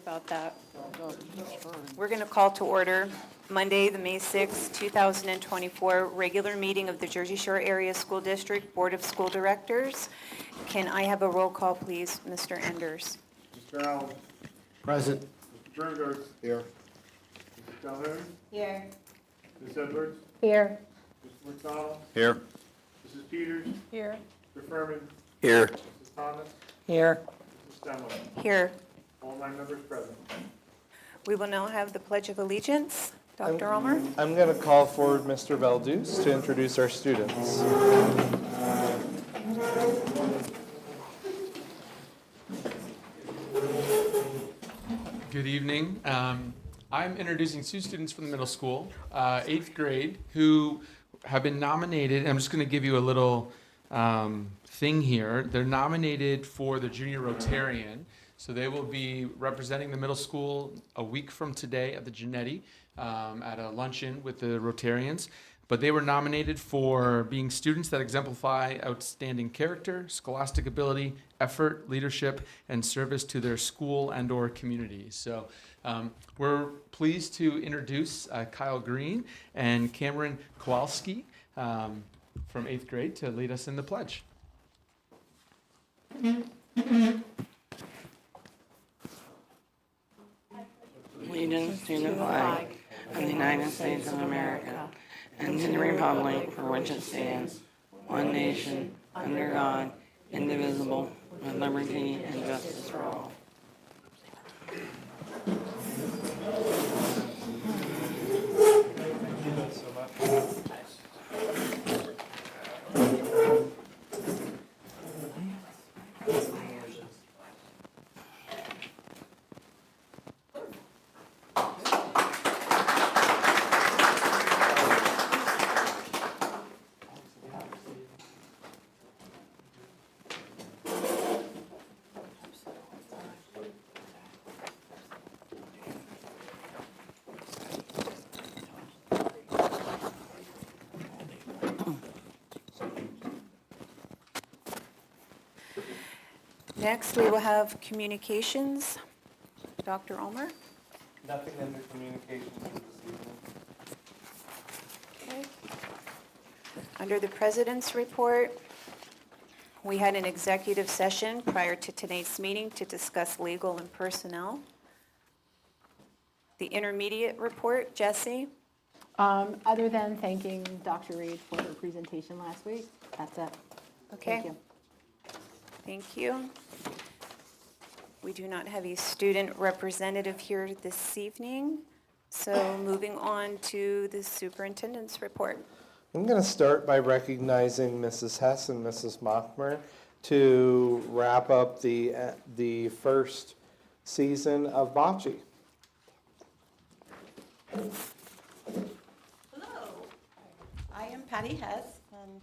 about that. We're going to call to order Monday, the May 6th, 2024 regular meeting of the Jersey Shore Area School District Board of School Directors. Can I have a roll call, please, Mr. Enders? Mr. Allen. Present. Mr. Dringers. Here. Mrs. Calhoun. Here. Ms. Edwards. Here. Mr. McDonald. Here. Mrs. Peters. Here. Mr. Furman. Here. Mrs. Thomas. Here. Mrs. Stenway. Here. All 9 members present. We will now have the Pledge of Allegiance. Dr. Ulmer? I'm going to call forward Mr. Valdez to introduce our students. Good evening. I'm introducing 2 students from the middle school, 8th grade, who have been nominated. I'm just going to give you a little thing here. They're nominated for the Junior Rotarian. So they will be representing the middle school a week from today at the Genetti at a luncheon with the Rotarians. But they were nominated for being students that exemplify outstanding character, scholastic ability, effort, leadership, and service to their school and or community. So we're pleased to introduce Kyle Green and Cameron Kowalski from 8th grade to lead us in the pledge. Allegiance to the flag of the United States of America and to the republic for which it stands, one nation, under God, indivisible, with liberty and justice for all. Next, we will have communications. Dr. Ulmer? Nothing under communications this evening. Okay. Under the President's report, we had an executive session prior to today's meeting to discuss legal and personnel. The intermediate report, Jesse? Other than thanking Dr. Reed for her presentation last week, that's it. Okay. Thank you. Thank you. We do not have a student representative here this evening, so moving on to the superintendent's report. I'm going to start by recognizing Mrs. Hess and Mrs. Mockmer to wrap up the first season of Bocce. Hello, I am Patty Hess, and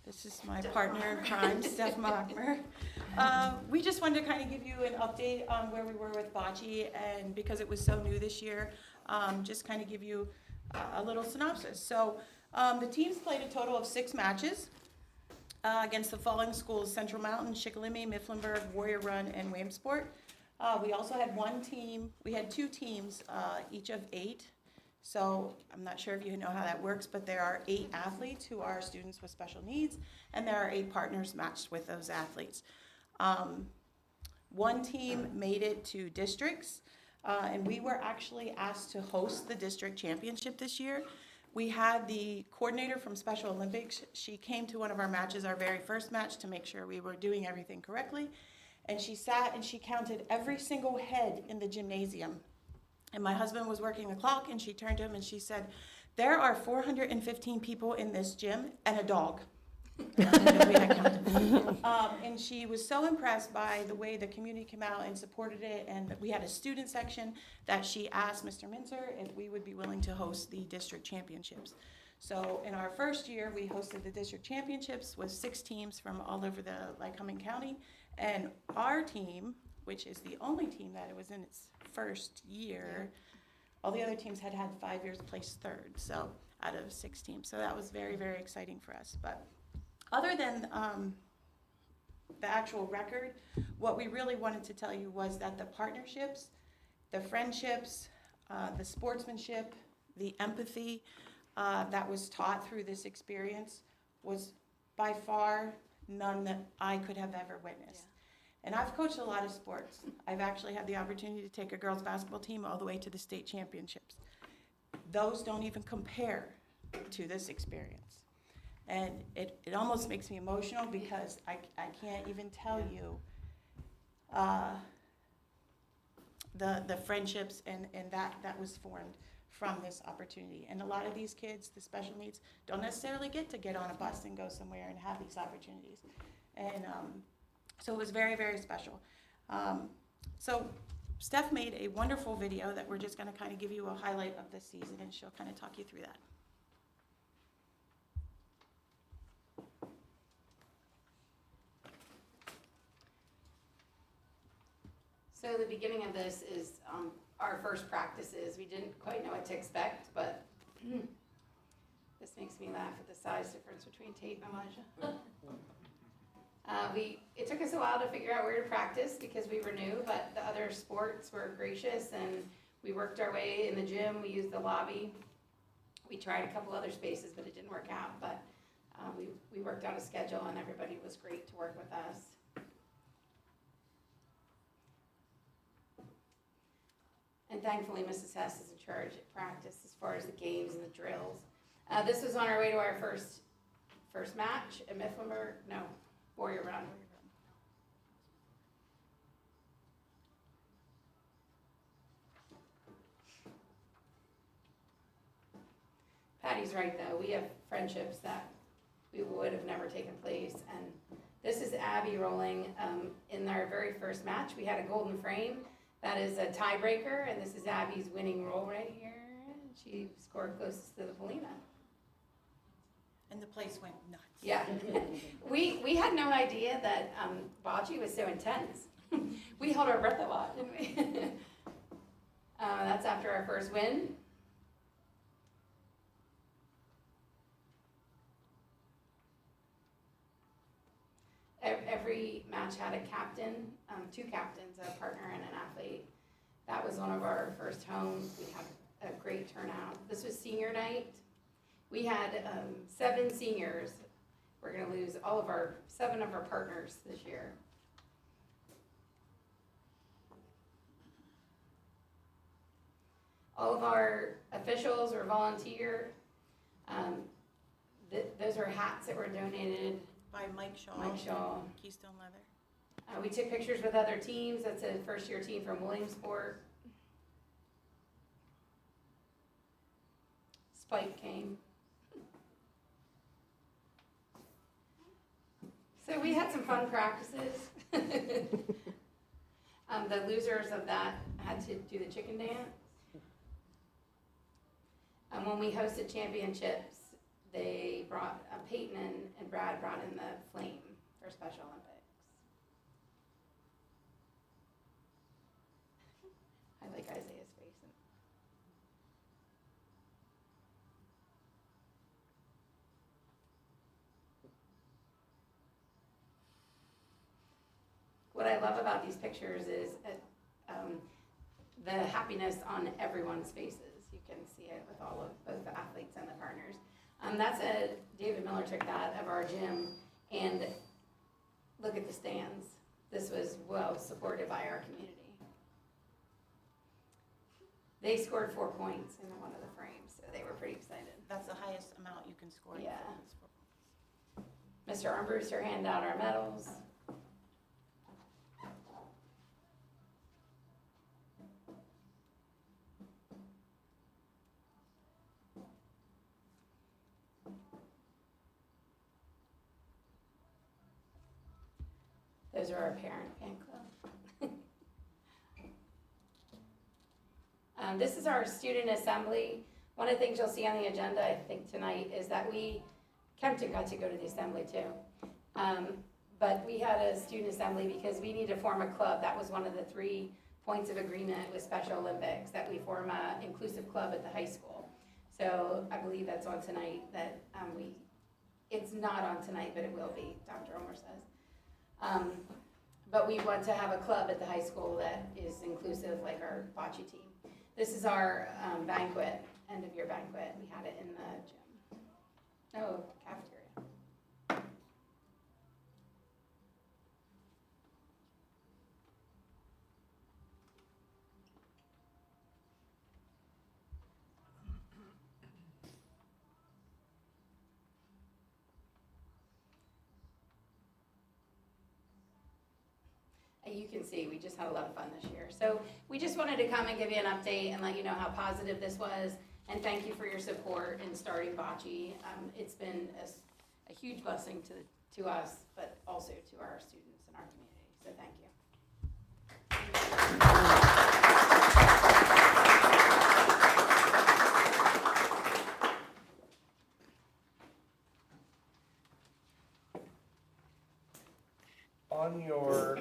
this is my partner in crime, Steph Mockmer. We just wanted to kind of give you an update on where we were with Bocce, and because it was so new this year, just kind of give you a little synopsis. So the teams played a total of 6 matches against the following schools: Central Mountain, Shikellamy, Mifflinburg, Warrior Run, and Williamsport. We also had we had 2 teams, each of 8. So I'm not sure if you know how that works, but there are 8 athletes who are students with special needs, and there are 8 partners matched with those athletes. One team made it to districts, and we were actually asked to host the district championship this year. We had the coordinator from Special Olympics. She came to one of our matches, our very first match, to make sure we were doing everything correctly. And she sat and she counted every single head in the gymnasium. And my husband was working the clock, and she turned to him and she said, "There are 415 people in this gym and a dog." And she was so impressed by the way the community came out and supported it, and we had a student section, that she asked Mr. Minzer if we would be willing to host the district championships. So in our first year, we hosted the district championships with 6 teams from all over the Lycoming County, and our team, which is the only team that it was in its first year, all the other teams had 5 years placed 3rd, so out of 6 teams. So that was very, very exciting for us. But other than the actual record, what we really wanted to tell you was that the partnerships the friendships, the sportsmanship, the empathy that was taught through this experience was by far none that I could have ever witnessed. And I've coached a lot of sports. I've actually had the opportunity to take a girls' basketball team all the way to the state championships. Those don't even compare to this experience. And it almost makes me emotional because I can't even tell you the friendships and that was formed from this opportunity. And a lot of these kids, the special needs, don't necessarily get on a bus and go somewhere and have these opportunities. And so it was very, very special. So Steph made a wonderful video that we're just gonna kind of give you a highlight of this season, and she'll kind of talk you through that. So the beginning of this is our first practices. We didn't quite know what to expect, but this makes me laugh at the size difference between Tate and Elijah. It took us a while to figure out where to practice because we were new, but the other sports were gracious and we worked our way in the gym. We used the lobby. We tried a couple other spaces, but it didn't work out. But we worked out a schedule and everybody was great to work with us. And thankfully, Mrs. Hess is in charge at practice as far as the games and the drills. This was on our way to our first match at Mifflinburg, Warrior Run. Patty's right though, we have friendships that we would have never taken place. And this is Abby rolling in our very first match. We had a golden frame. That is a tiebreaker, and this is Abby's winning roll right here. She scored closest to the Polina. And the place went nuts. Yeah. we had no idea that bocce was so intense. We held our breath a lot, didn't we? That's after our first win. Every match had a captain, two captains, a partner and an athlete. That was one of our first homes. We had a great turnout. This was senior night. We had 7 seniors. We're gonna lose 7 of our partners this year. All of our officials were volunteer. Those are hats that were donated. By Mike Shaw. Mike Shaw. Keystone Leather. We took pictures with other teams. That's a first-year team from Williamsport. Spike came. So we had some fun practices. The losers of that had to do the chicken dance. When we hosted championships, they brought, Peyton and Brad brought in the flame for Special Olympics. I like Isaiah's face. What I love about these pictures is the happiness on everyone's faces. You can see it with all of both the athletes and the partners. David Miller took that of our gym, and look at the stands. This was well supported by our community. They scored 4 points in one of the frames, so they were pretty excited. That's the highest amount you can score. Yeah. Mr. Armbruster handed out our medals. Those are our parent fan club. This is our student assembly. One of the things you'll see on the agenda, I think, tonight is that Kempton got to go to the assembly too. But we had a student assembly because we need to form a club. That was one of the 3 points of agreement with Special Olympics, that we form an inclusive club at the high school. So I believe that's on tonight, it's not on tonight, but it will be, Dr. Ulmer says. but we want to have a club at the high school that is inclusive, like our bocce team. This is our banquet, end of year banquet. We had it in the gym. No, cafeteria. You can see, we just had a lot of fun this year. So we just wanted to come and give you an update and let you know how positive this was. And thank you for your support in starting bocce. It's been a huge blessing to us, but also to our students and our community. So thank you. On your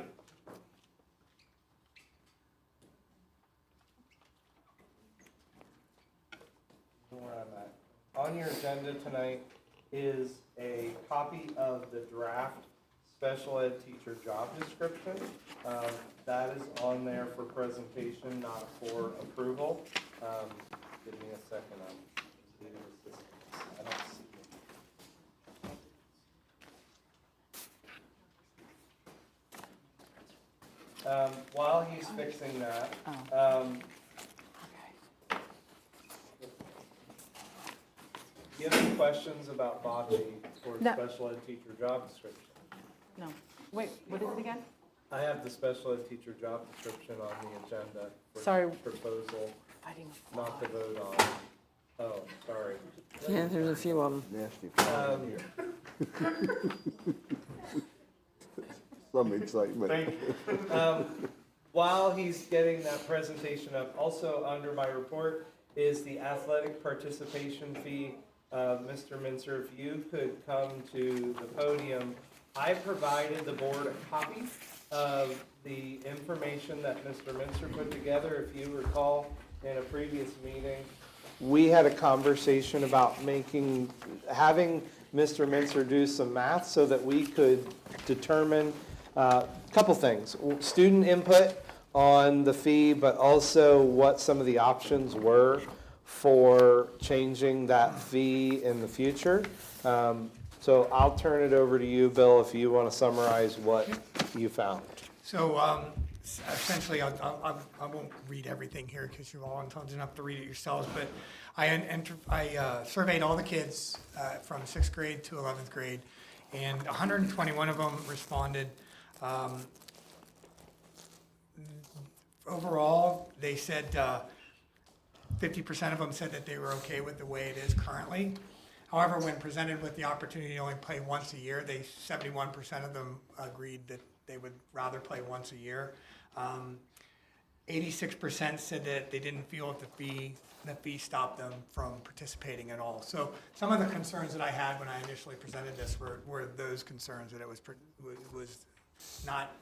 where I'm at. On your agenda tonight is a copy of the draft special ed teacher job description. That is on there for presentation, not for approval. Give me a second. I'm leaving this. I don't see it. While he's fixing that, do you have any questions about bocce for No. special ed teacher job description? No. Wait, what is it again? I have the special ed teacher job description on the agenda for Sorry. proposal Fighting a not to fraud. vote on. Oh, sorry. Yeah, there's a few of them. Some excitement. Thank you. While he's getting that presentation up, also under my report is the athletic participation fee. Mr. Mincer, if you could come to the podium. I provided the board a copy of the information that Mr. Mincer put together. If you recall, in a previous meeting, we had a conversation about having Mr. Mincer do some math so that we could determine a couple things. Student input on the fee, but also what some of the options were for changing that fee in the future. So I'll turn it over to you, Bill, if you want to summarize what you found. So essentially, I won't read everything here because you're all intelligent enough to read it yourselves, but I surveyed all the kids from 6th grade to 11th grade, and 121 of them responded. Overall, they said 50% of them said that they were okay with the way it is currently. However, when presented with the opportunity to only play once a year, 71% of them agreed that they would rather play once a year. 86% said that they didn't feel that the fee stopped them from participating at all. So some of the concerns that I had when I initially presented this were those concerns, that it was not,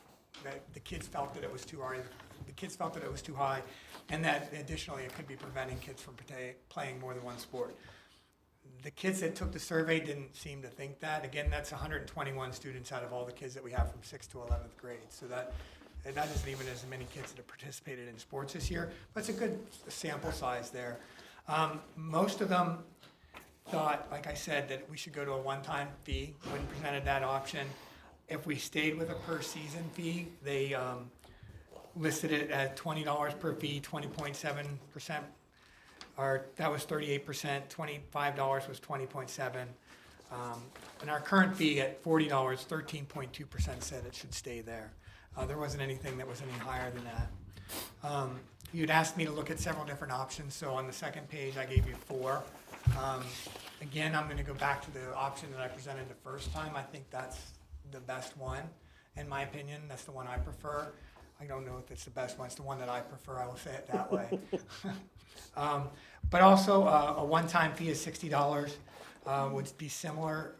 that the kids felt that it was too high. The kids felt that it was too high, and that additionally it could be preventing kids from playing more than one sport. The kids that took the survey didn't seem to think that. Again, that's 121 students out of all the kids that we have from 6th to 11th grade. So that isn't even as many kids that have participated in sports this year, but it's a good sample size there. Most of them thought, like I said, that we should go to a one-time fee when presented that option. If we stayed with a per season fee, they listed it at $20 per fee, 20.7%. That was 38%, $25 was 20.7%. And our current fee at $40, 13.2% said it should stay there. There wasn't anything that was any higher than that. You'd asked me to look at several different options, so on the second page I gave you 4. Again, I'm going to go back to the option that I presented the first time. I think that's the best one, in my opinion. That's the one I prefer. I don't know if it's the best one. It's the one that I prefer. I will say it that way. But also a one-time fee of $60 would be similar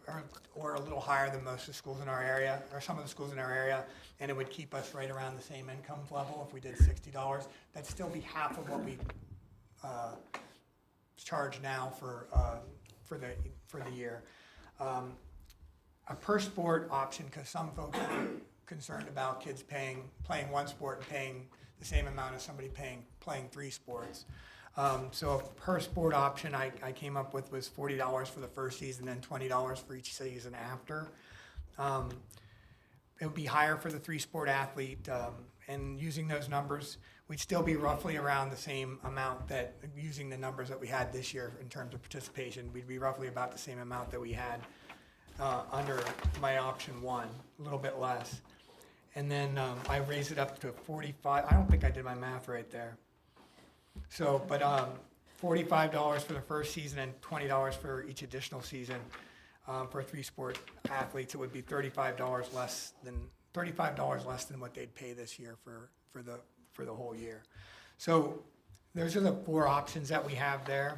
or a little higher than most of the schools in our area, or some of the schools in our area, and it would keep us right around the same income level if we did $60. That'd still be half of what we charge now for the year. A per sport option, because some folks were concerned about kids playing one sport and paying the same amount as somebody playing 3 sports. So a per sport option I came up with was $40 for the first season and $20 for each season after. It would be higher for the 3-sport athlete, and using those numbers, we'd still be roughly around the same amount that, using the numbers that we had this year in terms of participation, we'd be roughly about the same amount that we had under my option 1, a little bit less. And then I raised it up to 45, I don't think I did my math right there. So, but $45 for the first season and $20 for each additional season. For 3-sport athletes, it would be $35 less than what they'd pay this year for the whole year. So those are the 4 options that we have there.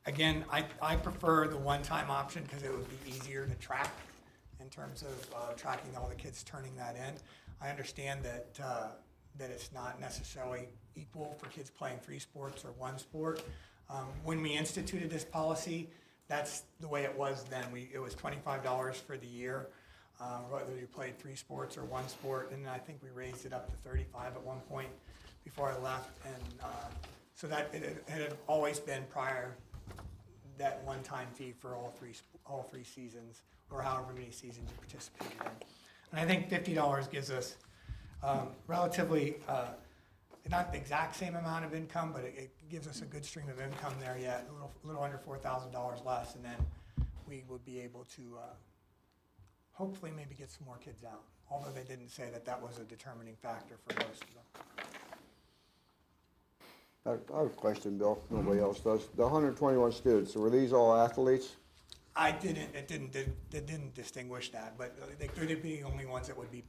Again, I prefer the one-time option because it would be easier to track in terms of tracking all the kids turning that in. I understand that it's not necessarily equal for kids playing 3 sports or 1 sport. When we instituted this policy, that's the way it was then. It was $25 for the year, whether you played 3 sports or 1 sport, and I think we raised it up to $35 at one point before I left, and so that it had always been prior that one-time fee for all three seasons, or however many seasons you participated in. And I think $50 gives us relatively, not the exact same amount of income, but it gives us a good stream of income there yet, a little under $4,000 less, and then we would be able to hopefully maybe get some more kids out, although they didn't say that was a determining factor for most of them. I have a question, Bill, nobody else does. The 121 students, were these all athletes? It didn't distinguish that, but they're the only ones that would be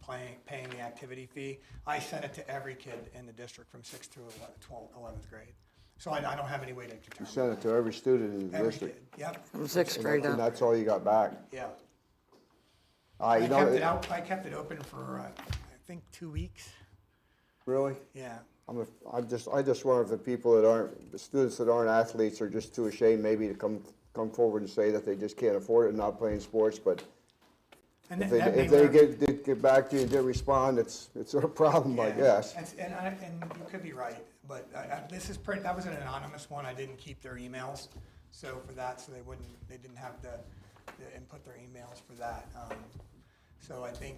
paying the activity fee. I sent it to every kid in the district from 6th to 11th grade. So I don't have any way to determine. You sent it to every student in the Every district? kid, yep, From 6th grade And up. that's all you got back? yeah. You know, I kept it open for, I think, 2 weeks, really? yeah. I just wonder if the students that aren't athletes are just too ashamed maybe to come forward and say that they just can't afford it and not playing sports, but And if that may they work. did get back to you and didn't respond, it's a problem, I Yeah, guess. And you could be right, but that was an anonymous one. I didn't keep their emails, so for that, so they didn't have the input their emails for that. So I think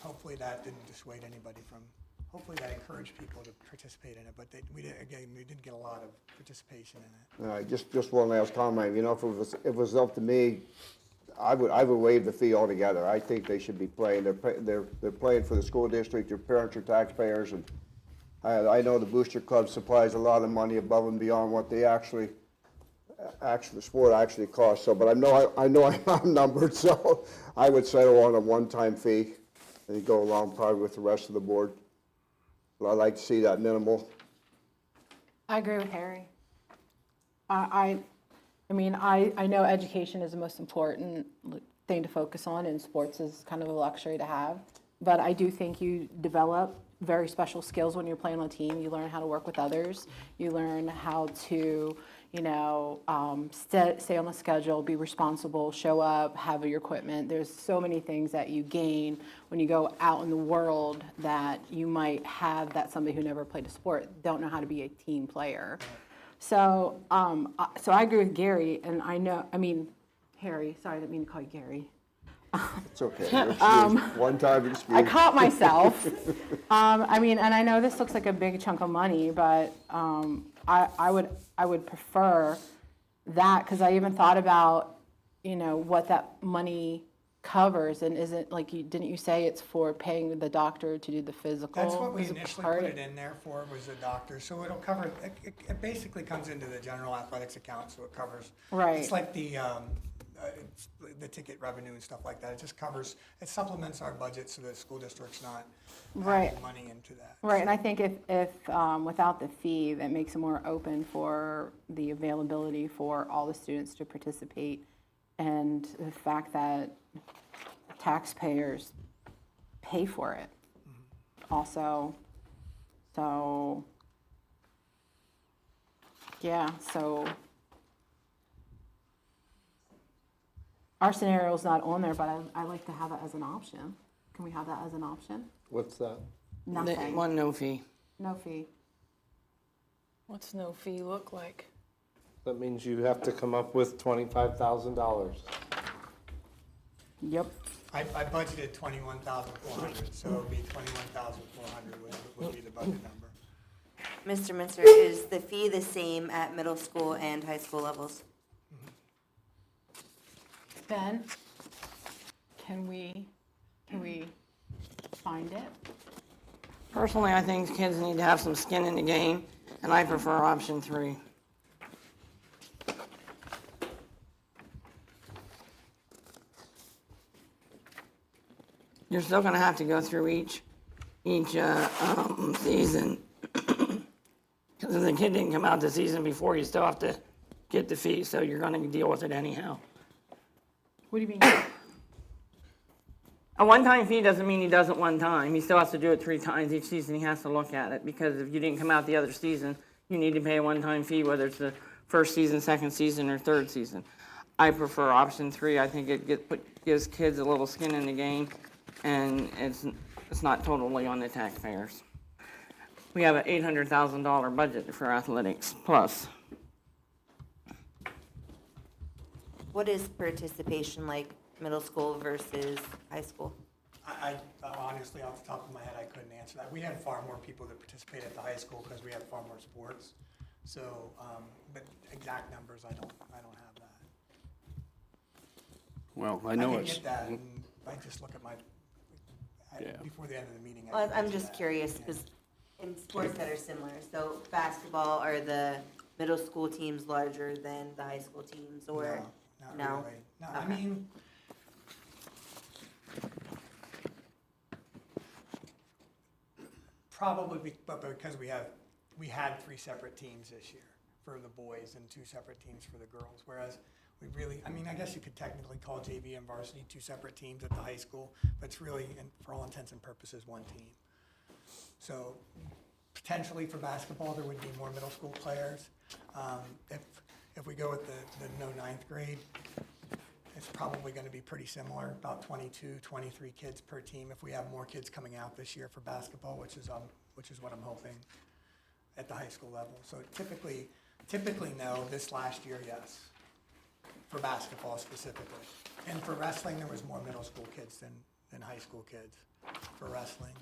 hopefully that didn't dissuade anybody from. Hopefully that encouraged people to participate in it, but we didn't get a lot of participation in it. Just one last comment. You know, if it was up to me, I would waive the fee altogether. I think they should be playing. They're playing for the school district. Their parents are taxpayers, and I know the Booster Club supplies a lot of money above and beyond what they the sport actually costs. So, but I know I'm numbered, so I would settle on a one-time fee and go along probably with the rest of the board. But I'd like to see that minimal. I agree with Harry. I mean, I know education is the most important thing to focus on, and sports is kind of a luxury to have. But I do think you develop very special skills when you're playing on a team. You learn how to work with others. You learn how to, stay on the schedule, be responsible, show up, have your equipment. There's so many things that you gain when you go out in the world that you might have that somebody who never played a sport don't know how to be a team player. So, so I agree with Gary, and Harry, sorry, I didn't mean to call you Gary. It's okay. You're excused. One-time excuse. I caught myself. And I know this looks like a big chunk of money, but I would prefer that, because I even thought about, what that money covers, and isn't didn't you say it's for paying the doctor to do the physical? That's what we physical initially part? put it in there for, was a doctor, so it'll cover, it basically comes into the general athletics account, so it covers. Right. It's like the ticket revenue and stuff like that, it just covers, it supplements our budget so the school district's not Right. adding money into that. Right, and I think if without the fee, that makes it more open for the availability for all the students to participate, and the fact that taxpayers pay for it also. So, yeah, so our scenario's not on there, but I like to have it as an option. Can we have that as an option? What's that? Nothing, One no fee. no fee. What's no fee look like? That means you have to come up with $25,000. Yep. I budgeted 21,400, so it'd be 21,400 would be the budget number. Mr. Minster, is the fee the same at middle school and high school levels? Ben, can we find it? Personally, I think kids need to have some skin in the game, and I prefer option 3. You're still gonna have to go through each season. Because if the kid didn't come out the season before, you still have to get the fee, so you're gonna deal with it anyhow. What do you mean? A one-time fee doesn't mean he does it one time. He still has to do it 3 times each season. He has to look at it, because if you didn't come out the other season, you need to pay a one-time fee, whether it's the first season, second season, or third season. I prefer option 3. I think it gives kids a little skin in the game, and it's not totally on the taxpayers. We have an $800,000 budget for athletics plus. What is participation like middle school versus high school? I honestly, off the top of my head, I couldn't answer that. We had far more people that participate at the high school because we had far more sports. So, but exact numbers, I don't have that. Well, I know can it's, get that, and I just look at before the end of the meeting. Well, can I'm get just that. curious, because in sports that are similar, so basketball, are the middle school teams larger than the high school teams, or? Not No? really. No, I Okay. mean, probably, but because we had 3 separate teams this year for the boys and 2 separate teams for the girls, whereas we really, I mean, I guess you could technically call JV and varsity 2 separate teams at the high school, but it's really, for all intents and purposes, 1 team. So potentially for basketball, there would be more middle school players. If we go with the no 9th grade, it's probably going to be pretty similar, about 22, 23 kids per team. If we have more kids coming out this year for basketball, which is what I'm hoping at the high school level. So typically no. This last year, yes, for basketball specifically. And for wrestling, there was more middle school kids than high school kids for wrestling.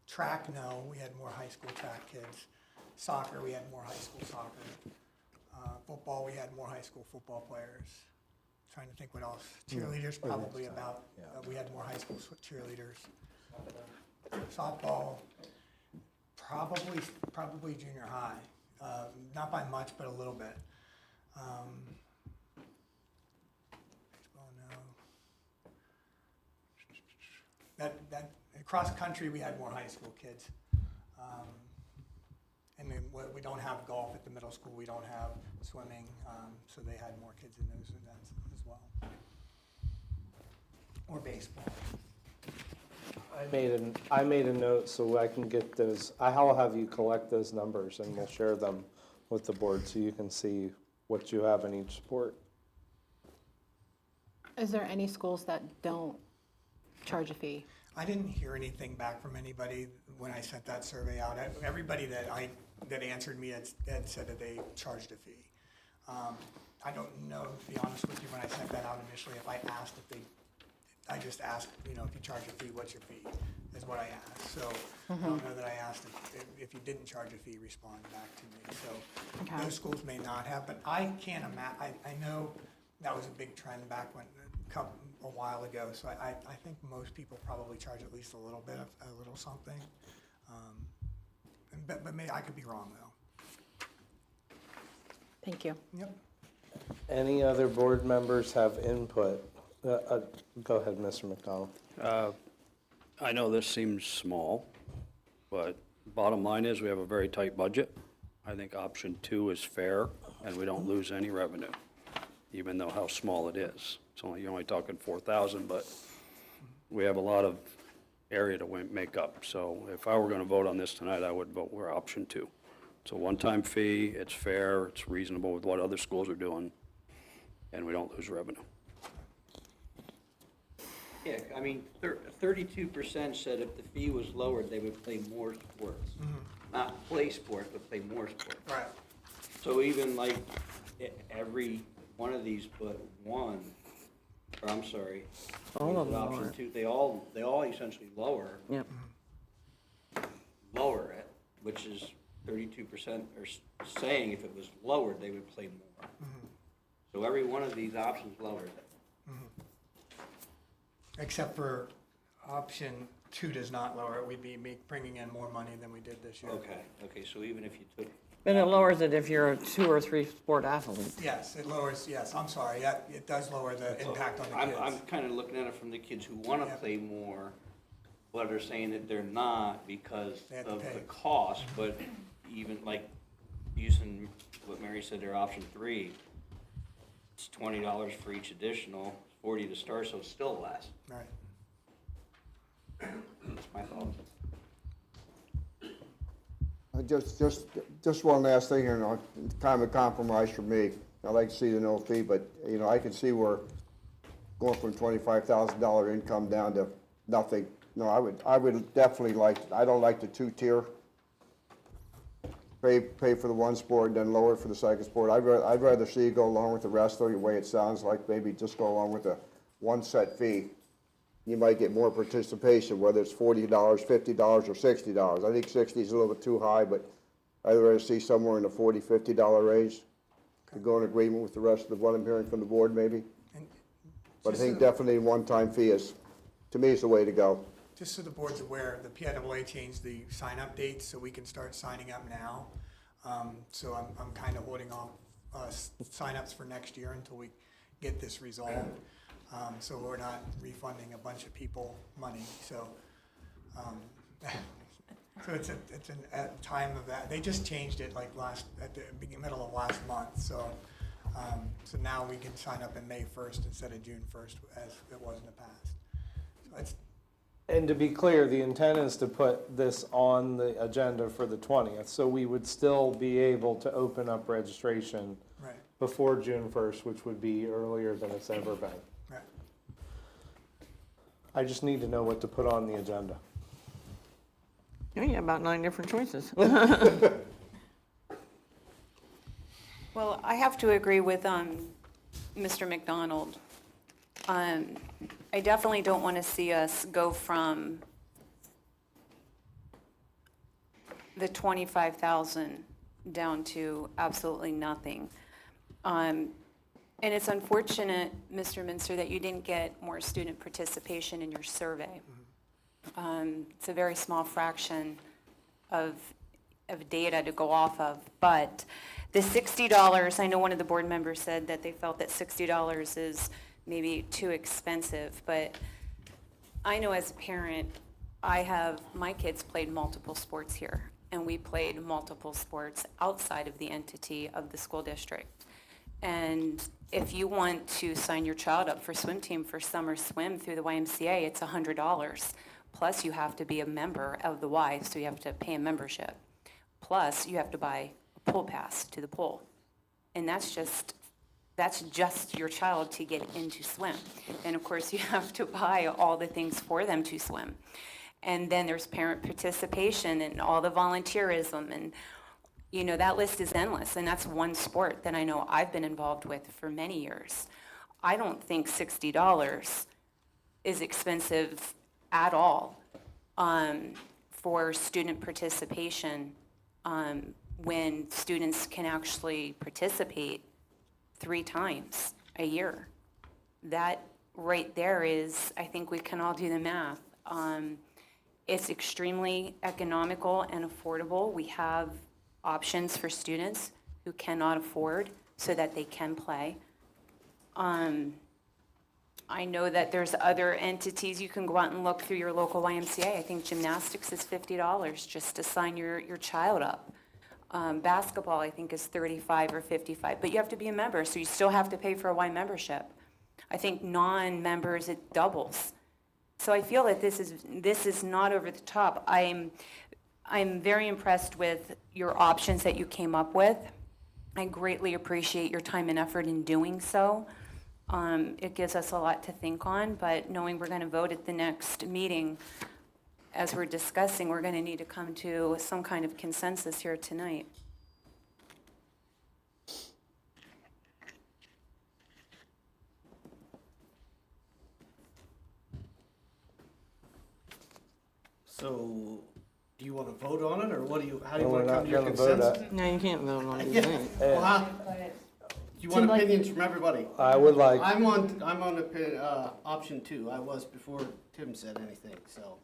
Track, no, we had more high school track kids. Soccer, we had more high school soccer. Football, we had more high school football players. Trying to think what else. Cheerleaders, probably about, we had more high school cheerleaders. Softball, probably junior high. Not by much, but a little bit. Baseball, no. That cross country, we had more high school kids. And then we don't have golf at the middle school. We don't have swimming, so they had more kids in those events as well. Or baseball. I made a note so I can get those. I'll have you collect those numbers and we'll share them with the board so you can see what you have in each sport. Is there any schools that don't charge a fee? I didn't hear anything back from anybody when I sent that survey out. Everybody that answered me had said that they charged a fee. I don't know, to be honest with you, when I sent that out initially, if I asked I just asked, if you charge a fee, what's your fee, is what I asked. So I don't know that I asked if you didn't charge a fee, respond back to me. So Okay. those schools may not have, but I can't imagine, I know that was a big trend back a while ago. So I think most people probably charge at least a little bit, a little something. But maybe I could be wrong though. Thank you. Yep. Any other board members have input? Go ahead, Mr. McDonald. I know this seems small, but bottom line is we have a very tight budget. I think option 2 is fair, and we don't lose any revenue, even though how small it is. You're only talking 4,000, but we have a lot of area to make up. So if I were going to vote on this tonight, I would vote for option 2. It's a one-time fee, it's fair, it's reasonable with what other schools are doing, and we don't lose revenue. Yeah, I mean, 32% said if the fee was lowered, they would play more sports. Not play sports, but play more sports. Right. So even like every one of these but one, or I'm sorry. All of them option lower. two, they all essentially lower Yep. it, which is 32% are saying if it was lowered, they would play more. So every one of these options lowers it. Except for option 2 does not lower it. We'd be bringing in more money than we did this year. Okay, so even if you took, And it lowers it if you're a 2 or 3 sport athlete. Yes, it lowers, yes, I'm sorry, it does lower the impact on the kids. I'm kind of looking at it from the kids who want to Yep. play more, but are saying that they're not because They have to of pay. the cost, but even like using what Mary said, their option 3, it's $20 for each additional, 40 to start, so it's still less. Right. That's my thoughts. Just one last thing here, and kind of a compromise for me. I like to see the no fee, but, you know, I can see where going from $25,000 income down to nothing. No, I would definitely I don't like the 2-tier. Pay for the one sport and then lower it for the second sport. I'd rather see you go along with the rest of the way it sounds like, maybe just go along with a one set fee. You might get more participation, whether it's $40, $50, or $60. I think 60 is a little bit too high, but I'd rather see somewhere in the $40, $50 range to go in agreement with the rest of what I'm hearing from the board, maybe. And But I just think so- definitely one-time fee is, to me, is the way to go. Just so the board's aware, the PIAA changed the sign-up dates, so we can start signing up now. So I'm kind of holding off sign-ups for next year until we get this resolved. So we're not refunding a bunch of people money, so. So it's a time of that, they just changed it like at the middle of last month, so. So now we can sign up in May 1st instead of June 1st as it was in the past. So it's, And to be clear, the intent is to put this on the agenda for the 20th, so we would still be able to open up registration right, before June 1st, which would be earlier than it's ever been. right. I just need to know what to put on the agenda. Yeah, about 9 different choices. Well, I have to agree with Mr. McDonald. I definitely don't want to see us go from the 25,000 down to absolutely nothing. And it's unfortunate, Mr. Minster, that you didn't get more student participation in your survey. It's a very small fraction of data to go off of, but the $60, I know one of the board members said that they felt that $60 is maybe too expensive, but I know as a parent, my kids played multiple sports here, and we played multiple sports outside of the entity of the school district. And if you want to sign your child up for swim team for summer swim through the YMCA, it's $100. Plus, you have to be a member of the Y, so you have to pay a membership. Plus, you have to buy a pool pass to the pool. And that's just your child to get into swim. And of course, you have to buy all the things for them to swim. And then there's parent participation and all the volunteerism, and you know, that list is endless. And that's one sport that I know I've been involved with for many years. I don't think $60 is expensive at all for student participation when students can actually participate 3 times a year. That right there is, I think we can all do the math. It's extremely economical and affordable. We have options for students who cannot afford so that they can play. I know that there's other entities. You can go out and look through your local YMCA. I think gymnastics is $50 just to sign your child up. Basketball, I think, is $35 or $55, but you have to be a member, so you still have to pay for a Y membership. I think non-members, it doubles. So I feel that this is not over the top. I'm very impressed with your options that you came up with. I greatly appreciate your time and effort in doing so. It gives us a lot to think on, but knowing we're going to vote at the next meeting, as we're discussing, we're going to need to come to some kind of consensus here tonight. So, do you want to vote on it, or what do you, how do you Well, want to we're come to your not gonna vote consensus? No, you can't vote on it. Yeah. tonight. Well, do you want opinions from everybody? I would like, I'm on option 2. I was before Tim said anything, so.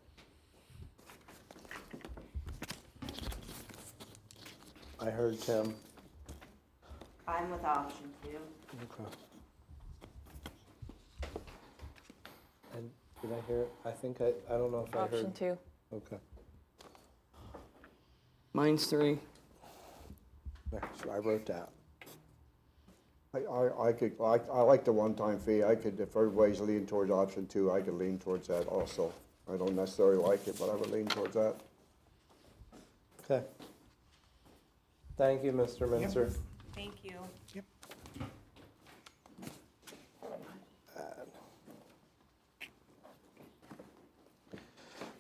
I heard Tim. I'm with option 2. Okay. And did I hear it? I think I don't know if I Option heard. 2. Okay. Mine's 3. Yeah, so I wrote that. I like the one-time fee. I could, if everybody's leaning towards option 2, I could lean towards that also. I don't necessarily like it, but I would lean towards that. Okay. Thank you, Mr. Minzer. Thank you.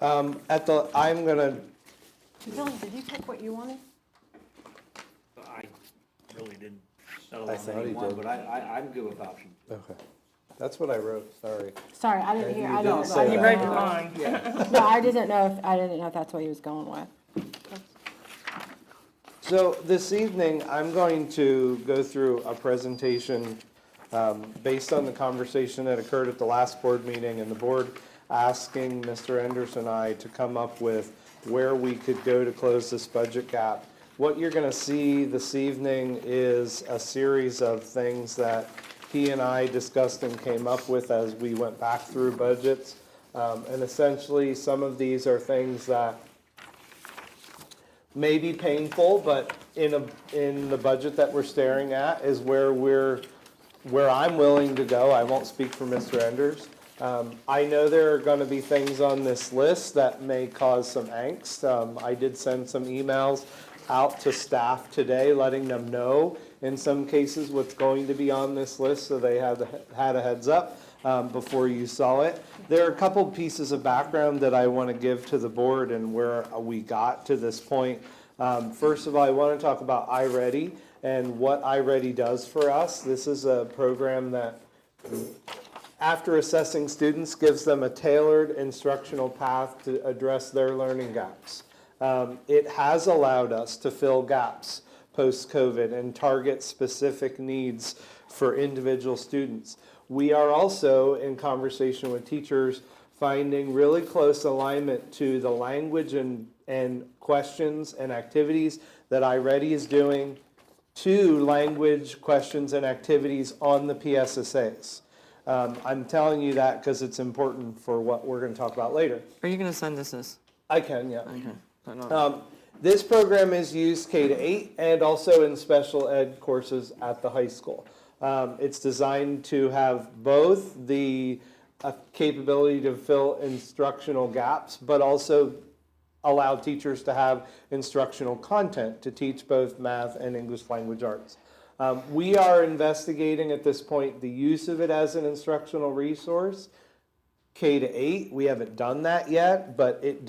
I'm gonna, Billy, did you pick what you wanted? I really didn't settle I on thought he any one, did. but I'm good with option. okay. That's what I wrote, sorry. Sorry, I didn't And hear, you I don't. didn't say I that. didn't Read your know. mind. No, I didn't know if that's what he was going with. So this evening, I'm going to go through a presentation based on the conversation that occurred at the last board meeting, and the board asking Mr. Enders and I to come up with where we could go to close this budget gap. What you're going to see this evening is a series of things that he and I discussed and came up with as we went back through budgets. And essentially, some of these are things that may be painful, but in the budget that we're staring at is where I'm willing to go. I won't speak for Mr. Enders. I know there are going to be things on this list that may cause some angst. I did send some emails out to staff today, letting them know in some cases what's going to be on this list, so they had a heads up before you saw it. There are a couple pieces of background that I want to give to the board and where we got to this point. First of all, I want to talk about iReady and what iReady does for us. This is a program that, after assessing students, gives them a tailored instructional path to address their learning gaps. It has allowed us to fill gaps post-COVID and target specific needs for individual students. We are also, in conversation with teachers, finding really close alignment to the language and questions and activities that iReady is doing to language, questions, and activities on the PSSAs. I'm telling you that because it's important for what we're going to talk about later. Are you going to send us this? I can, yeah. Okay. Put it on. This program is used K-8 and also in special ed courses at the high school. It's designed to have both the capability to fill instructional gaps, but also allow teachers to have instructional content to teach both math and English language arts. We are investigating at this point the use of it as an instructional resource. K-8, we haven't done that yet, but it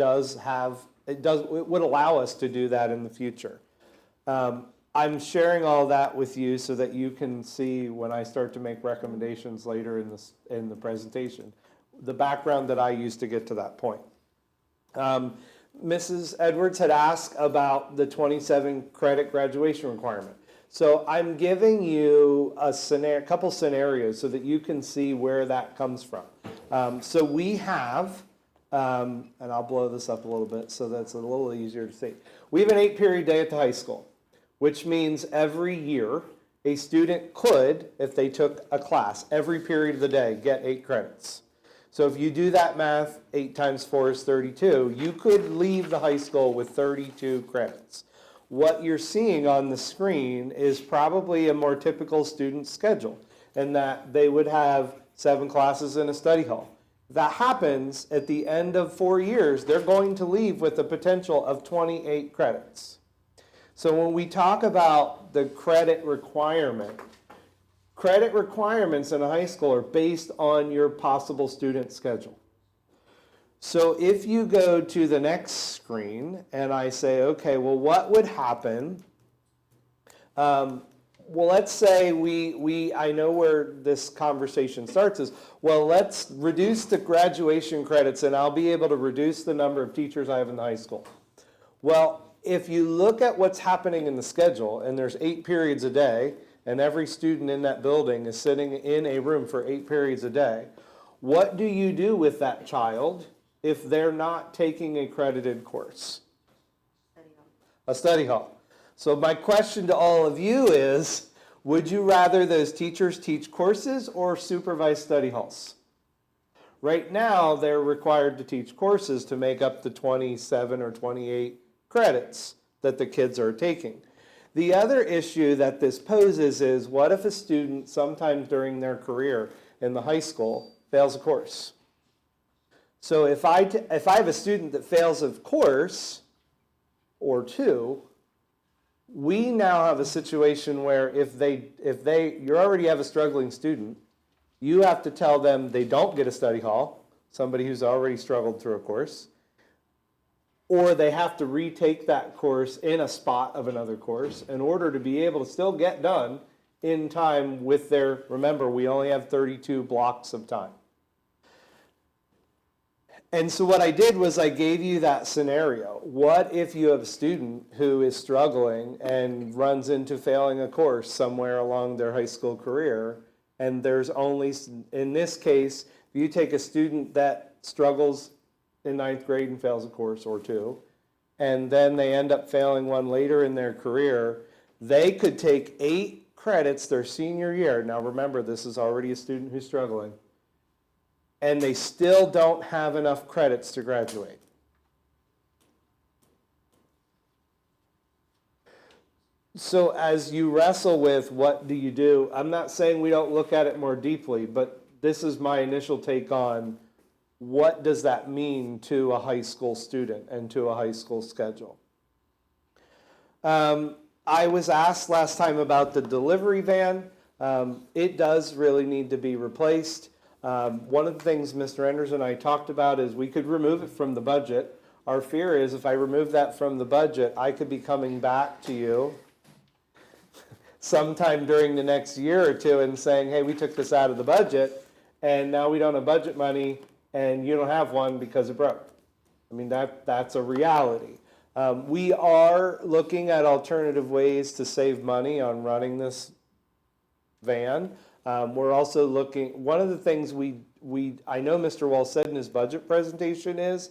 would allow us to do that in the future. I'm sharing all that with you so that you can see when I start to make recommendations later in the presentation, the background that I used to get to that point. Mrs. Edwards had asked about the 27 credit graduation requirement. So I'm giving you a couple scenarios so that you can see where that comes from. So we have, and I'll blow this up a little bit so that's a little easier to see. We have an 8-period day at the high school, which means every year a student could, if they took a class, every period of the day, get 8 credits. So if you do that math, 8 times 4 is 32, you could leave the high school with 32 credits. What you're seeing on the screen is probably a more typical student schedule, in that they would have 7 classes in a study hall. that happens at the end of 4 years, they're going to leave with a potential of 28 credits. So when we talk about the credit requirements in a high school are based on your possible student schedule. So if you go to the next screen and I say, okay, well, what would happen? Well, let's say I know where this conversation starts is, well, let's reduce the graduation credits and I'll be able to reduce the number of teachers I have in the high school. Well, if you look at what's happening in the schedule, and there's 8 periods a day, and every student in that building is sitting in a room for 8 periods a day, what do you do with that child if they're not taking a credited course? A study hall. So my question to all of you is, would you rather those teachers teach courses or supervise study halls? Right now, they're required to teach courses to make up the 27 or 28 credits that the kids are taking. The other issue that this poses is, what if a student sometime during their career in the high school fails a course? So if I have a student that fails a course or 2, we now have a situation where if you already have a struggling student, you have to tell them they don't get a study hall, somebody who's already struggled through a course, or they have to retake that course in a spot of another course in order to be able to still get done in time with their, remember, we only have 32 blocks of time. And so what I did was I gave you that scenario. What if you have a student who is struggling and runs into failing a course somewhere along their high school career, and there's only, in this case, if you take a student that struggles in 9th grade and fails a course or 2, and then they end up failing one later in their career, they could take 8 credits their senior year. Now remember, this is already a student who's struggling. And they still don't have enough credits to graduate. So as you wrestle with what do you do, I'm not saying we don't look at it more deeply, but this is my initial take on what does that mean to a high school student and to a high school schedule. I was asked last time about the delivery van. It does really need to be replaced. One of the things Mr. Enders and I talked about is we could remove it from the budget. Our fear is if I remove that from the budget, I could be coming back to you sometime during the next year or 2 and saying, hey, we took this out of the budget and now we don't have budget money and you don't have one because it broke. I mean, that's a reality. We are looking at alternative ways to save money on running this van. We're also looking, one of the things I know Mr. Wall said in his budget presentation is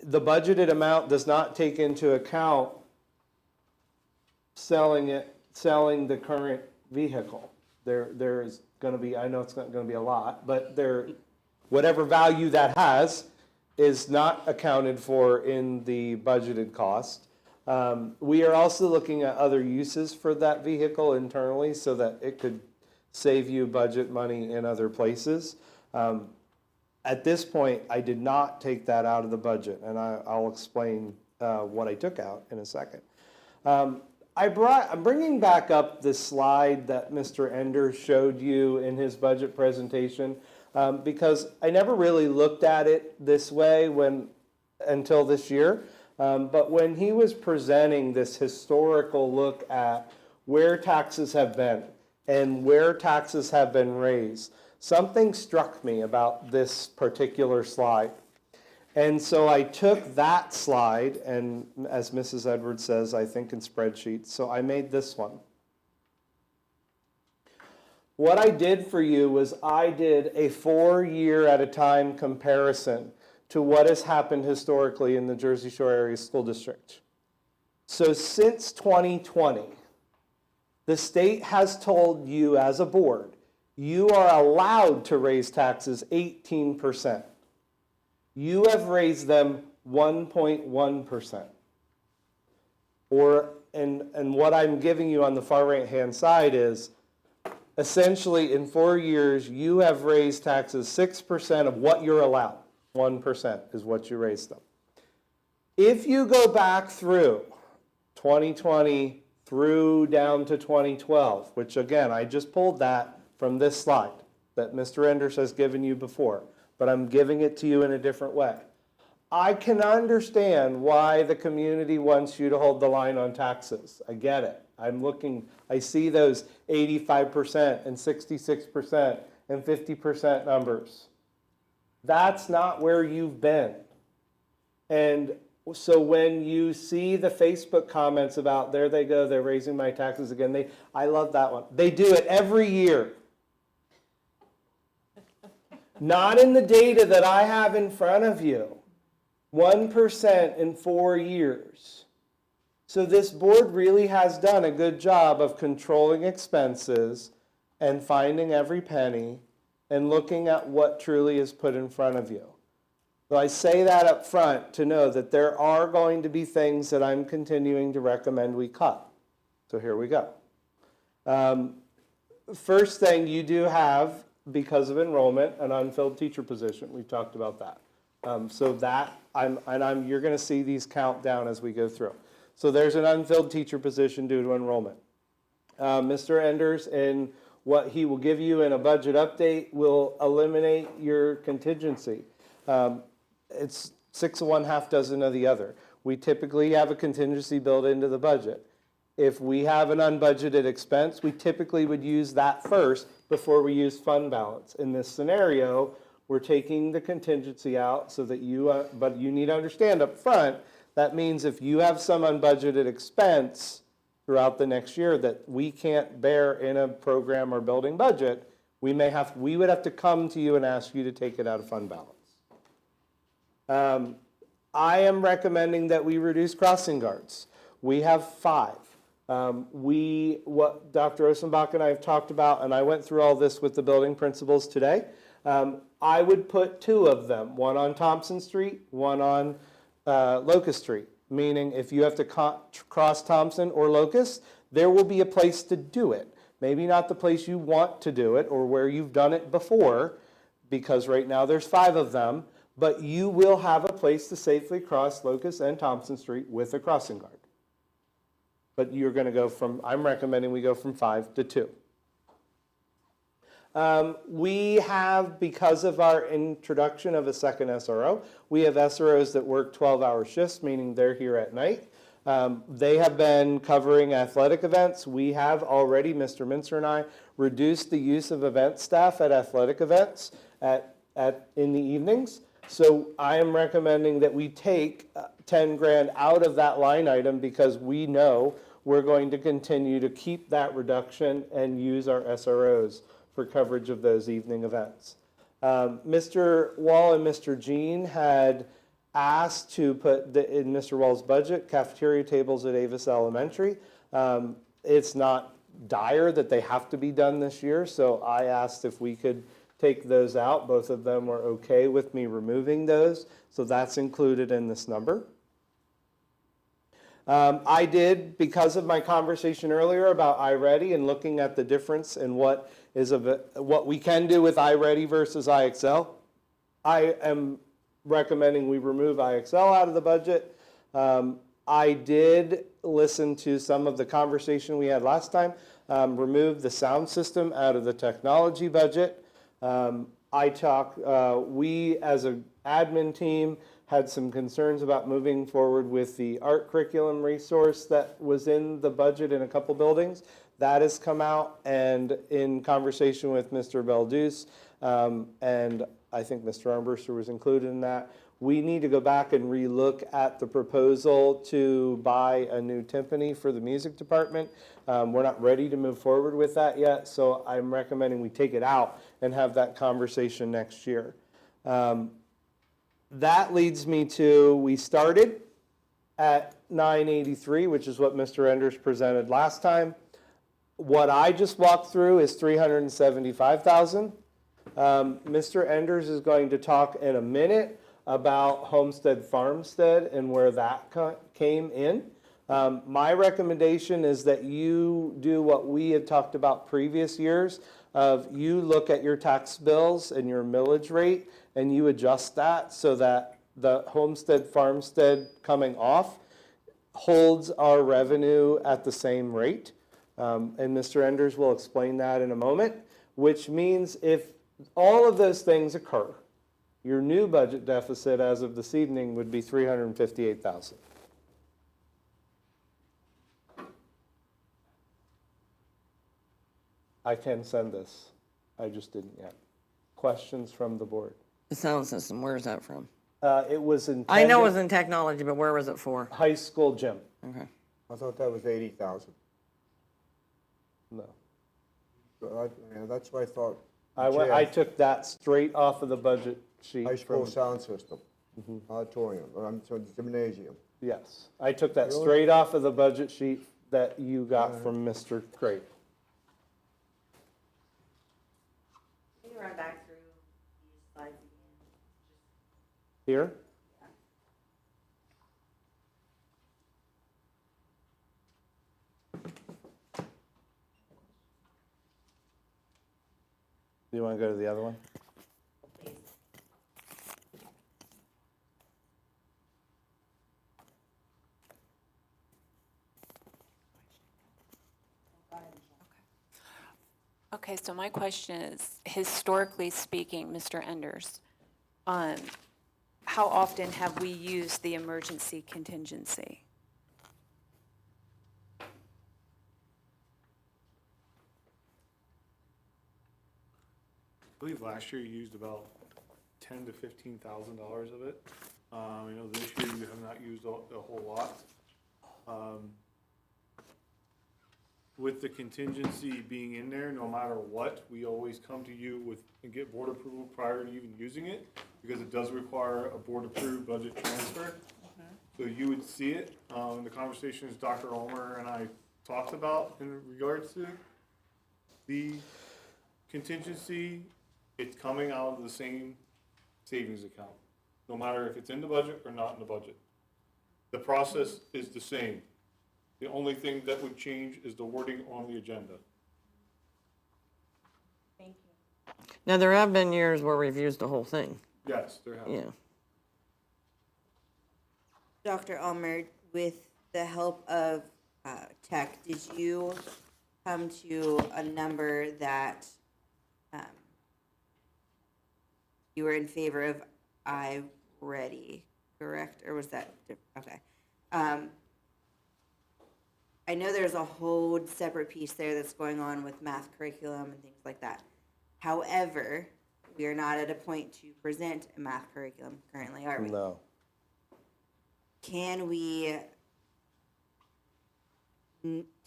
the budgeted amount does not take into account selling the current vehicle. There's going to be, I know it's not going to be a lot, but whatever value that has is not accounted for in the budgeted cost. We are also looking at other uses for that vehicle internally so that it could save you budget money in other places. At this point, I did not take that out of the budget, and I'll explain what I took out in a second. I'm bringing back up this slide that Mr. Enders showed you in his budget presentation because I never really looked at it this way until this year. But when he was presenting this historical look at where taxes have been and where taxes have been raised, something struck me about this particular slide. And so I took that slide, and as Mrs. Edwards says, I think in spreadsheets, so I made this one. What I did for you was I did a 4-year at a time comparison to what has happened historically in the Jersey Shore Area School District. So since 2020, the state has told you as a board, you are allowed to raise taxes 18%. You have raised them 1.1%. And what I'm giving you on the far right-hand side is essentially in 4 years, you have raised taxes 6% of what you're allowed. 1% is what you raised them. If you go back through 2020 through down to 2012, which again, I just pulled that from this slide that Mr. Enders has given you before, but I'm giving it to you in a different way. I can understand why the community wants you to hold the line on taxes. I get it. I see those 85% and 66% and 50% numbers. That's not where you've been. And so when you see the Facebook comments about, there they go, they're raising my taxes again, I love that one. They do it every year. Not in the data that I have in front of you. 1% in 4 years. So this board really has done a good job of controlling expenses and finding every penny and looking at what truly is put in front of you. So I say that up front to know that there are going to be things that I'm continuing to recommend we cut. So here we go. First thing, you do have, because of enrollment, an unfilled teacher position. We've talked about that. So that, you're going to see these count down as we go through. So there's an unfilled teacher position due to enrollment. Mr. Enders, in what he will give you in a budget update, will eliminate your contingency. It's 6 of one, half dozen of the other. We typically have a contingency built into the budget. If we have an unbudgeted expense, we typically would use that first before we use fund balance. In this scenario, we're taking the contingency out so that but you need to understand up front, that means if you have some unbudgeted expense throughout the next year that we can't bear in a program or building budget, we would have to come to you and ask you to take it out of fund balance. I am recommending that we reduce crossing guards. We have 5. What Dr. Osenbach and I have talked about, and I went through all this with the building principals today, I would put 2 of them, one on Thompson Street, one on Locust Street. Meaning if you have to cross Thompson or Locust, there will be a place to do it. Maybe not the place you want to do it or where you've done it before, because right now there's 5 of them, but you will have a place to safely cross Locust and Thompson Street with a crossing guard. But you're going to go I'm recommending we go from 5 to 2. We have, because of our introduction of a second SRO, we have SROs that work 12-hour shifts, meaning they're here at night. They have been covering athletic events. We have already, Mr. Mincer and I, reduced the use of event staff at athletic events in the evenings. So I am recommending that we take 10 grand out of that line item because we know we're going to continue to keep that reduction and use our SROs for coverage of those evening events. Mr. Wall and Mr. Jean had asked to put in Mr. Wall's budget cafeteria tables at Avis Elementary. It's not dire that they have to be done this year, so I asked if we could take those out. Both of them were okay with me removing those, so that's included in this number. I did, because of my conversation earlier about iReady and looking at the difference in what we can do with iReady versus IXL, I am recommending we remove IXL out of the budget. I did listen to some of the conversation we had last time, remove the sound system out of the technology budget. We as an admin team had some concerns about moving forward with the art curriculum resource that was in the budget in a couple buildings. That has come out, and in conversation with Mr. Belduce, and I think Mr. Armbruster was included in that, we need to go back and relook at the proposal to buy a new timpani for the music department. We're not ready to move forward with that yet, so I'm recommending we take it out and have that conversation next year. That leads me to, we started at 983, which is what Mr. Enders presented last time. What I just walked through is $375,000. Mr. Enders is going to talk in a minute about Homestead Farmstead and where that came in. My recommendation is that you do what we had talked about previous years, of you look at your tax bills and your millage rate, and you adjust that so that the homestead farmstead coming off holds our revenue at the same rate. And Mr. Enders will explain that in a moment, which means if all of those things occur, your new budget deficit as of this evening would be $358,000. I can send this. I just didn't yet. Questions from the board? The sound system, where is that from? It was intended. I know it was in technology, but where was it for? High school gym. Okay. I thought that was 80,000. No. Yeah, that's what I thought. I took that straight off of the budget sheet. High school from- sound system, auditorium, so gymnasium. Yes, I took that straight off of the budget sheet that you got from Mr. Craig. Can you run back through these slides again? Here? Do you want to go to the other one? Okay, so my question is, historically speaking, Mr. Enders, how often have we used the emergency contingency? I believe last year you used about $10,000 to $15,000 of it. I know this year you have not used a whole lot. With the contingency being in there, no matter what, we always come to you with, and get board approval prior to even using it, because it does require a board-approved budget transfer. So you would see it, the conversations Dr. Ulmer and I talked about in regards to the contingency, it's coming out of the same savings account, no matter if it's in the budget or not in the budget. The process is the same. The only thing that would change is the wording on the agenda. Thank you. Now, there have been years where we've used the whole thing. Yes, there have. Yeah. Dr. Ulmer, with the help of tech, did you come to a number that you were in favor of iReady, correct? Or was that, okay. I know there's a whole separate piece there that's going on with math curriculum and things like that. However, we are not at a point to present a math curriculum currently, are we? No. Can we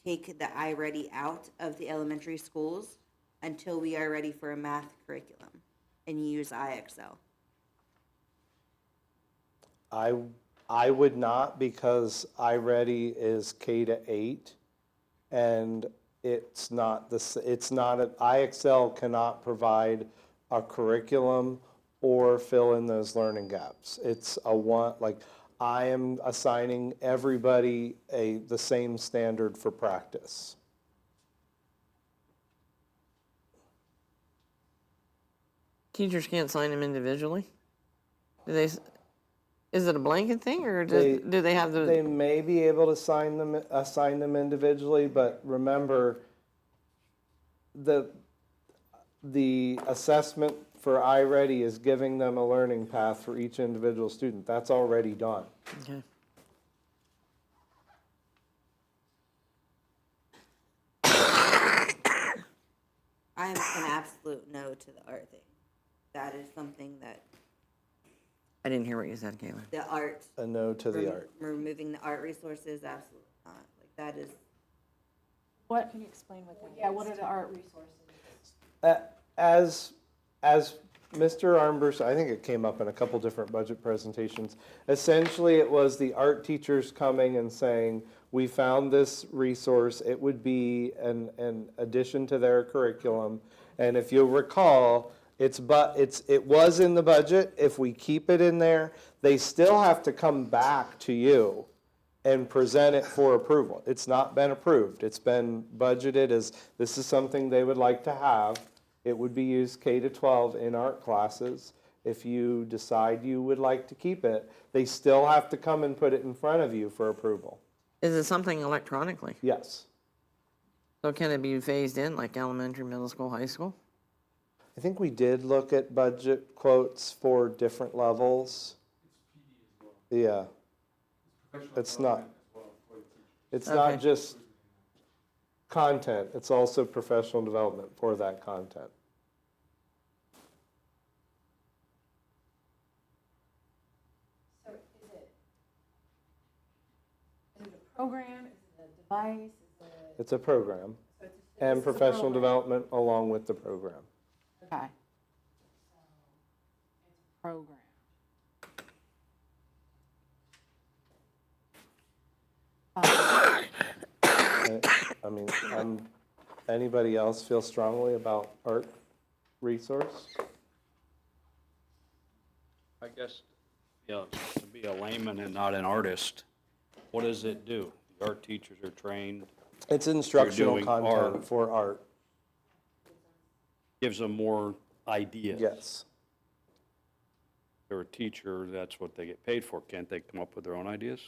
take the iReady out of the elementary schools until we are ready for a math curriculum and use iExcel? I would not, because iReady is K-8, and it's not iExcel cannot provide a curriculum or fill in those learning gaps. It's I am assigning everybody the same standard for practice. Teachers can't sign them individually? Is it a blanket thing, or do they have the? They may be able to assign them individually, but remember, the assessment for iReady is giving them a learning path for each individual student. That's already done. Okay. I'm an absolute no to the art thing. That is something that I didn't hear what you said, Kayla. the art. A no to the art. Removing the art resources, absolutely not. Like, that is. What? Can you explain what that is? Yeah, what are the art resources? As Mr. Armbruster, I think it came up in a couple different budget presentations. Essentially, it was the art teachers coming and saying, we found this resource. It would be an addition to their curriculum. And if you'll recall, it was in the budget. If we keep it in there, they still have to come back to you and present it for approval. It's not been approved. It's been budgeted as, this is something they would like to have. It would be used K to 12 in art classes. If you decide you would like to keep it, they still have to come and put it in front of you for approval. Is it something electronically? Yes. So can it be phased in like elementary, middle school, high school? I think we did look at budget quotes for different levels. Yeah. It's not Okay. just content, it's also professional development for that content. So is it a program, is it a device, is it? It's a program and professional development along with the program. Okay. It's a program. I mean, anybody else feel strongly about art resource? I guess, to be a layman and not an artist, what does it do? The art teachers are trained, It's instructional doing content art. for art, gives them more ideas. yes. They're a teacher, that's what they get paid for. Can't they come up with their own ideas?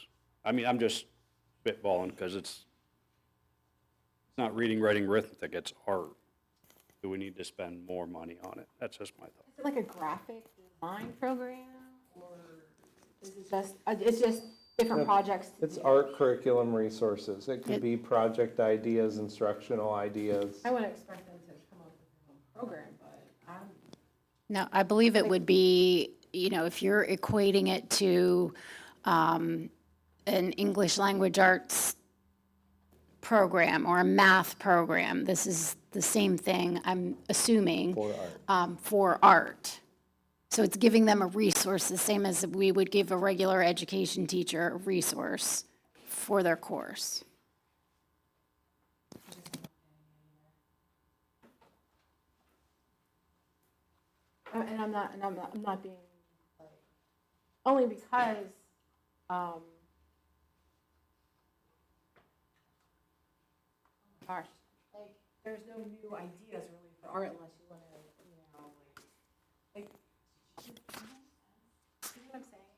I mean, I'm just spitballing because it's not reading, writing, arithmetic, it's art. Do we need to spend more money on it? That's just my thought. Is it like a graphic design program, or is it just, it's just different projects to It's do? art curriculum resources. It could be project ideas, instructional ideas. I wouldn't expect them to come up with their own program, but I'm. No, I believe it would be, if you're equating it to an English language arts program or a math program, this is the same thing, I'm assuming. For art. For art. So it's giving them a resource, the same as we would give a regular education teacher a resource for their course. And I'm not being, like, only because, gosh, like, there's no new ideas really for art unless you wanna, like, you know what I'm saying?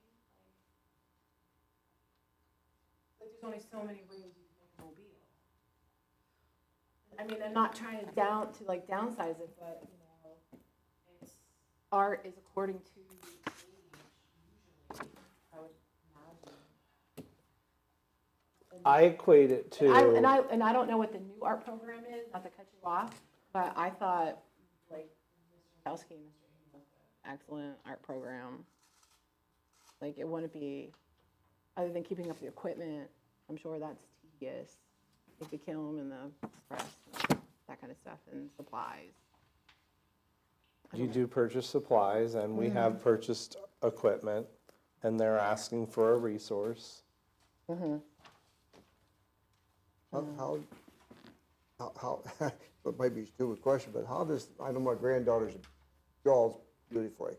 Like, there's only so many ways you can make a mobile. I mean, I'm not trying to downsize it, but, it's, art is according to age, usually, I would imagine. I equate it to. And I don't know what the new art program is, not to cut you off, but I thought, like, Mr. Kowski and Mr. Hayden have an excellent art program. Like, it wouldn't be, other than keeping up the equipment, I'm sure that's tedious. Like the kiln and the press, that kind of stuff, and supplies. You do purchase supplies, and we have purchased equipment, and they're asking for a resource. How, it might be a stupid question, but how does, I know my granddaughter draws beautifully,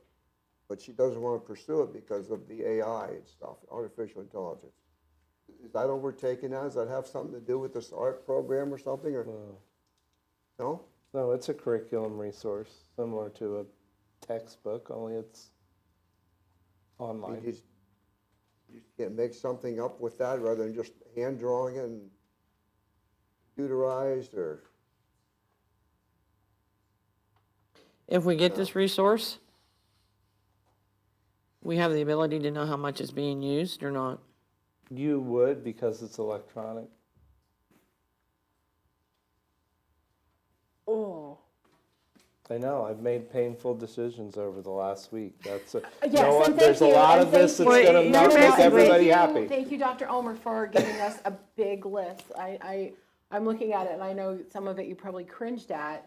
but she doesn't want to pursue it because of the AI and stuff, artificial intelligence. Is that overtaken now? Does that have something to do with this art program or something, or? No? No, it's a curriculum resource, similar to a textbook, only it's online. You can't make something up with that rather than just hand drawing it and computerized, or? If we get this resource, we have the ability to know how much is being used or not. You would, because it's electronic. Oh. I know, I've made painful decisions over the last week. That's, Yes, and there's a thank you, lot and of this thank that's you. gonna not make everybody happy. Thank you, Dr. Ulmer, for giving us a big list. I'm looking at it, and I know some of it you probably cringed at.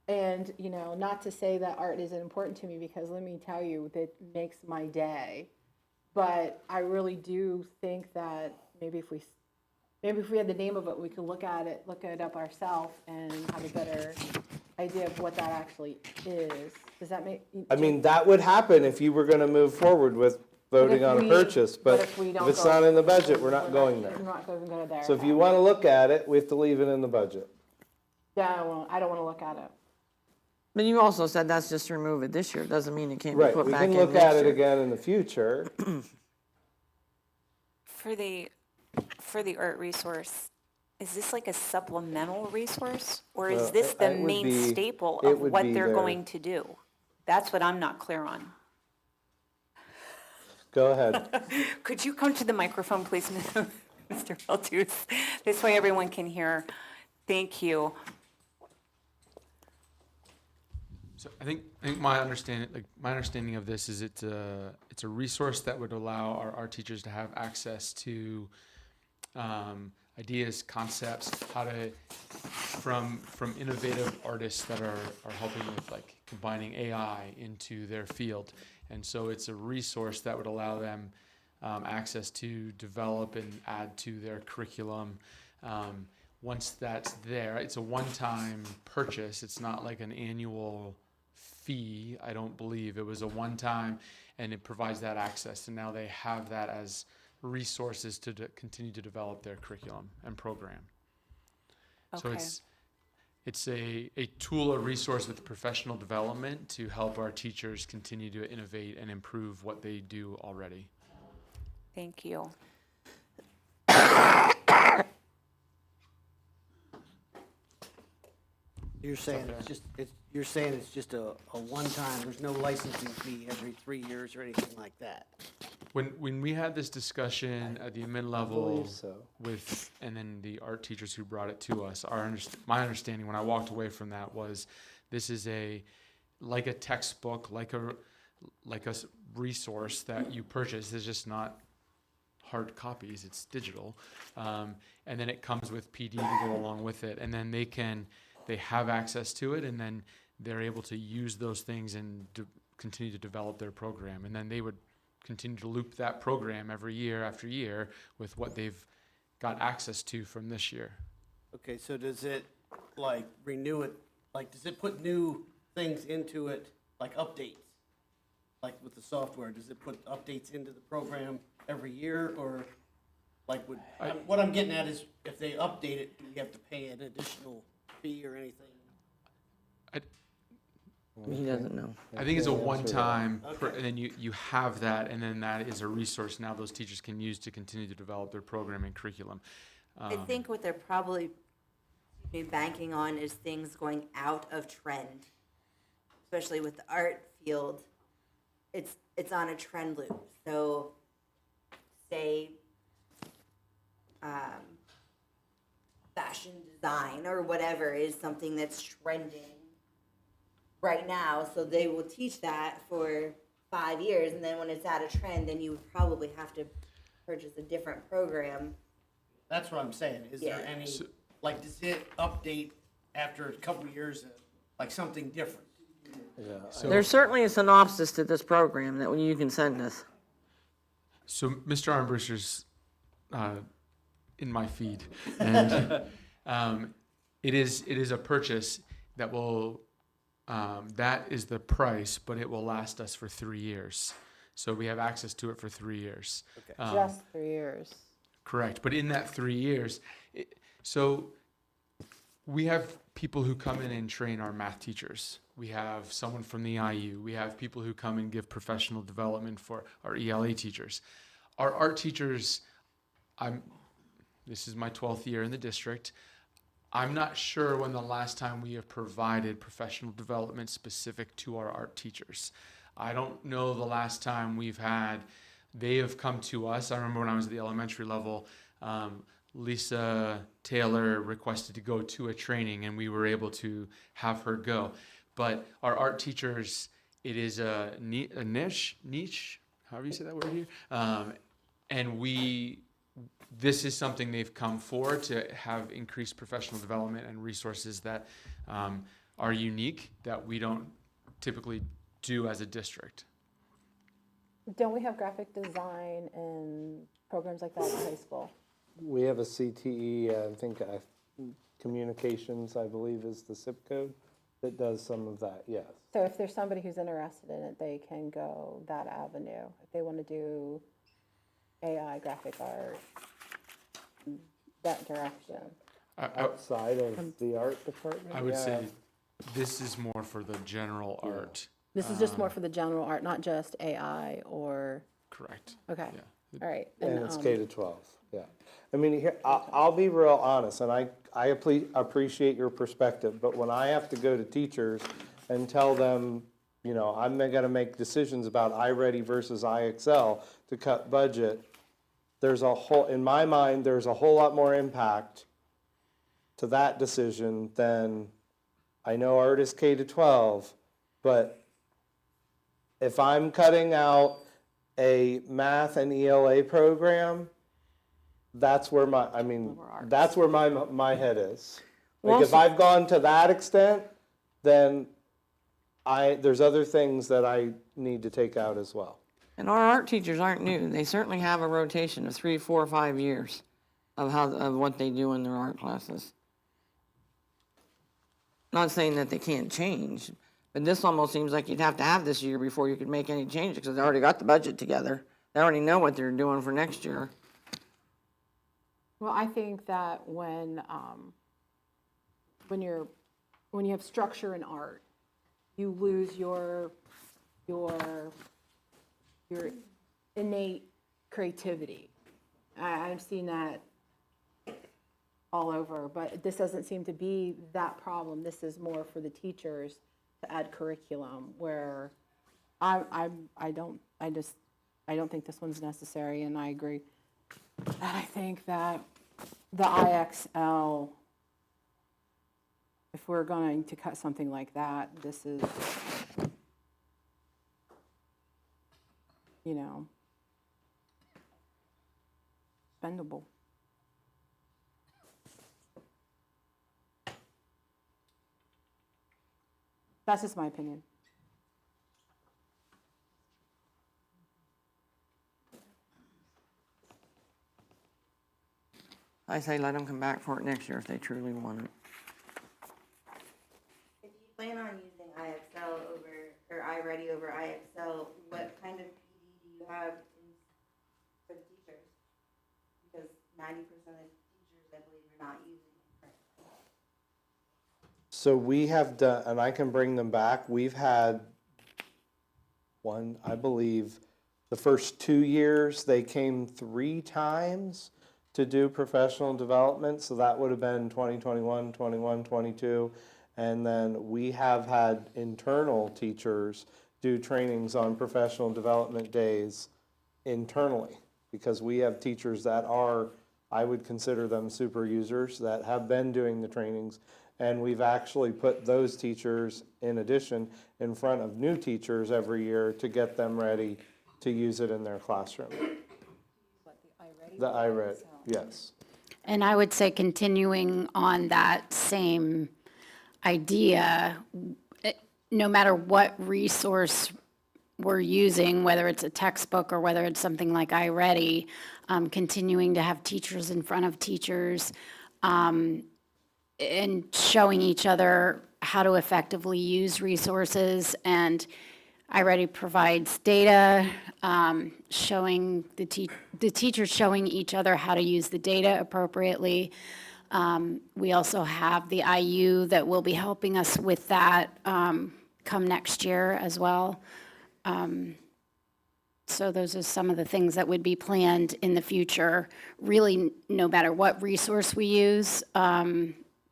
And, not to say that art isn't important to me, because let me tell you, that makes my day. But I really do think that maybe if we had the name of it, we could look it up ourselves and have a better idea of what that actually is. Does that make? I mean, that would happen if you were gonna move forward with voting on a we- purchase, but if we if don't it's go- not in the budget, we're not going We're there. not going to go there. So if you want to look at it, we have to leave it in the budget. Yeah, I don't want to look at it. But you also said that's just to remove it this year, doesn't mean it can't be Right, put we back can in look at next it year. again in the future. For the art resource, is this like a supplemental resource? Or is Well, this the it would main be- staple it of would what be they're there. going to do? That's what I'm not clear on. Go ahead. Could you come to the microphone, please, Mr. Feltus? This way everyone can hear. Thank you. So I think my understanding of this is it's a resource that would allow our teachers to have access to ideas, concepts, how to from innovative artists that are helping with like combining AI into their field. And so it's a resource that would allow them access to develop and add to their curriculum. Once that's there, it's a one-time purchase. It's not like an annual fee, I don't believe. It was a one-time, and it provides that access. And now they have that as resources to continue to develop their curriculum and program. So Okay. it's a tool, a resource with professional development to help our teachers continue to innovate and improve what they do already. Thank you. You're saying it's just a one-time, there's no licensing fee every 3 years or anything like that? When we had this discussion at the mid-level believe so. with, and then the art teachers who brought it to us, my understanding when I walked away from that was this is like a textbook, like a resource that you purchase. It's just not hard copies, it's digital. And then it comes with PD to go along with it. And then they have access to it, and then they're able to use those things and continue to develop their program. And then they would continue to loop that program every year after year with what they've got access to from this year. Okay, so does it like renew it, like does it put new things into it, like updates? Like with the software, does it put updates into the program every year, or like what I'm getting at is if they update it, do we have to pay an additional fee or anything? He doesn't know. I think it's a can't answer one-time, Okay. and then you have that, and then that is a resource now those teachers can use to continue to develop their program and curriculum. I think what they're probably banking on is things going out of trend, especially with the art field. It's on a trend loop. So, say, fashion design or whatever is something that's trending right now. So they will teach that for 5 years, and then when it's out of trend, then you would probably have to purchase a different program. That's what I'm saying. Is there Yeah. any, like, does it update after a couple of years, like something different? So, There's certainly a synopsis to this program that you can send us. so Mr. Armbruster's in my feed, and it is a purchase that will that is the price, but it will last us for 3 years. So we have access to it for 3 years. Just 3 years. Correct, but in that 3 years, so we have people who come in and train our math teachers. We have someone from the IU. We have people who come and give professional development for our ELA teachers. Our art teachers, this is my 12th year in the district. I'm not sure when the last time we have provided professional development specific to our art teachers. I don't know the last time they have come to us. I remember when I was at the elementary level, Lisa Taylor requested to go to a training, and we were able to have her go. But our art teachers, it is a niche, however you say that word here, and this is something they've come for to have increased professional development and resources that are unique that we don't typically do as a district. Don't we have graphic design and programs like that in high school? We have a CTE, I think communications, I believe, is the zip code. that does some of that, yes. So if there's somebody who's interested in it, they can go that avenue. If they want to do AI, graphic art, that direction. Outside of the art department? I would Yeah. say this is more for the general art. This is just more for the general art, not just AI or, Correct. okay, Yeah. all right. And it's K to 12, yeah. I mean, here, I'll be real honest, and I appreciate your perspective, but when I have to go to teachers and tell them, you know, I'm gonna make decisions about iReady versus iExcel to cut budget, in my mind, there's a whole lot more impact to that decision than, I know art is K to 12, but if I'm cutting out a math and ELA program, that's where that's where my head is. Like, if I've gone to that extent, then there's other things that I need to take out as well. And our art teachers aren't new. They certainly have a rotation of 3, 4, 5 years of what they do in their art classes. Not saying that they can't change, but this almost seems like you'd have to have this year before you could make any changes, because they already got the budget together. They already know what they're doing for next year. Well, I think that when you have structure in art, you lose your innate creativity. I've seen that all over, but this doesn't seem to be that problem. This is more for the teachers to add curriculum, where I don't think this one's necessary, and I agree. And I think that the IXL, if we're going to cut something like that, this is, you know, spendable. That's just my opinion. I say let them come back for it next year if they truly want it. If you plan on using iXL or iReady over iXL, what kind of PD do you have for the teachers? Because 90% of teachers, I believe, are not using it currently. So we have done, and I can bring them back, we've had one, I believe, the first 2 years, they came 3 times to do professional development, so that would have been 2021, 21, 22. And then we have had internal teachers do trainings on professional development days internally, because we have teachers that are, I would consider them super users, that have been doing the trainings. And we've actually put those teachers, in addition, in front of new teachers every year to get them ready to use it in their classroom. The iReady, yes. And I would say, continuing on that same idea, no matter what resource we're using, whether it's a textbook or whether it's something like iReady, continuing to have teachers in front of teachers, and showing each other how to effectively use resources. And iReady provides data, showing the teachers showing each other how to use the data appropriately. We also have the IU that will be helping us with that come next year as well. So those are some of the things that would be planned in the future. Really, no matter what resource we use,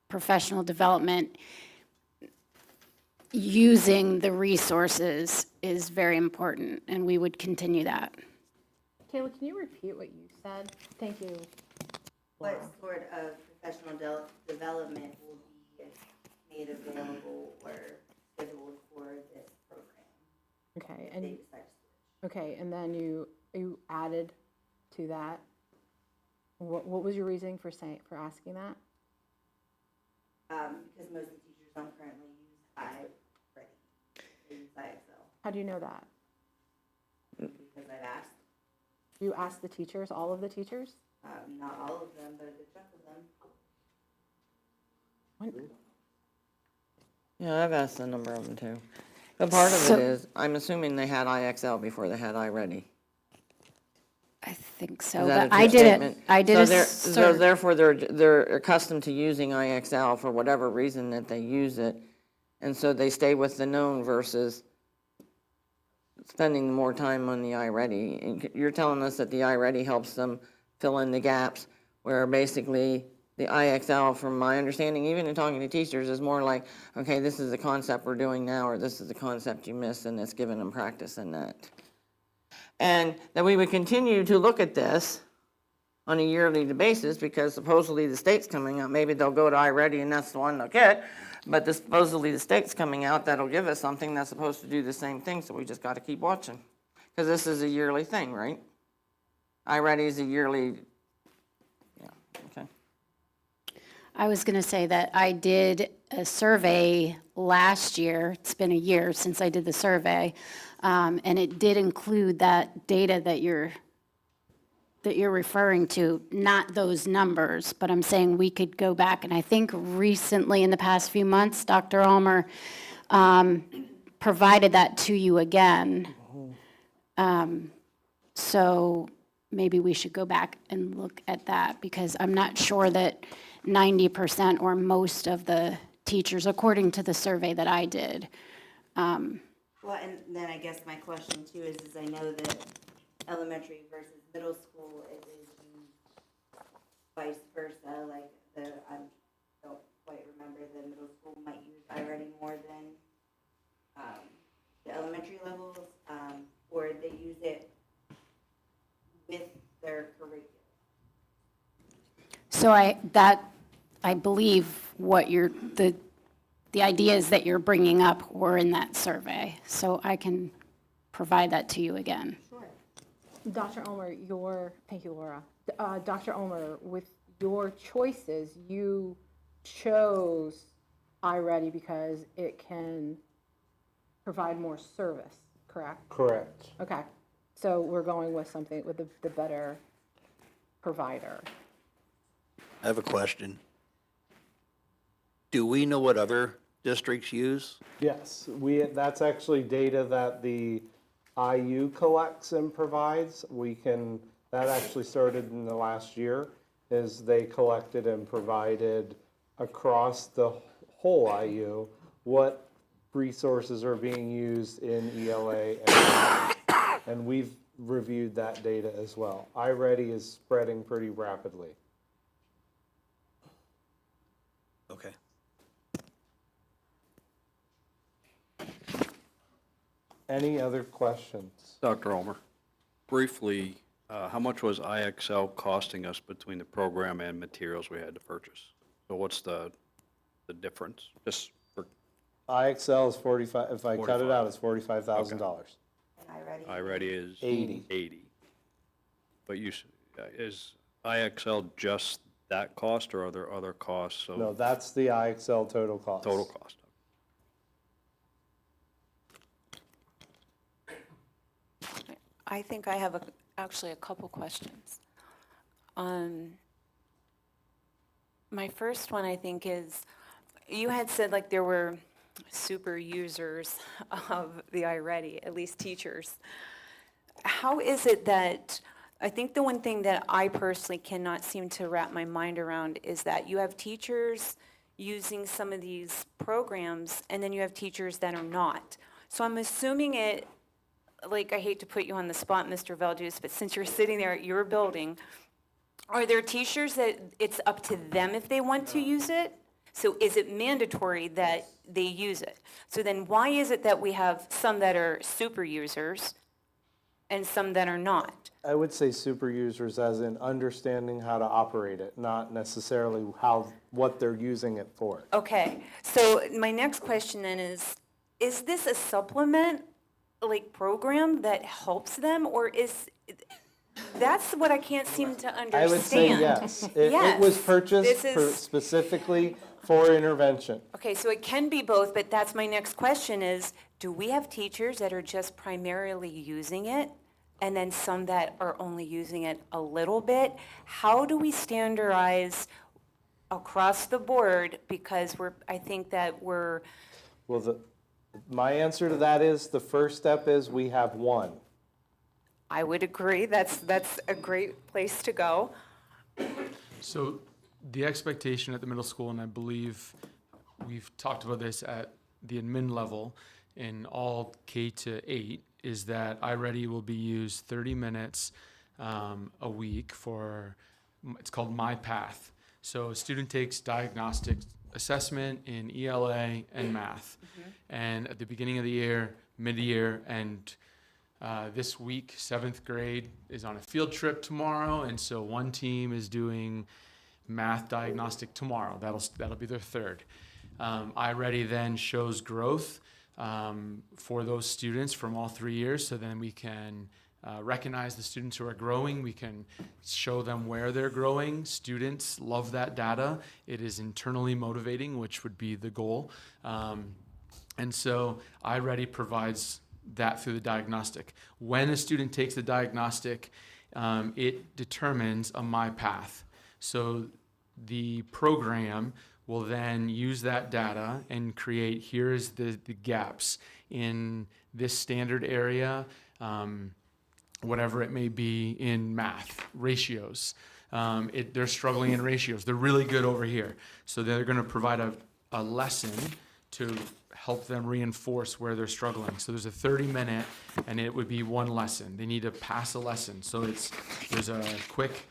professional development, using the resources is very important, and we would continue that. Kayla, can you repeat what you said? Thank you. What sort of professional development will be made available or scheduled for this program? Okay, They and decide to switch. okay, and then you added to that. What was your reasoning for asking that? Because most of the teachers don't currently use iReady. They use iXL. How do you know that? Because I've asked. You asked the teachers, all of the teachers? Not all of them, but a good chunk of them. Yeah, I've asked a number of them too. But part of So- it is, I'm assuming they had IXL before they had iReady. I think Is so, that a but true I did it, statement? I did So a they're- So search. therefore, they're accustomed to using IXL for whatever reason that they use it. And so they stay with the known versus spending more time on the iReady. And you're telling us that the iReady helps them fill in the gaps, where basically the IXL, from my understanding, even in talking to teachers, is more like, okay, this is the concept we're doing now, or this is the concept you missed, and it's giving them practice in that. And that we would continue to look at this on a yearly basis, because supposedly the state's coming out, maybe they'll go to iReady and that's the one they'll get, but supposedly the state's coming out that'll give us something that's supposed to do the same thing, so we just gotta keep watching. Because this is a yearly thing, right? iReady is a yearly, yeah, okay. I was going to say that I did a survey last year. It's been a year since I did the survey. And it did include that data that you're referring to, not those numbers, but I'm saying we could go back. And I think recently, in the past few months, Dr. Ulmer provided that to you again. So maybe we should go back and look at that, because I'm not sure that 90% or most of the teachers, according to the survey that I did. Well, and then I guess my question too is I know that elementary versus middle school it is used vice versa, like I don't quite remember, the middle school might use iReady more than the elementary levels, or they use it with their curriculum. So I believe what the ideas that you're bringing up were in that survey. So I can provide that to you again. Dr. Ulmer, thank you, Laura. Dr. Ulmer, with your choices, you chose iReady because it can provide more service, correct? Correct. Okay, so we're going with something with the better provider. I have a question. Do we know what other districts use? Yes, that's actually data that the IU collects and provides. That actually started in the last year, is they collected and provided across the whole IU what resources are being used in ELA, and we've reviewed that data as well. iReady is spreading pretty rapidly. Okay. Any other questions? Dr. Ulmer, briefly, how much was IXL costing us between the program and materials we had to purchase? So what's the difference? Just for IXL is 45, if I cut it 45. out, it's $45,000. And iReady is 80. 80. But is IXL just that cost, or are there other costs? So No, that's the IXL total cost. total cost. I think I have actually a couple questions. My first one, I think, is you had said like there were super users of the iReady, at least teachers. How is it that, I think the one thing that I personally cannot seem to wrap my mind around is that you have teachers using some of these programs, and then you have teachers that are not. So I'm assuming it, like, I hate to put you on the spot, Mr. Valdez, but since you're sitting there at your building, are there teachers that it's up to them if they want to use it? So is it mandatory that they use it? So then why is it that we have some that are super users and some that are not? I would say super users as in understanding how to operate it, not necessarily what they're using it for. Okay, so my next question then is this a supplement, like, program that helps them, or that's what I can't seem to understand. I would say yes. It was purchased specifically for intervention. Okay, so it can be both, but that's my next question is, do we have teachers that are just primarily using it, and then some that are only using it a little bit? How do we standardize across the board? Because I think that we're Well, my answer to that is, the first step is we have one. I would agree. That's a great place to go. So the expectation at the middle school, and I believe we've talked about this at the admin level in all K-8, is that iReady will be used 30 minutes a week for, it's called My Path. So a student takes diagnostic assessment in ELA and math. And at the beginning of the year, mid-year, and this week, 7th grade is on a field trip tomorrow, and so one team is doing math diagnostic tomorrow. That'll be their third. iReady then shows growth for those students from all 3 years, so then we can recognize the students who are growing. We can show them where they're growing. Students love that data. It is internally motivating, which would be the goal. And so iReady provides that through the diagnostic. When a student takes the diagnostic, it determines a My Path. So the program will then use that data and create, here's the gaps in this standard area, whatever it may be in math, ratios. They're struggling in ratios. They're really good over here. So they're going to provide a lesson to help them reinforce where they're struggling. So there's a 30-minute, and it would be one lesson. They need to pass a lesson. So there's a quick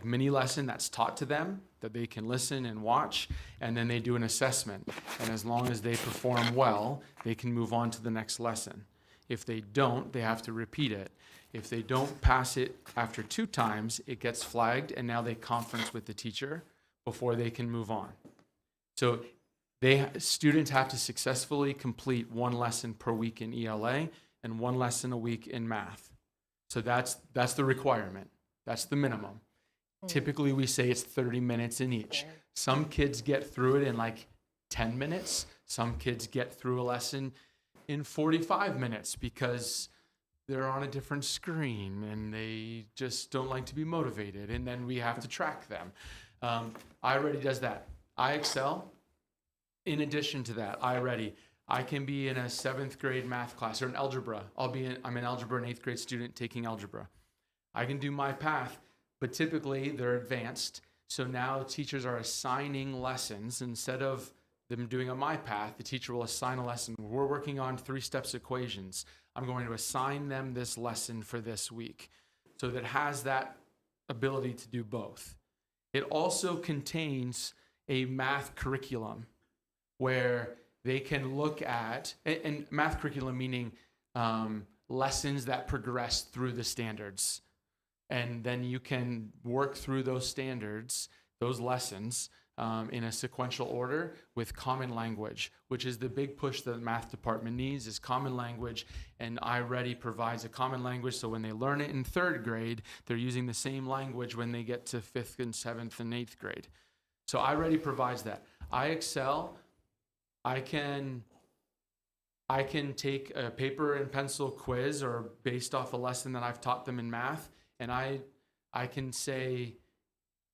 mini lesson that's taught to them that they can listen and watch, and then they do an assessment. And as long as they perform well, they can move on to the next lesson. If they don't, they have to repeat it. If they don't pass it after 2 times, it gets flagged, and now they conference with the teacher before they can move on. So students have to successfully complete 1 lesson per week in ELA and 1 lesson a week in math. So that's the requirement. That's the minimum. Typically, we say it's 30 minutes in each. Some kids get through it in 10 minutes. Some kids get through a lesson in 45 minutes because they're on a different screen and they just don't like to be motivated, and then we have to track them. iReady does that. iExcel, in addition to that, iReady, I can be in a 7th grade math class or an algebra. I'm an algebra, an 8th grade student taking algebra. I can do My Path, but typically they're advanced. So now teachers are assigning lessons. Instead of them doing a My Path, the teacher will assign a lesson. We're working on 3 steps equations. I'm going to assign them this lesson for this week. So that has that ability to do both. It also contains a math curriculum where they can look at, and math curriculum meaning lessons that progress through the standards. And then you can work through those standards, those lessons, in a sequential order with common language, which is the big push that the math department needs, is common language. And iReady provides a common language, so when they learn it in 3rd grade, they're using the same language when they get to 5th and 7th and 8th grade. So iReady provides that. iExcel, I can take a paper and pencil quiz or based off a lesson that I've taught them in math, and I can say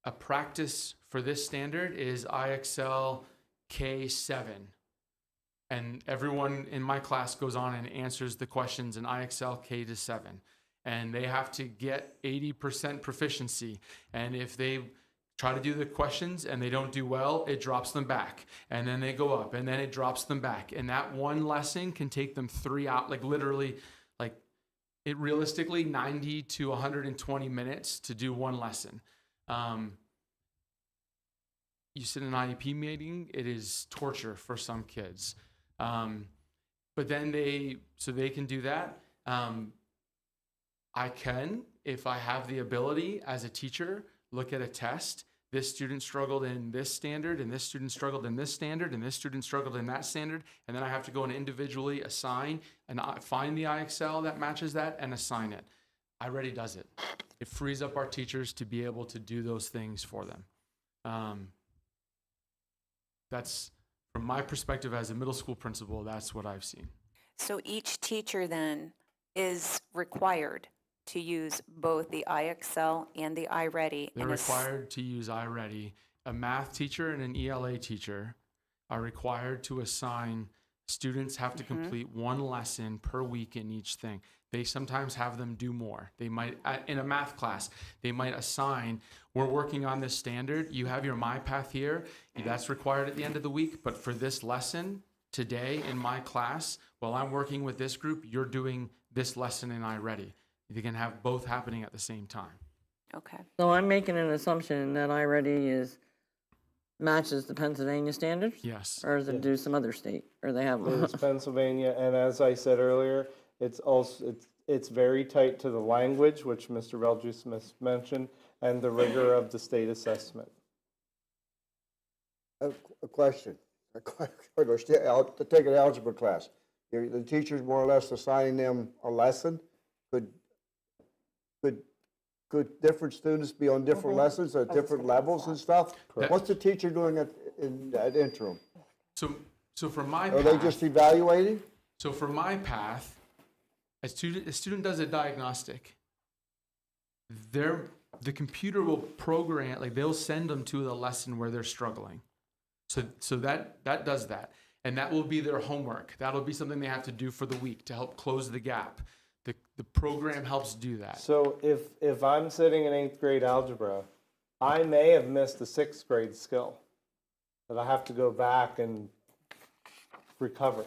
a practice for this standard is iExcel K7. And everyone in my class goes on and answers the questions in iExcel K7. And they have to get 80% proficiency. And if they try to do the questions and they don't do well, it drops them back. And then they go up, and then it drops them back. And that one lesson can take them 3 hours, it realistically 90 to 120 minutes to do one lesson. You sit in an IEP meeting, it is torture for some kids. But then they can do that. I can, if I have the ability as a teacher, look at a test. This student struggled in this standard, and this student struggled in this standard, and this student struggled in that standard, and then I have to go and individually assign and find the iExcel that matches that and assign it. iReady does it. It frees up our teachers to be able to do those things for them. That's, from my perspective as a middle school principal, that's what I've seen. So each teacher then is required to use both the iExcel and the iReady. They're required to use iReady. A math teacher and an ELA teacher are required to assign Students have to complete one lesson per week in each thing. They sometimes have them do more. They might, in a math class, they might assign, we're working on this standard. You have your MyPath here. That's required at the end of the week. But for this lesson today in my class, while I'm working with this group, you're doing this lesson in iReady. You can have both happening at the same time. Okay. So I'm making an assumption that iReady matches the Pennsylvania standards? Yes. Or does it do some other state, or they have? It's Pennsylvania, and as I said earlier, it's very tight to the language, which Mr. Beljuis mentioned, and the rigor of the state assessment. A question. To take an algebra class, the teacher's more or less assigning them a lesson. Could different students be on different lessons at different levels and stuff? Correct. What's the teacher doing in that interim? So for my Are they just evaluating? So for my path, a student does a diagnostic. The computer will program, like they'll send them to the lesson where they're struggling. So that does that. And that will be their homework. That'll be something they have to do for the week to help close the gap. The program helps do that. So if I'm sitting in 8th grade algebra, I may have missed a 6th grade skill that I have to go back and recover.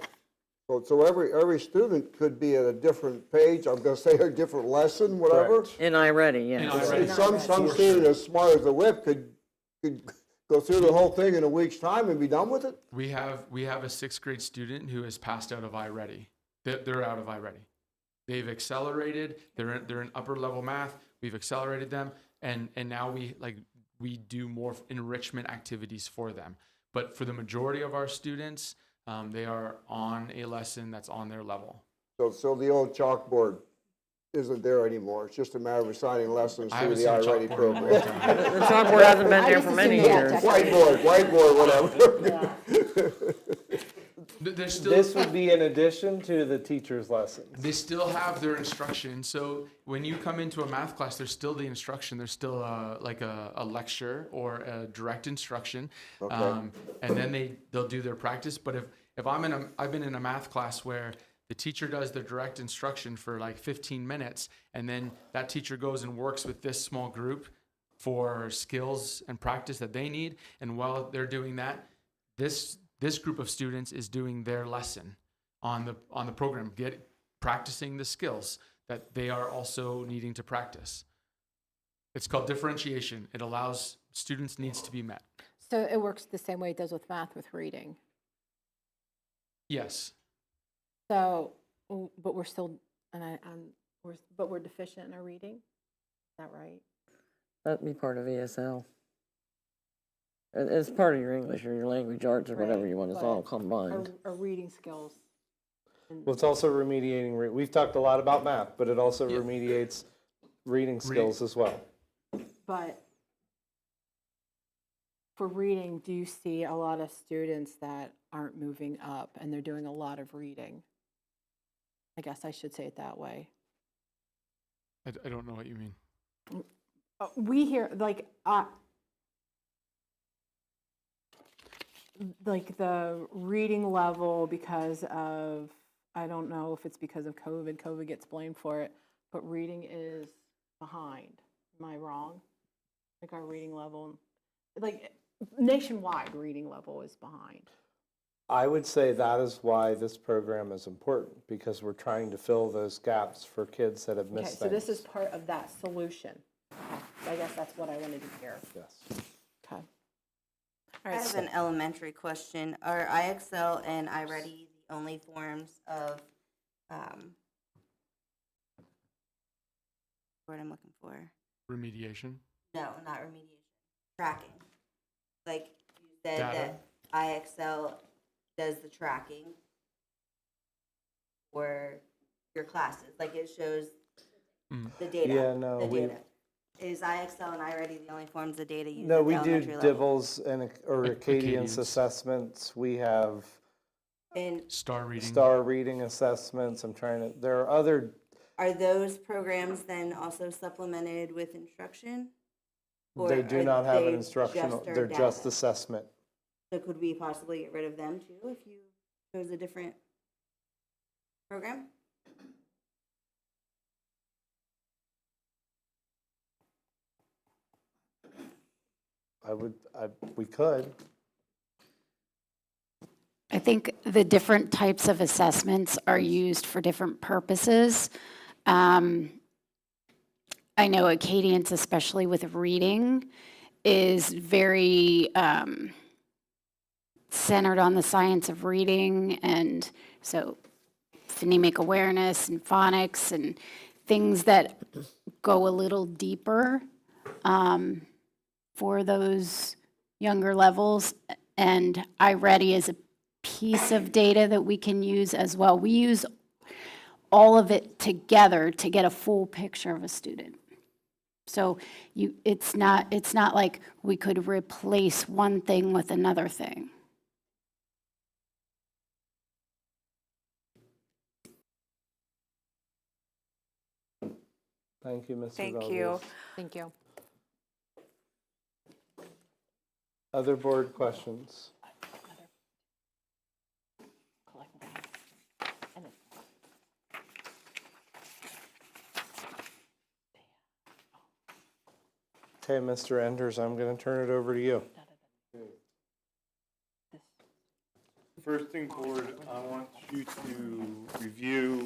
So every student could be at a different page, I'm gonna say a different lesson, whatever. Correct. In iReady, In yes. iReady. And some student as smart as a whip could go through the whole thing in a week's time and be done with it? We have a 6th grade student who has passed out of iReady. They're out of iReady. They've accelerated. They're in upper level math. We've accelerated them, and now we do more enrichment activities for them. But for the majority of our students, they are on a lesson that's on their level. So the old chalkboard isn't there anymore. It's just a matter of assigning lessons I through haven't the seen a iReady chalkboard in a long program. time. The chalkboard hasn't been there for many years. Whiteboard, whatever. There's still, This would be in addition to the teacher's lessons. they still have their instruction. So when you come into a math class, there's still the instruction. There's still like a lecture or a direct instruction. Okay. And then they'll do their practice. But if I've been in a math class where the teacher does their direct instruction for like 15 minutes, and then that teacher goes and works with this small group for skills and practice that they need. And while they're doing that, this group of students is doing their lesson on the program, practicing the skills that they are also needing to practice. It's called differentiation. It allows students' needs to be met. So it works the same way it does with math with reading. Yes. So, but we're still, but we're deficient in our reading. Is that right? That'd be part of ESL. It's part of your English or your language arts or whatever you want. It's all combined. Our reading skills. Well, it's also remediating, we've talked a lot about math, but it also remediates reading skills as well. But for reading, do you see a lot of students that aren't moving up and they're doing a lot of reading? I guess I should say it that way. I don't know what you mean. We hear, like the reading level because of, I don't know if it's because of COVID gets blamed for it, but reading is behind. Am I wrong? Like our reading level, like nationwide reading level is behind. I would say that is why this program is important, because we're trying to fill those gaps for kids that have missed Okay, so things. this is part of that solution. I guess that's what I wanted to hear. Yes. Okay. I have an elementary question. Are IXL and iReady the only forms of, what I'm looking for? Remediation. No, not remediation. Tracking. Like you said Data. that IXL does the tracking for your classes. Like it shows the data. Yeah, no, the we- data. Is IXL and iReady the only forms of data used No, at the we do elementary level? Dibbles and or Acadians assessments. We have And Star reading. star reading assessments. There are other, are those programs then also supplemented with instruction? Or they do are not have an they instructional, just our they're just data? assessment. So could we possibly get rid of them too if you It was a different program? We could. I think the different types of assessments are used for different purposes. I know Acadians, especially with reading, is very centered on the science of reading, and so phonemic awareness and phonics and things that go a little deeper for those younger levels. And iReady is a piece of data that we can use as well. We use all of it together to get a full picture of a student. So it's not like we could replace one thing with another thing. Thank you, Mr. Thank Valdez. you. Thank you. Other board questions? Okay, Mr. Enders, I'm going to turn it over to you. First thing, board, I want you to review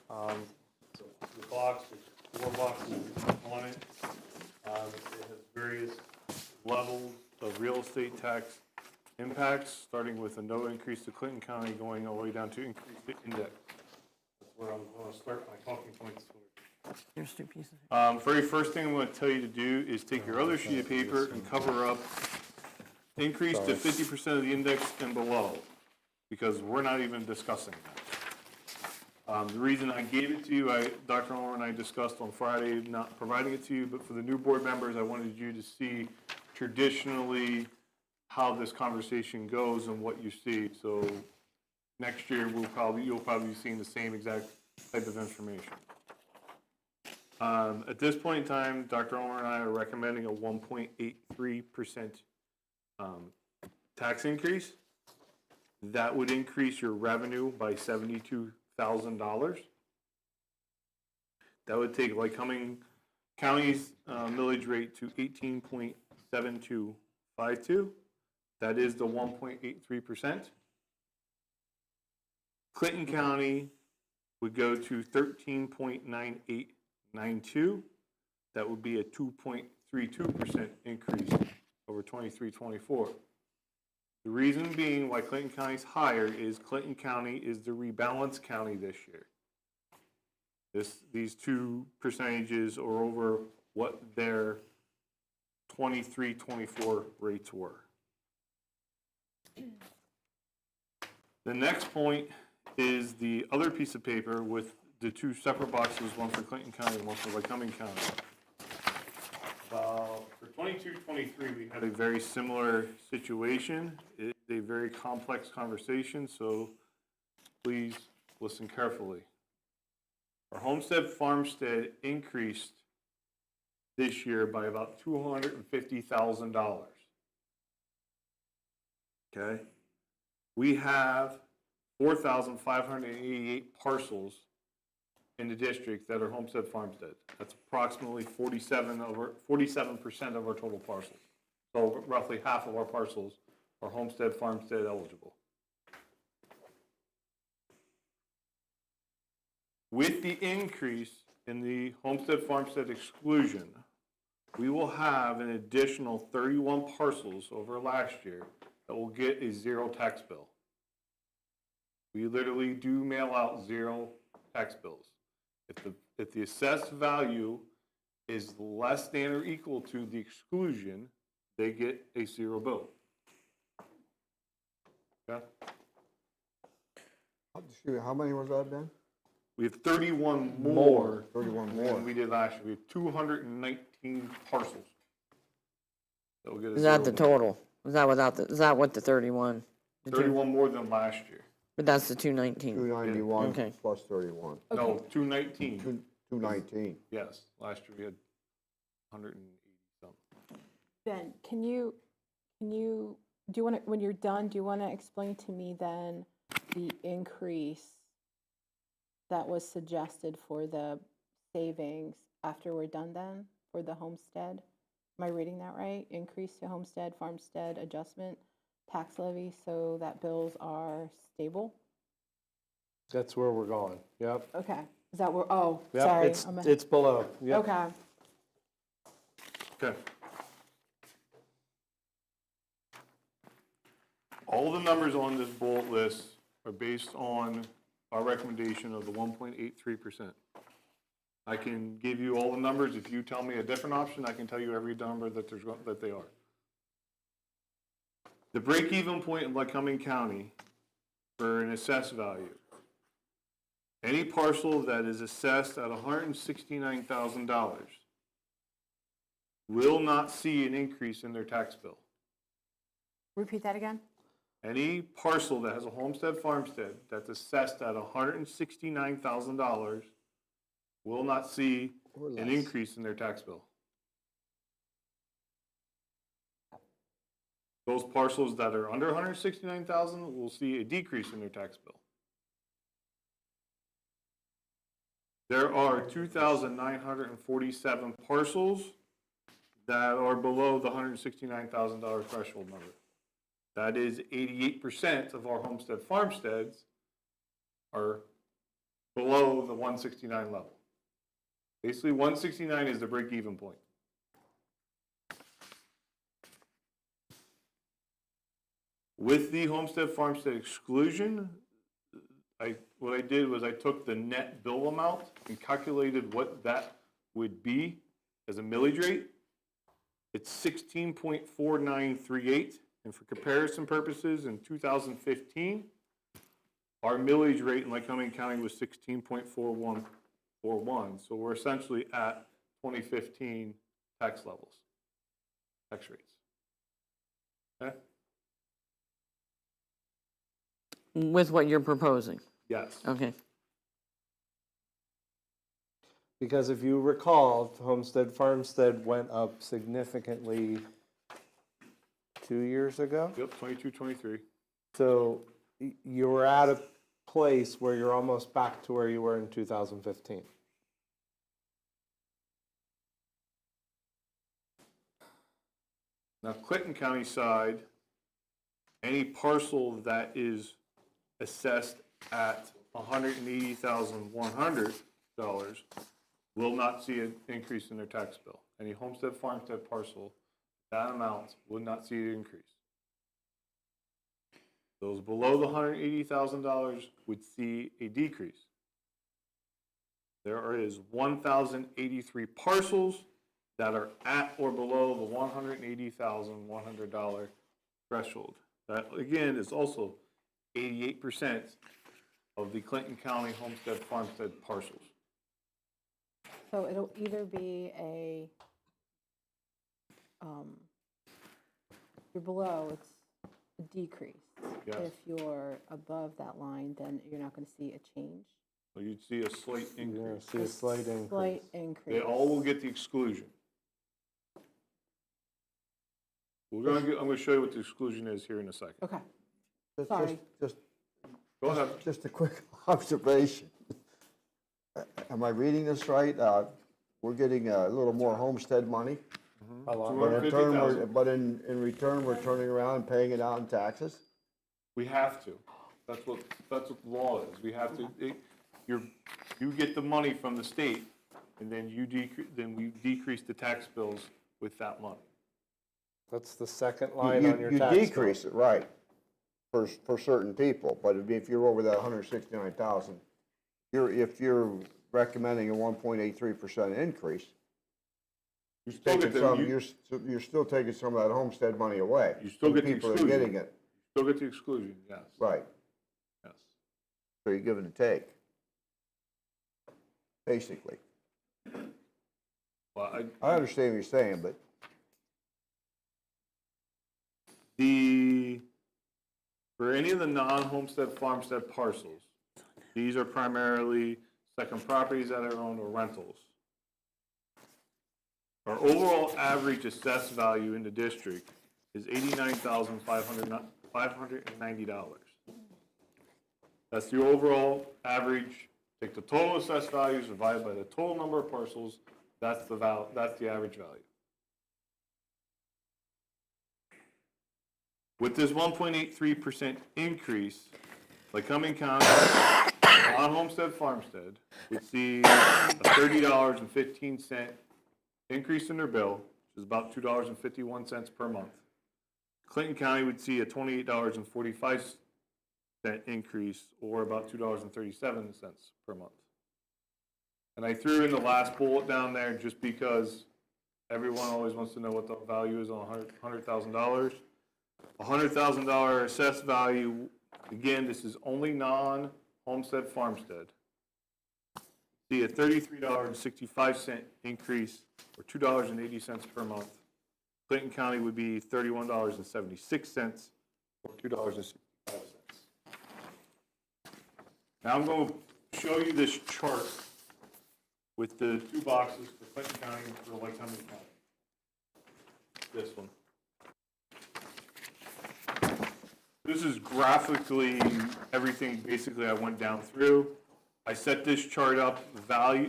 the box, there's 4 boxes on it. It has various levels of real estate tax impacts, starting with a no increase to Clinton County, going all the way down to increase the index. That's where I'm going to start my talking points. Here's 2 pieces. Very first thing I'm going to tell you to do is take your other sheet of paper and cover up increase to 50% of the index and below, because we're not even discussing that. The reason I gave it to you, Dr. Ulmer and I discussed on Friday, not providing it to you, but for the new board members, I wanted you to see traditionally how this conversation goes and what you see. So next year, you'll probably be seeing the same exact type of information. At this point in time, Dr. Ulmer and I are recommending a 1.83% tax increase. That would increase your revenue by $72,000. That would take Lycoming County's millage rate to 18.7252. That is the 1.83%. Clinton County would go to 13.9892. That would be a 2.32% increase over 23-24. The reason being why Clinton County's higher is Clinton County is the rebalance county this year. These 2 percentages are over what their 23-24 rates were. The next point is the other piece of paper with the 2 separate boxes, one for Clinton County and one for Lycoming County. For 22-23, we had a very similar situation. It's a very complex conversation, so please listen carefully. Our homestead farmstead increased this year by about $250,000. Okay? We have 4,588 parcels in the district that are homestead farmstead. That's approximately 47% of our total parcels. So roughly half of our parcels are homestead farmstead eligible. With the increase in the homestead farmstead exclusion, we will have an additional 31 parcels over last year that will get a 0 tax bill. We literally do mail out 0 tax bills. If the assessed value is less than or equal to the exclusion, they get a 0 bill. Okay? How many was that, Ben? We have 31 more. 31 more. Than we did last year. We have 219 parcels. That will get a Is that 0 the bill. total? Is that without the, is that what the 31? 31 more than last year. But that's the 219. 291 Okay. plus 31. No, 219. 219. Yes, last year we had 180 something. Ben, do you want to, when you're done, do you want to explain to me then the increase that was suggested for the savings after we're done then, for the homestead. Am I reading that right? Increase to homestead, farmstead adjustment, tax levy, so that bills are stable? That's where we're going. Yep. Okay, is that where, oh, Yep, sorry. it's below. Yep. Okay, Okay. All the numbers on this bullet list are based on our recommendation of the 1.83%. I can give you all the numbers. If you tell me a different option, I can tell you every number that that they are. The break-even point in Lycoming County for an assessed value. Any parcel that is assessed at $169,000 will not see an increase in their tax bill. repeat that again? Any parcel that has a homestead farmstead that's assessed at $169,000 will not see an increase in their tax bill. Those parcels that are under $169,000 will see a decrease in their tax bill. There are 2,947 parcels that are below the $169,000 threshold number. That is 88% of our homestead farmsteads are below the 169 level. Basically, 169 is the break-even point. With the homestead farmstead exclusion, what I did was I took the net bill amount and calculated what that would be as a millage rate. It's 16.4938, and for comparison purposes, in 2015, our millage rate in Lycoming County was 16.4141. So we're essentially at 2015 tax levels, tax rates. Okay? With what you're proposing? Yes. Okay. Because if you recall, homestead farmstead went up significantly 2 years ago. Yep, 22, 23. So you were at a place where you're almost back to where you were in 2015. Now, Clinton County side, any parcel that is assessed at $180,100 will not see an increase in their tax bill. Any homestead farmstead parcel, that amount will not see an increase. Those below the $180,000 would see a decrease. There is 1,083 parcels that are at or below the $180,100 threshold. That, again, is also 88% of the Clinton County homestead farmstead parcels. So it'll either be you're below, it's a decrease. Yes. If you're above that line, then you're not going to see a change. So you'd see a slight increase. See a slight increase. Slight increase. They all will get the exclusion. I'm going to show you what the exclusion is here in a second. Okay. Just- Sorry. Just, Go ahead. just a quick observation. Am I reading this right? We're getting a little more homestead money. A lot. But in return, we're turning around and paying it out in taxes? We have to. That's what the law is. We have to, you get the money from the state, and then we decrease the tax bills with that money. That's the second line on your tax You bill. decrease it, right, for certain people, but if you're over that 169,000, if you're recommending a 1.83% increase, You still get the, you're still taking some of that homestead money away. you still get the People are exclusion. getting it, Still get the exclusion, yes. right, Yes. so you're giving and take, basically. Well, I understand what you're saying, but for any of the non-homestead farmstead parcels, these are primarily second properties that are owned or rentals. Our overall average assessed value in the district is $89,590. That's the overall average. Take the total assessed values divided by the total number of parcels. That's the average value. With this 1.83% increase, Lycoming County on Homestead Farmstead would see a $30.15 increase in their bill, which is about $2.51 per month. Clinton County would see a $28.45 increase, or about $2.37 per month. And I threw in the last bullet down there just because everyone always wants to know what the value is on $100,000. $100,000 assessed value, again, this is only non-homestead farmstead. See a $33.65 increase, or $2.80 per month. Clinton County would be $31.76, or $2.65. Now I'm going to show you this chart with the two boxes for Clinton County and for Lycoming County. This one. This is graphically everything basically I went down through. I set this chart up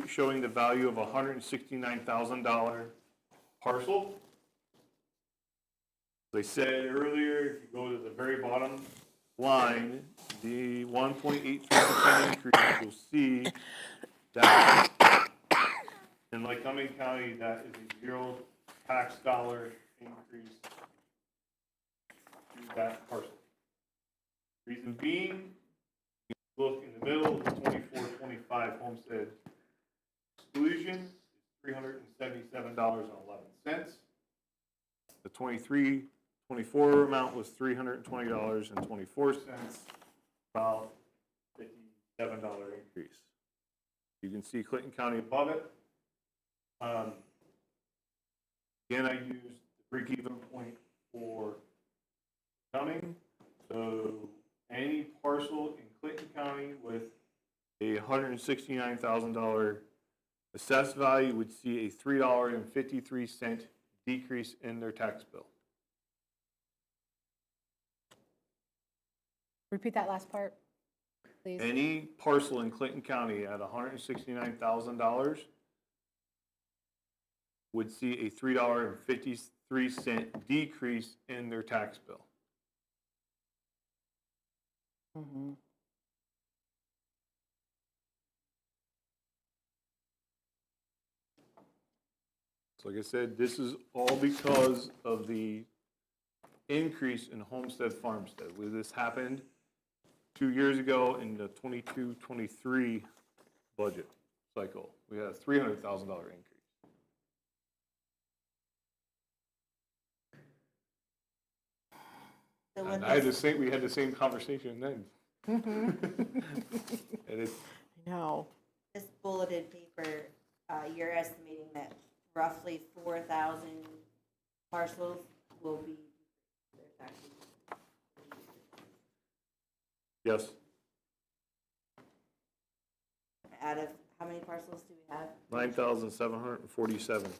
showing the value of a $169,000 parcel. As I said earlier, if you go to the very bottom line, the 1.83% increase, you'll see that in Lycoming County, that is a $0 tax dollar increase to that parcel. Reason being, you look in the middle of the 24-25 homestead exclusion is $377.11. The 23-24 amount was $320.24, about $57 increase. You can see Clinton County above it. Again, I used the break-even point for coming. So any parcel in Clinton County with a $169,000 assessed value would see a $3.53 decrease in their tax bill. Repeat that last part, please. Any parcel in Clinton County at $169,000 would see a $3.53 decrease in their tax bill. Mm-hmm. So like I said, this is all because of the increase in homestead farmstead. This happened 2 years ago in the 22-23 budget cycle. We had a $300,000 increase. So And what we had the same conversation then. And it's, No. this bulleted paper, you're estimating that roughly 4,000 parcels will be their taxes. yes, Out of, how many parcels do we have? 9,747.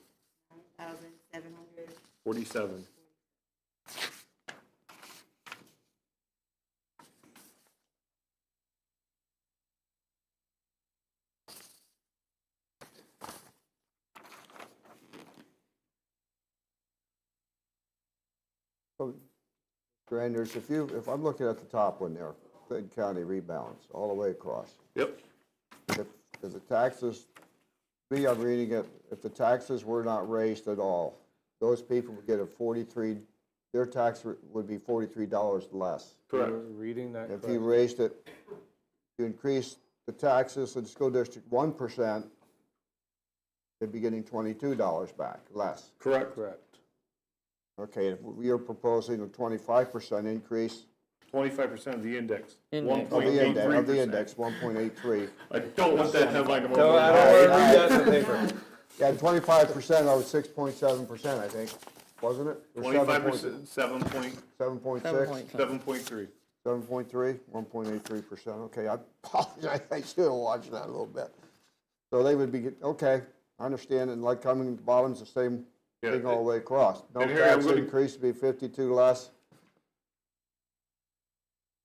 9,700. 47. So, Mr. Anders, if I'm looking at the top one there, Clinton County rebalance, all the way across. Yep. If the taxes, I'm reading it, if the taxes were not raised at all, those people would get their tax would be $43 less. Correct. Reading that If you raised it, you increase the taxes in the school district 1%, they'd be getting $22 back, less. Correct. Okay, if you're proposing a 25% increase. 25% of the index. Of the index, 1.83. I don't want that headline to I don't want to read that in the paper. Yeah, 25% of 6.7%, I think, wasn't it? Or 25%, 7.6? 7.3. 7.3, 1.83%, okay, I apologize, I should have watched that a little bit. So they would be, okay, I understand, and like coming to bottom's the same thing all the way across. No and Harry, I'm tax gonna- increase to be 52 less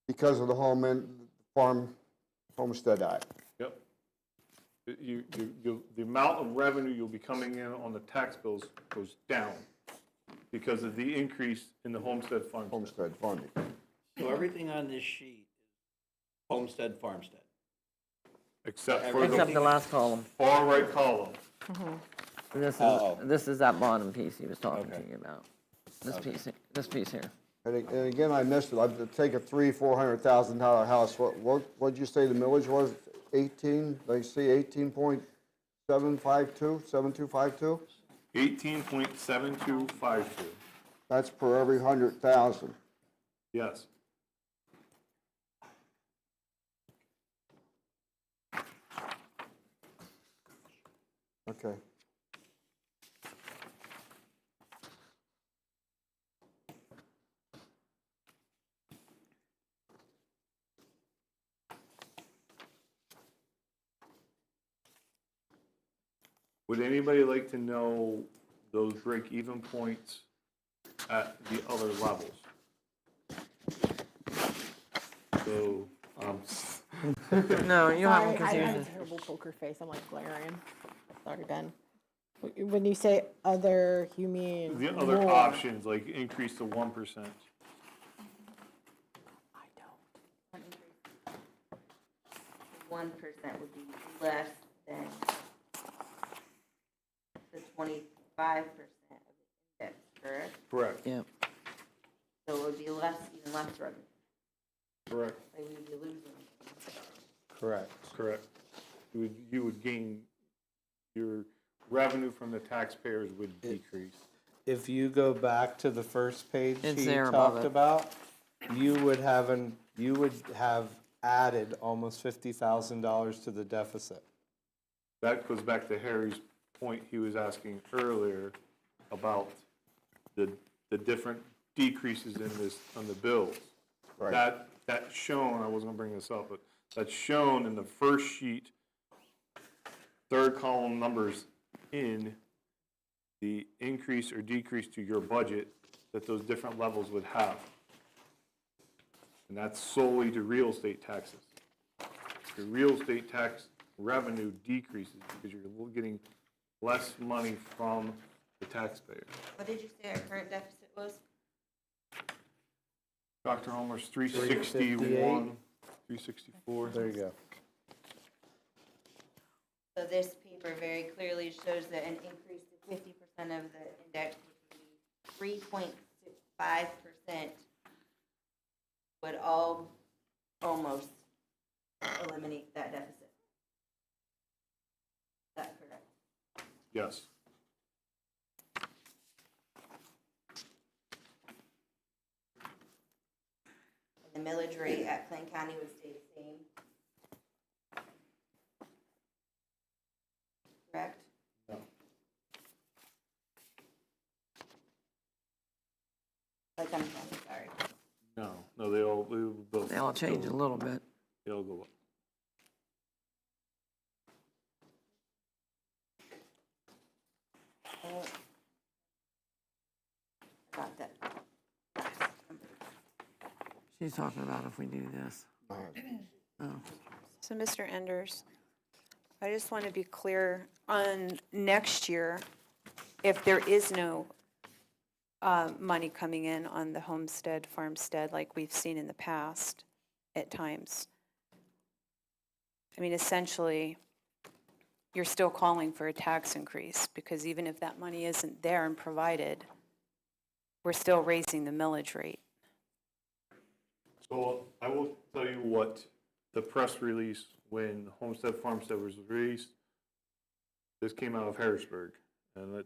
because of the home and farm Homestead Act. Yep. The amount of revenue you'll be coming in on the tax bills goes down because of the increase in the homestead farm. Homestead funding. So everything on this sheet is homestead, farmstead. Except for Except the the last column. far right column. This is that bottom piece he was talking to you about. This piece here. And again, I missed it. I'd take a $300,000-$400,000 house. What'd you say the millage was? 18, they see 7252? 18.7252. That's per every 100,000. Yes. Okay. Would anybody like to know those break-even points at the other levels? So, No, you have them Sorry, I have a confused. terrible poker face. I'm like glaring. Sorry, Ben. When you say other, you mean the other more. options, like increase to 1%. I don't. 1% would be less than the 25% of the index, correct? Correct. Yep. So it would be even less revenue, Correct. like we'd be losing. Correct. Correct. You would gain, your revenue from the taxpayers would decrease. If you go back to the first page It's he there above talked it. about, you would have added almost $50,000 to the deficit. That goes back to Harry's point he was asking earlier about the different decreases in this, on the bills. Right. That's shown, I wasn't gonna bring this up, but that's shown in the first sheet, third column numbers in the increase or decrease to your budget that those different levels would have. And that's solely to real estate taxes. Your real estate tax revenue decreases because you're getting less money from the taxpayer. What did you say our current deficit was? Dr. Homer's 361, 364. There you go. So this paper very clearly shows that an increase to 50% of the index, which would be 3.65%, would all almost eliminate that deficit. Is that correct? Yes. And the millage rate at Plain County would stay the same. Correct? No. Like I'm sorry. No, they all both. They all change a little bit. They all go up. Got that. She's talking about if we do this. Oh. So, Mr. Enders, I just want to be clear on next year, if there is no money coming in on the homestead, farmstead, like we've seen in the past at times. I mean, essentially, you're still calling for a tax increase, because even if that money isn't there and provided, we're still raising the millage rate. So I will tell you what the press release when Homestead Farmstead was released, this came out of Harrisburg, and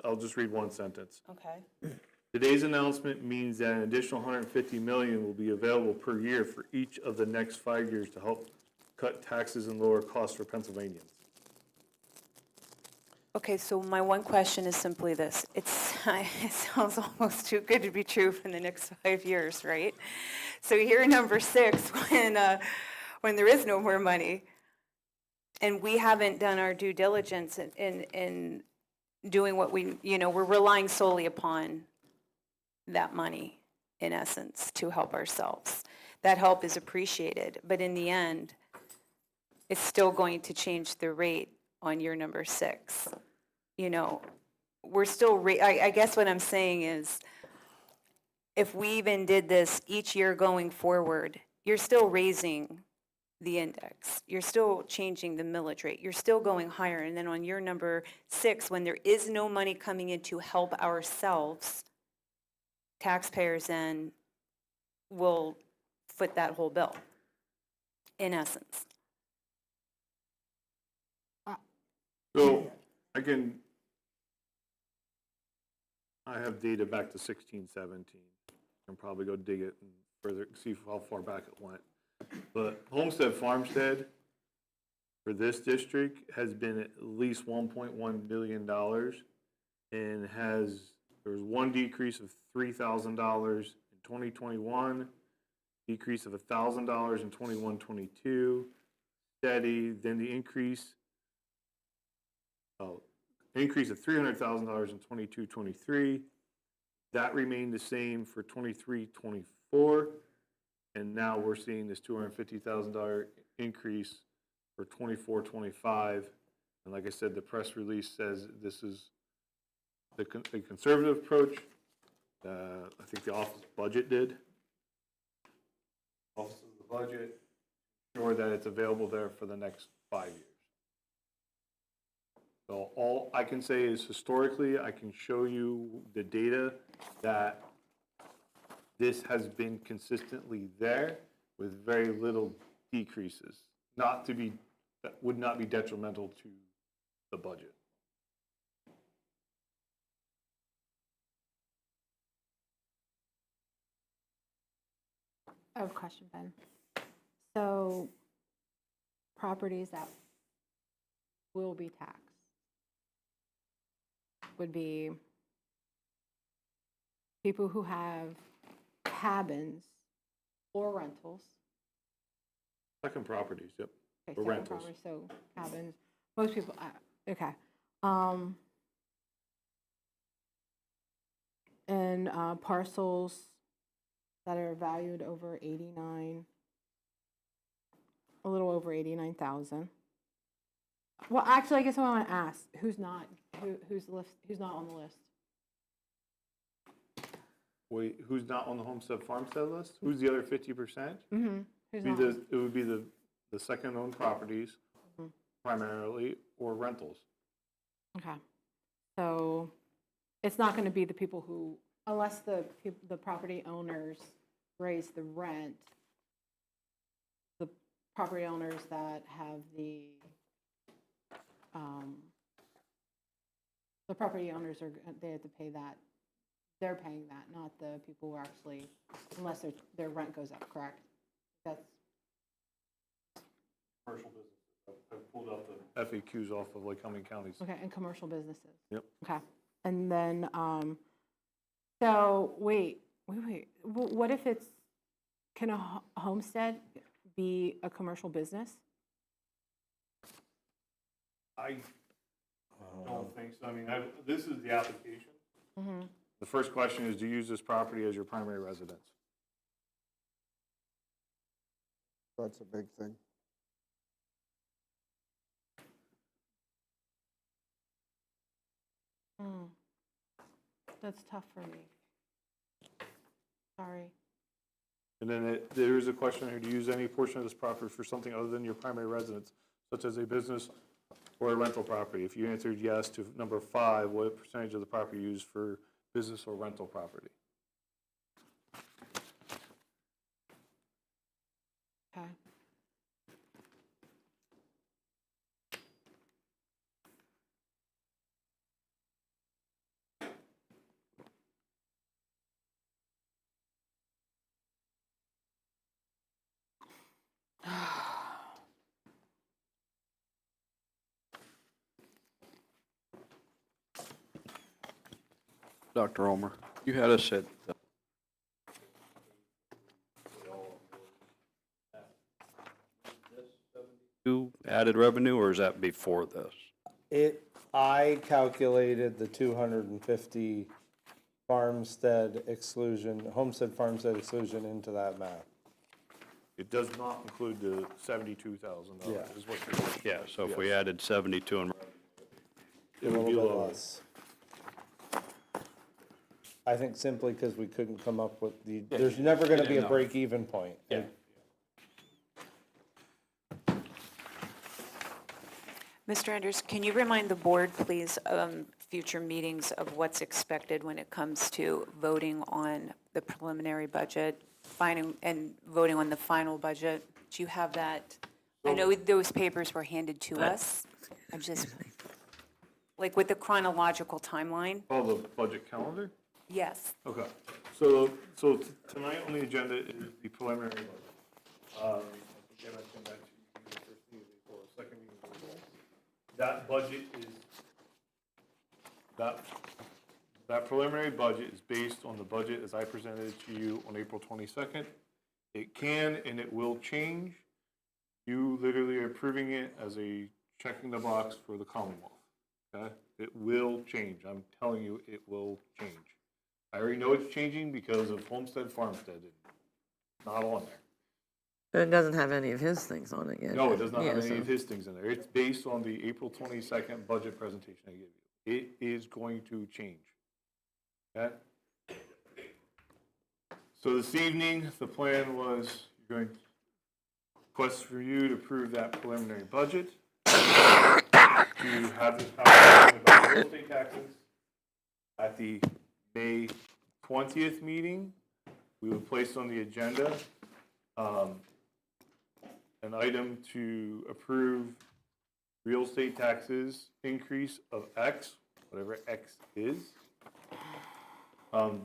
I'll just read one sentence. Okay. Today's announcement means that an additional $150 million will be available per year for each of the next 5 years to help cut taxes and lower costs for Pennsylvanians. Okay, so my one question is simply this. It sounds almost too good to be true for the next 5 years, right? So here, number 6, when there is no more money, and we haven't done our due diligence in doing what we're relying solely upon that money, in essence, to help ourselves. That help is appreciated, but in the end, it's still going to change the rate on year number 6. You know, we're still, I guess what I'm saying is, if we even did this each year going forward, you're still raising the index. You're still changing the millage rate. You're still going higher. And then on year number 6, when there is no money coming in to help ourselves, taxpayers then will foot that whole bill, in essence. So I have data back to 16, 17. Can probably go dig it and further, see how far back it went. But homestead, farmstead for this district has been at least $1.1 million and there was one decrease of $3,000 in 2021, decrease of $1,000 in 21-22, steady, then the increase of $300,000 in 22-23. That remained the same for 23-24. And now we're seeing this $250,000 increase for 24-25. And like I said, the press release says this is a conservative approach. I think the office budget did. Office of the budget, sure that it's available there for the next 5 years. So all I can say is historically, I can show you the data that this has been consistently there with very little decreases, that would not be detrimental to the budget. I have a question, Ben. So properties that will be taxed would be people who have cabins or rentals. Second properties, yep. Okay, Or second rentals. property, so cabins, most people, okay. And parcels that are valued over 89, a little over 89,000. Well, actually, I guess I want to ask, who's not on the list? Wait, who's not on the homestead farmstead list? Who's the other 50%? Mm-hmm. Who's not? It would be the second owned properties primarily, or rentals. Okay. So it's not going to be the people who, unless the property owners raise the rent, the property owners that have the property owners they have to pay that. They're paying that, not the people who are actually, unless their rent goes up, correct? That's Commercial businesses. I've pulled up the FAQs off of like how many counties. okay, and commercial businesses. Yep. Okay, and then, so, wait, what if can a homestead be a commercial business? I don't think so. I mean, this is the application. Mm-hmm. The first question is, do you use this property as your primary residence? That's a big thing. That's tough for me. Sorry. And then there is a question here, do you use any portion of this property for something other than your primary residence, such as a business or a rental property? If you answered yes to number 5, what percentage of the property you use for business or rental property? Okay. Dr. Omer, you had us at added revenue, or is that before this? I calculated the 250 homestead farmstead exclusion into that math. It does not include the $72,000 is what you're. Yeah, so if we added 72 and It would be lower. I think simply because we couldn't come up with there's never gonna be a break-even point. Yeah. Mr. Enders, can you remind the board, please, future meetings of what's expected when it comes to voting on the preliminary budget, and voting on the final budget? Do you have that? I know those papers were handed to us. I'm just, like with the chronological timeline? Oh, the budget calendar? Yes. Okay, so tonight on the agenda is the preliminary budget. Again, I came back to you the first meeting or second meeting. That budget is, that preliminary budget is based on the budget as I presented it to you on April 22nd. It can and it will change. You literally are approving it as a checking the box for the Commonwealth, okay? It will change, I'm telling you, it will change. I already know it's changing because of Homestead Farmstead, it's not on there. It doesn't have any of his things on it yet. No, it does not Yeah, have any so- of his things in there. It's based on the April 22nd budget presentation I gave you. It is going to change. Okay? So this evening, the plan was going to request for you to approve that preliminary budget, to have this conversation about real estate taxes at the May 20th meeting. We would place on the agenda an item to approve real estate taxes increase of X, whatever X is.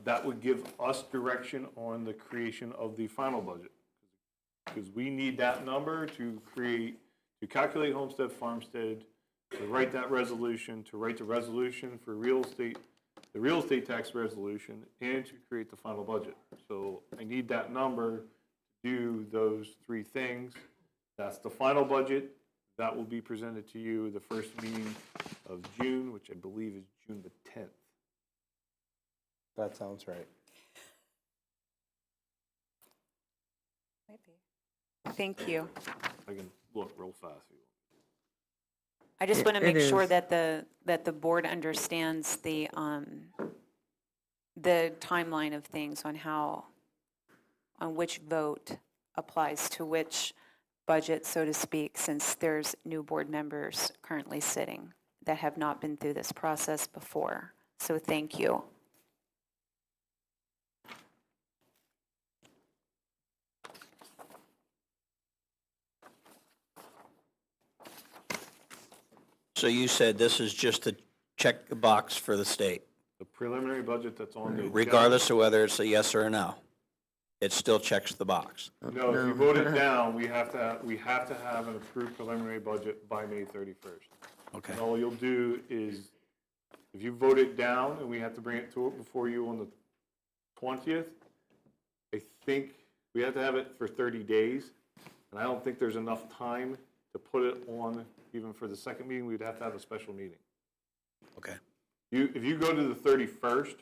That would give us direction on the creation of the final budget. Because we need that number to calculate Homestead Farmstead, to write that resolution, to write the resolution for real estate, the real estate tax resolution, and to create the final budget. So I need that number to do those three things. That's the final budget. That will be presented to you the first meeting of June, which I believe is June the 10th. That sounds right. Thank you. I can look real fast. I just want to make sure is. that the board understands the timeline of things on which vote applies to which budget, so to speak, since there's new board members currently sitting that have not been through this process before. So thank you. So you said this is just to check the box for the state, The preliminary budget that's on the agenda. regardless of whether it's a yes or a no? It still checks the box. No, if you vote it down, we have to have an approved preliminary budget by May 31st. Okay. And all you'll do is, if you vote it down and we have to bring it before you on the 20th, I think we have to have it for 30 days. And I don't think there's enough time to put it on, even for the second meeting, we'd have to have a special meeting. Okay. If you go to the 31st,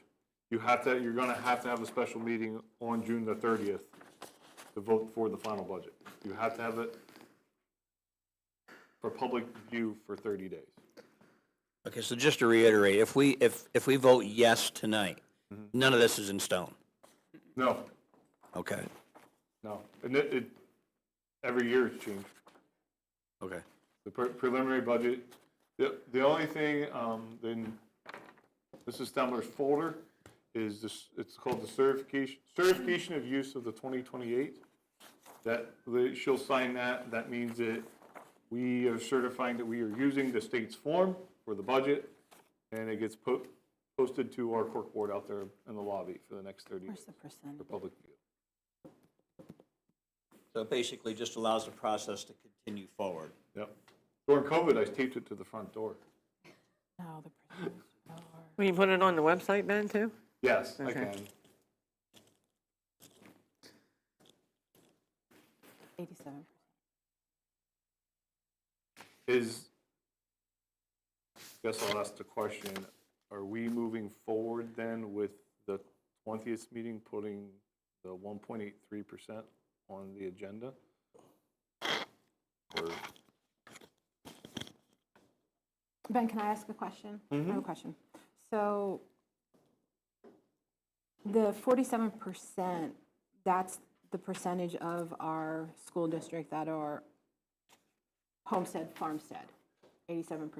you're gonna have to have a special meeting on June the 30th to vote for the final budget. You have to have it for public view for 30 days. Okay, so just to reiterate, if we vote yes tonight, none of this is in stone? No, Okay, no, and every year it's changed. okay. The preliminary budget, the only thing, then, Mrs. Stemler's folder is this, it's called the certification of use of the 2028. That, she'll sign that, that means that we are certifying that we are using the state's form for the budget, and it gets posted to our cork board out there in the lobby for the next 30 days for public view. So it basically just allows the process to continue forward. Yep. During COVID, I taped it to the front door. No, the percentage. Will you put it on the website then, too? Yes, I Okay. can. 87%. Guess I'll ask the question, are we moving forward then with the 20th meeting, putting the 1.83% on the agenda. Or, Ben, can I ask a question? I have a question. So the 47%, that's the percentage of our school district that are homestead, farmstead, 87%.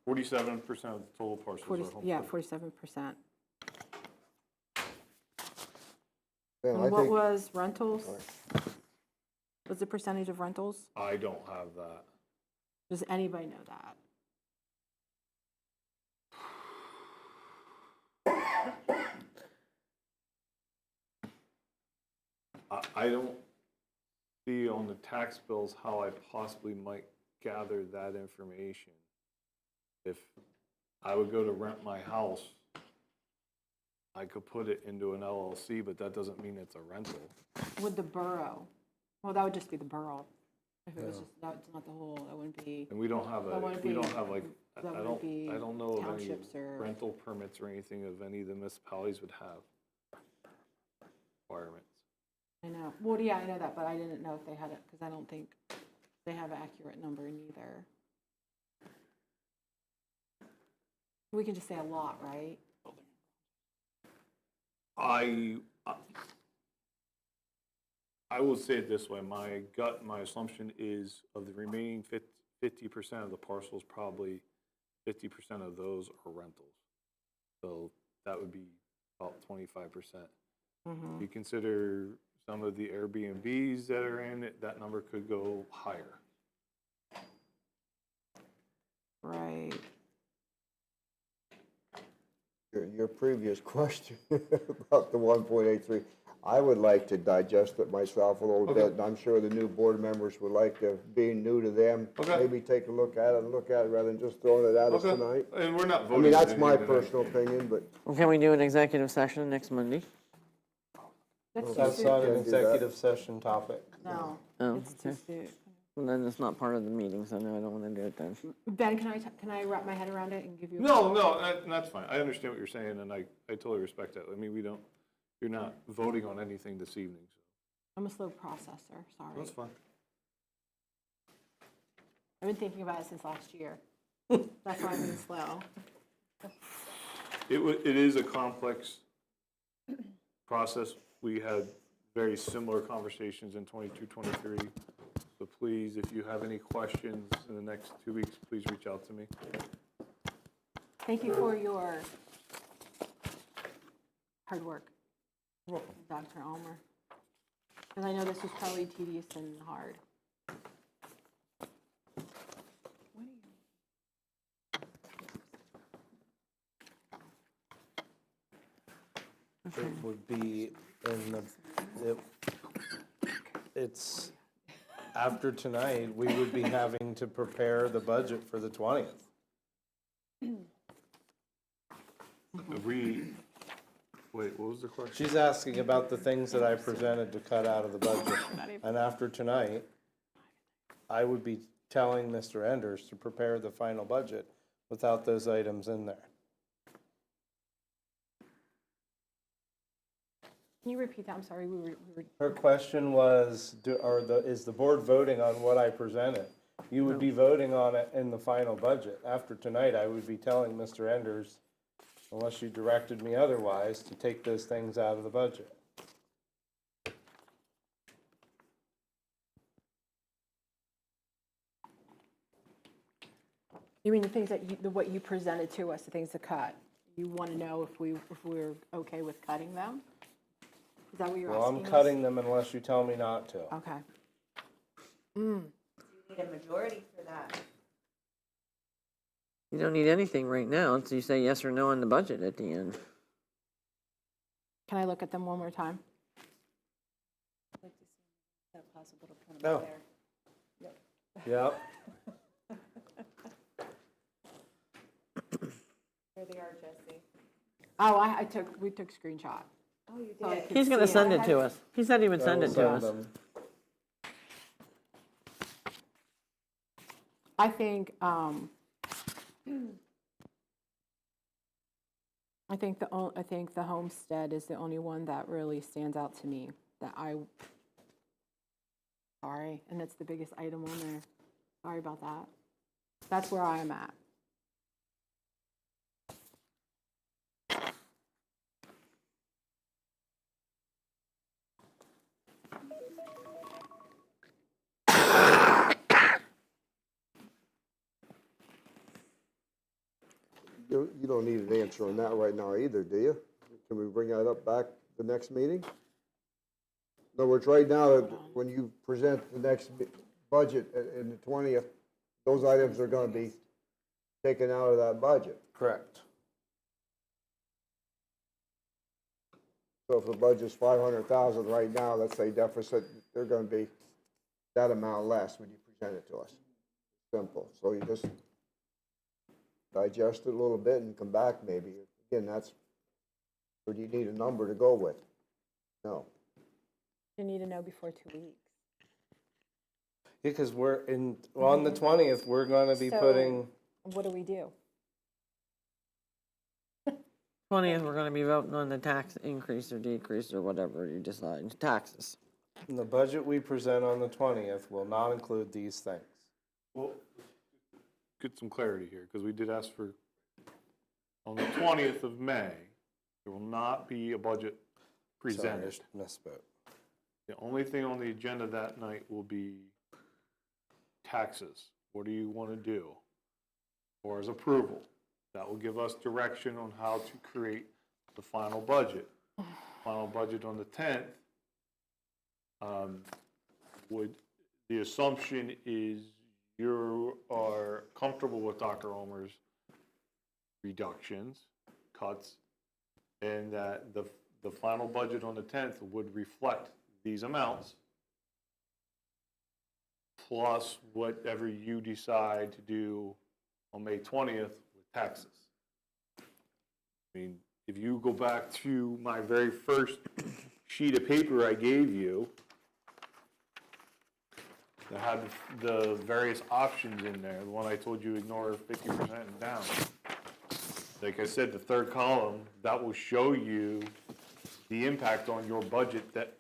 47% of the total parcels are homestead. Yeah, 47%. Ben, I And what think, was rentals? What's the percentage of rentals? I don't have that. Does anybody know that? I don't see on the tax bills how I possibly might gather that information. If I would go to rent my house, I could put it into an LLC, but that doesn't mean it's a rental. Would the borough, well, that would just be the borough. If it was just, that's not the whole, that wouldn't be. And we don't have That wouldn't we don't be- have like, that I wouldn't be don't know of any townships or- rental permits or anything of any of the municipalities would have requirements. I know, well, yeah, I know that, but I didn't know if they had it, because I don't think they have an accurate number neither. We can just say a lot, right? I will say it this way, my assumption is of the remaining 50% of the parcels, probably 50% of those are rentals. So that would be about 25%. If you consider some of the Airbnbs that are in it, that number could go higher. Right. your previous question about the 1.83, I would like to digest it myself a little bit, and I'm sure the new board members would like to, being new to them, maybe take a look at it rather than just throwing it at us tonight. And we're not I voting. mean, on that's my anything tonight. personal opinion, but Well, can we do an executive session next Monday? That's not an executive session topic. No, Oh, it's okay. just, Well, then it's not part of the meeting, so no, I don't want to do it then. Ben, can I wrap my head around it and give you? No, that's fine. I understand what you're saying, and I totally respect that. I mean, you're not voting on anything this evening, so. I'm a slow processor, sorry. That's fine. I've been thinking about it since last year. That's why I'm being slow. It is a complex process. We had very similar conversations in 22, 23. So please, if you have any questions in the next 2 weeks, please reach out to me. Thank you for your hard work, Dr. Almer. Because I know this was probably tedious and hard. It would be it's, after tonight, we would be having to prepare the budget for the 20th. Wait, what was the question? She's asking about the things that I presented to cut out of the budget. And after tonight, I would be telling Mr. Enders to prepare the final budget without those items in there. Can you repeat that? I'm sorry, we were. Her question was, is the board voting on what I presented? You would be voting on it in the final budget. After tonight, I would be telling Mr. Enders, unless you directed me otherwise, to take those things out of the budget. You mean the things that what you presented to us, the things to cut? You want to know if we're okay with cutting them? Is that what you're Well, asking I'm us? cutting them unless you tell me not to. Okay. You need a majority for that. You don't need anything right now, so you say yes or no on the budget at the end. Can I look at them one more time? No. Yep. There they are, Jesse. Oh, we took screenshot. Oh, you So I did. could He's gonna see send it to us. He said he would send it to us. I think, I think the homestead is the only one that really stands out to me, that I Sorry, and it's the biggest item on there. Sorry about that. That's where I am at. You don't need an answer on that right now either, do you? Can we bring that up back the next meeting? In other words, right now, when you present the next budget in the 20th, those items are gonna be taken out of that budget. Correct. So if the budget's 500,000 right now, let's say deficit, they're gonna be that amount less when you present it to us. Simple. So you just digest it a little bit and come back maybe. Again, that's, or do you need a number to go with? No. You need to know before 2 weeks. Because on the 20th, we're gonna be So, putting, what do we do? 20th, we're gonna be voting on the tax increase or decrease or whatever you decide, taxes. the budget we present on the 20th will not include these things. Well, get some clarity here, because we did ask for, on the 20th of May, there will not be a budget presented. Sorry, I misspoke. The only thing on the agenda that night will be taxes. What do you want to do? Or as approval. That will give us direction on how to create the final budget. Final budget on the 10th. The assumption is you are comfortable with Dr. Omer's reductions, cuts, and that the final budget on the 10th would reflect these amounts, plus whatever you decide to do on May 20th with taxes. I mean, if you go back to my very first sheet of paper I gave you, that had the various options in there, the one I told you ignore 50% and down. Like I said, the third column, that will show you the impact on your budget that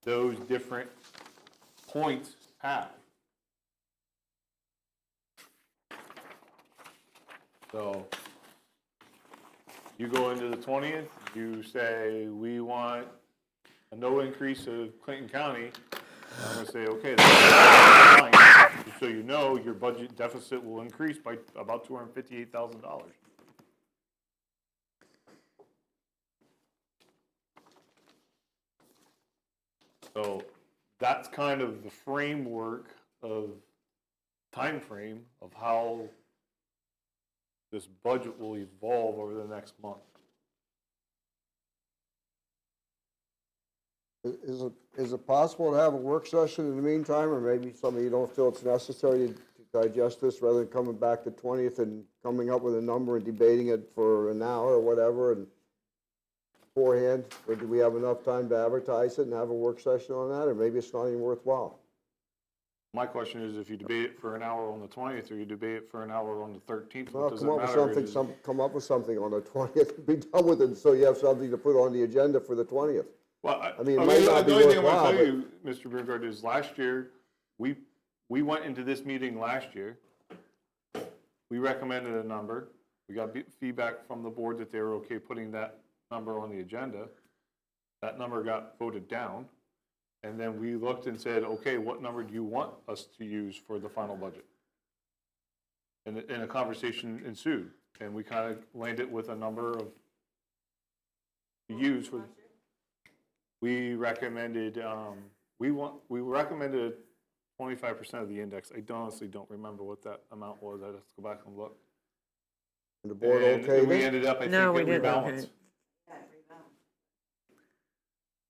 those different points have. So you go into the 20th, you say, we want a no increase of Clinton County. I'm gonna say, okay, that's fine. Just so you know, your budget deficit will increase by about $258,000. So that's kind of the framework of, time frame of how this budget will evolve over the next month. Is it possible to have a work session in the meantime, or maybe some of you don't feel it's necessary to digest this rather than coming back the 20th and coming up with a number and debating it for an hour or whatever and beforehand? Or do we have enough time to advertise it and have a work session on that, or maybe it's not even worthwhile? My question is, if you debate it for an hour on the 20th, or you debate it for an hour on the 13th, Well, what does it come up with matter? something, come up with something on the 20th and be done with it, so you have something to put on the agenda for the 20th. Well, I mean, it might not be the only thing I worthwhile, want to tell but- you, Mr. Burgard, is last year, we went into this meeting last year. We recommended a number. We got feedback from the board that they were okay putting that number on the agenda. That number got voted down. And then we looked and said, okay, what number do you want us to use for the final budget? And a conversation ensued, and we kind of landed with a number of to use for. We recommended, we recommended 25% of the index. I honestly don't remember what that amount was. I'd have to go back and look. And the board And okay we then? ended up, I No, think, we it didn't, rebalanced. okay.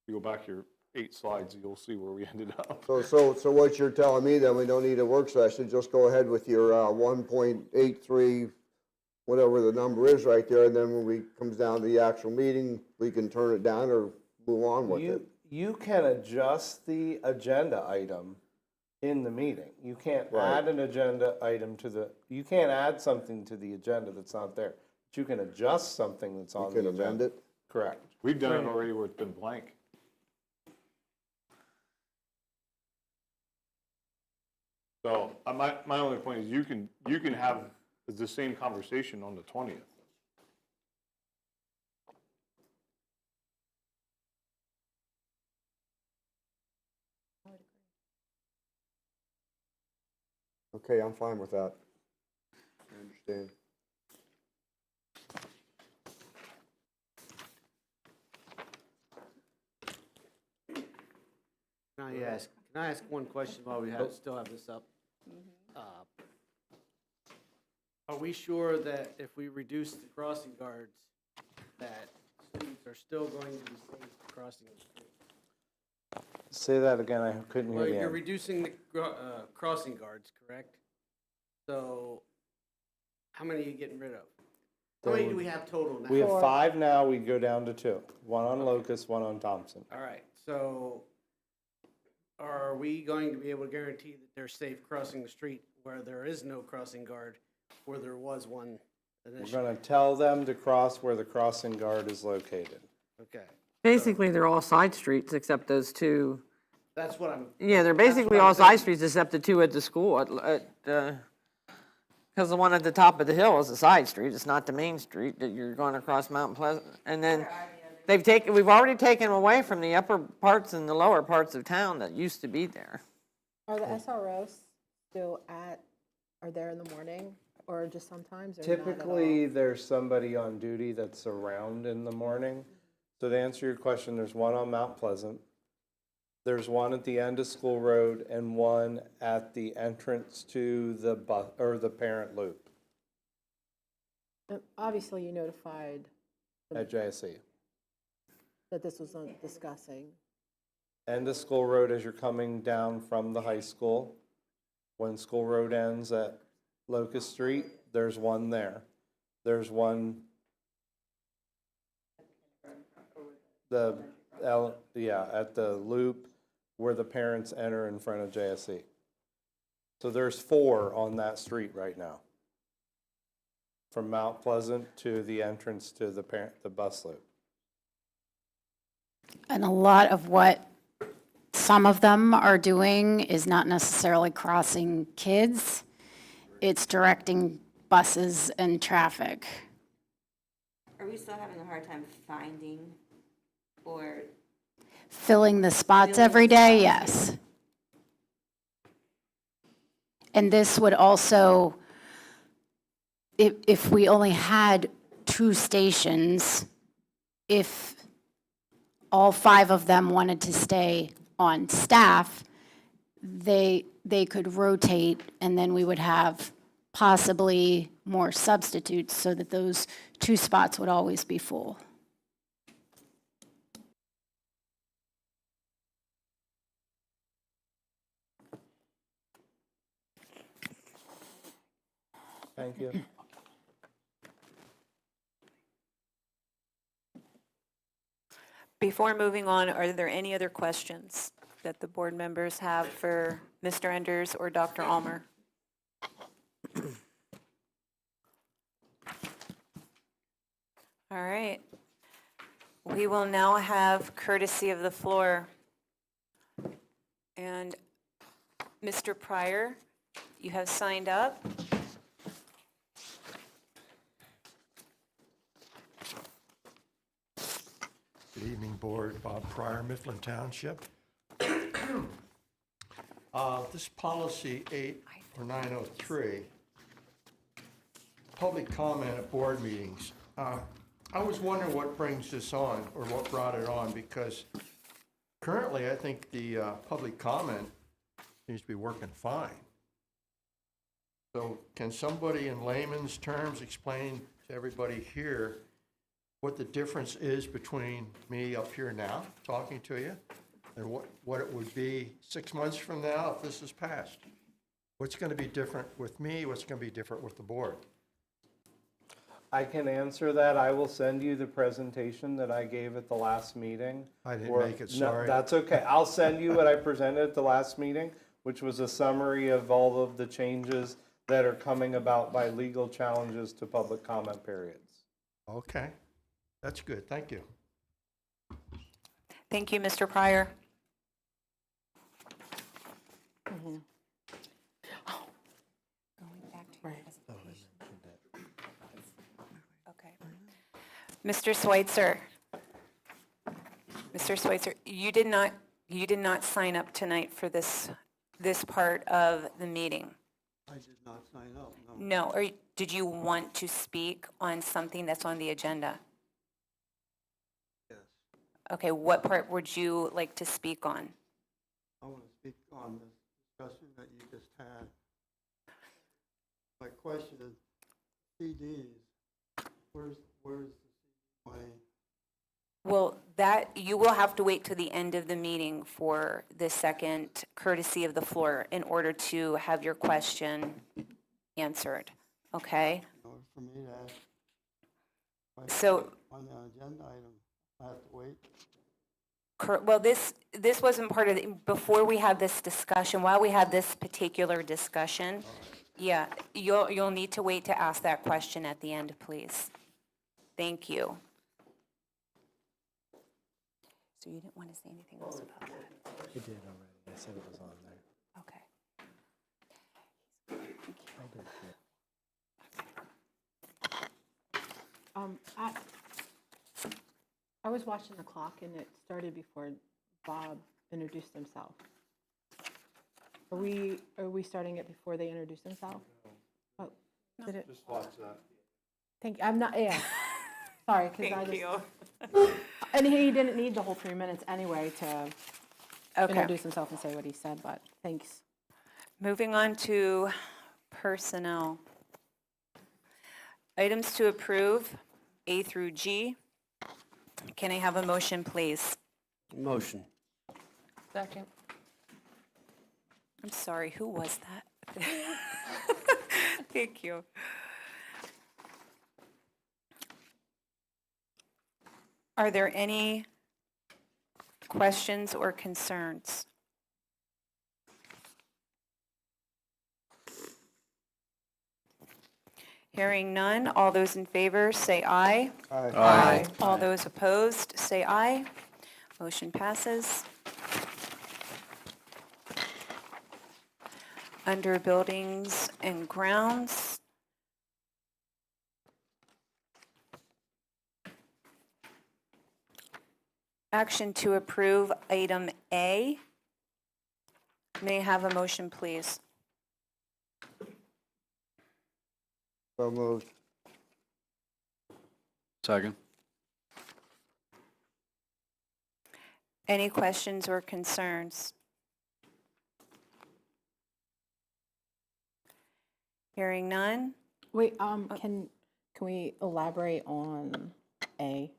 You go back your 8 slides, you'll see where we ended up. So what you're telling me, then we don't need a work session, just go ahead with your 1.83, whatever the number is right there, and then when we comes down to the actual meeting, we can turn it down or move on with it. You can adjust the agenda item in the meeting. You can't Right. add an agenda item you can't add something to the agenda that's not there. But you can adjust something that's on the You agenda. can amend it. Correct. We've done it already where it's been blank. So, my only point is you can have the same conversation on the 20th. Okay, I'm fine with that. I understand. Can I ask one question while we still have this up? Are we sure that if we reduce the crossing guards, that students are still going to be safe crossing the street? Say that again, I couldn't hear Well, the you're end. reducing the crossing guards, correct? So, how many are you getting rid of? How many do we have total now? We have 5 now, we go down to 2. 1 on Locust, 1 on Thompson. All right, so are we going to be able to guarantee that they're safe crossing the street where there is no crossing guard, where there was one We're initially? gonna tell them to cross where the crossing guard is located. Okay, Basically, they're all side streets except those two. that's what I'm. Yeah, they're that's basically what I'm all side thinking. streets except the two at the school because the one at the top of the hill is a side street. It's not the main street that you're going across Mount Pleasant. And then we've already taken away from the upper parts and the lower parts of town that used to be there. Are the SROs still are there in the morning or just sometimes or not at all? Typically, there's somebody on duty that's around in the morning. So to answer your question, there's one on Mount Pleasant. There's one at the end of School Road and one at the entrance to the the parent loop Obviously, you notified at JSC. that this was discussing. End of School Road as you're coming down from the high school. When School Road ends at Locust Street, there's one there. There's one at the loop where the parents enter in front of JSC. So there's 4 on that street right now. From Mount Pleasant to the entrance to the bus loop. And a lot of what some of them are doing is not necessarily crossing kids. It's directing buses and traffic. Are we still having a hard time finding or? Filling the spots every day, yes. And this would also, if we only had 2 stations, if all 5 of them wanted to stay on staff, they could rotate, and then we would have possibly more substitutes so that those 2 spots would always be full. Thank you. Before moving on, are there any other questions that the board members have for Mr. Enders or Dr. Almer? All right. We will now have courtesy of the floor. And Mr. Pryor, you have signed up. Good evening, Board. Bob Pryor, Mifflin Township. This policy 8 or 903, public comment at board meetings. I was wondering what brings this on, or what brought it on, because currently I think the public comment seems to be working fine. So can somebody in layman's terms explain to everybody here what the difference is between me up here now, talking to you, and what it would be 6 months from now if this is passed? What's going to be different with me? What's going to be different with the board? I can answer that. I will send you the presentation that I gave at the last meeting. I didn't make it, No, sorry. that's okay. I'll send you what I presented at the last meeting, which was a summary of all of the changes that are coming about by legal challenges to public comment periods. Okay, that's good. Thank you. Thank you, Mr. Pryor. Mr. Schweitzer. Mr. Schweitzer, you did not sign up tonight for this part of the meeting. I did not sign up, no. No, or did you want to speak on something that's on the agenda? Yes. Okay, what part would you like to speak on? I want to speak on the discussion that you just had. My question is, CDs, where's the CD money? Well, you will have to wait till the end of the meeting for the second courtesy of the floor in order to have your question answered, okay? In order for me to ask questions So, on the agenda item, I have to wait. well, this wasn't part of before we had this discussion, while we had this particular discussion, yeah, you'll need to wait to ask that question at the end, please. Thank you. So you didn't want to say anything else about that? You did already. I said it was on there. Okay. I was watching the clock and it started before Bob introduced himself. Are we starting it before they introduce themselves? Oh, did it? Just watch that. Thank you. I'm not, yeah. Sorry, because I Thank just. you. And he didn't need the whole 3 minutes anyway to Okay. introduce himself and say what he said, but thanks. Moving on to personnel. Items to approve, A through G. Can I have a motion, please? Motion. Second. I'm sorry, who was that? Thank you. Are there any questions or concerns? Hearing none, all those in favor say aye. Aye. All those opposed say aye. Motion passes. Under Buildings and Grounds, action to approve item A. May I have a motion, please? So moved. Second. Any questions or concerns? Hearing none? Wait, can we elaborate on A?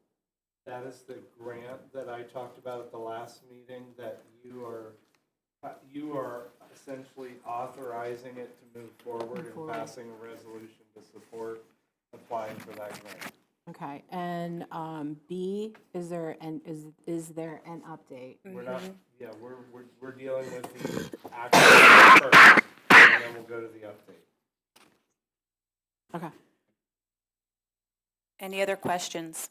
That is the grant that I talked about at the last meeting, that you are essentially authorizing it to move forward and passing a resolution to support applying for that grant. Okay, and B, is there an update? We're not, yeah, we're dealing with the actual first, and then we'll go to the update. Okay. Any other questions?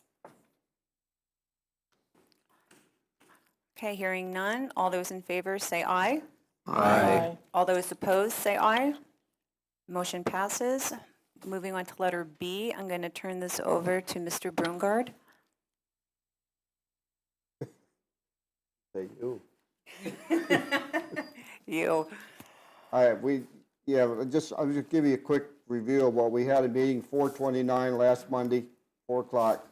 Okay, hearing none. All those in favor say aye. Aye. All those opposed say aye. Motion passes. Moving on to letter B, I'm going to turn this over to Mr. Brungard. Thank you. You. All right, I'll just give you a quick review of what we had a meeting 4/29 last Monday, 4 o'clock.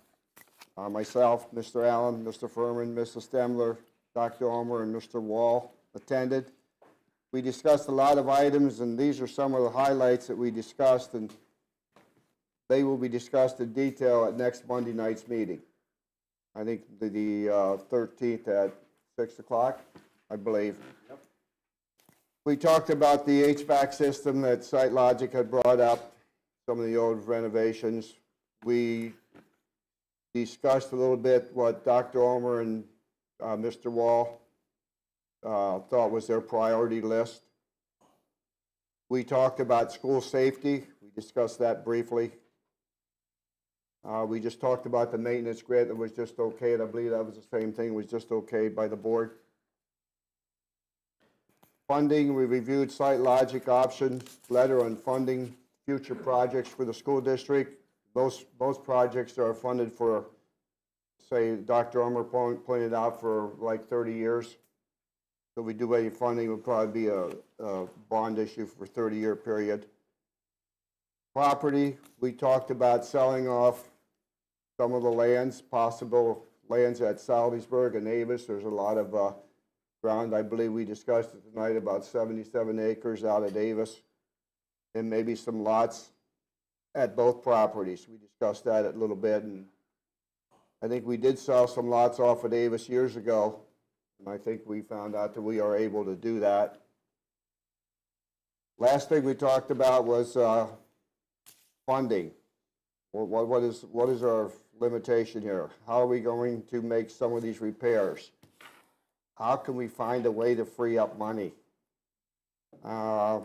Myself, Mr. Allen, Mr. Furman, Mrs. Stemler, Dr. Ulmer, and Mr. Wall attended. We discussed a lot of items, and these are some of the highlights that we discussed, and they will be discussed in detail at next Monday night's meeting. I think the 13th at 6 o'clock, I believe. Yep. We talked about the HVAC system that SiteLogic had brought up, some of the old renovations. We discussed a little bit what Dr. Ulmer and Mr. Wall thought was their priority list. We talked about school safety. We discussed that briefly. We just talked about the maintenance grid that was just okayed. I believe that was the same thing, was just okayed by the board. Funding, we reviewed SiteLogic option letter on funding future projects for the school district. Most projects are funded for say, Dr. Ulmer pointed out, for like 30 years. So we do any funding, it would probably be a bond issue for a 30-year period. Property, we talked about selling off some of the lands, possible lands at Salisbury and Avis. There's a lot of ground, I believe we discussed it tonight, about 77 acres out at Avis, and maybe some lots at both properties. We discussed that a little bit, and I think we did sell some lots off at Avis years ago, and I think we found out that we are able to do that. Last thing we talked about was funding. What is our limitation here? How are we going to make some of these repairs? How can we find a way to free up money? The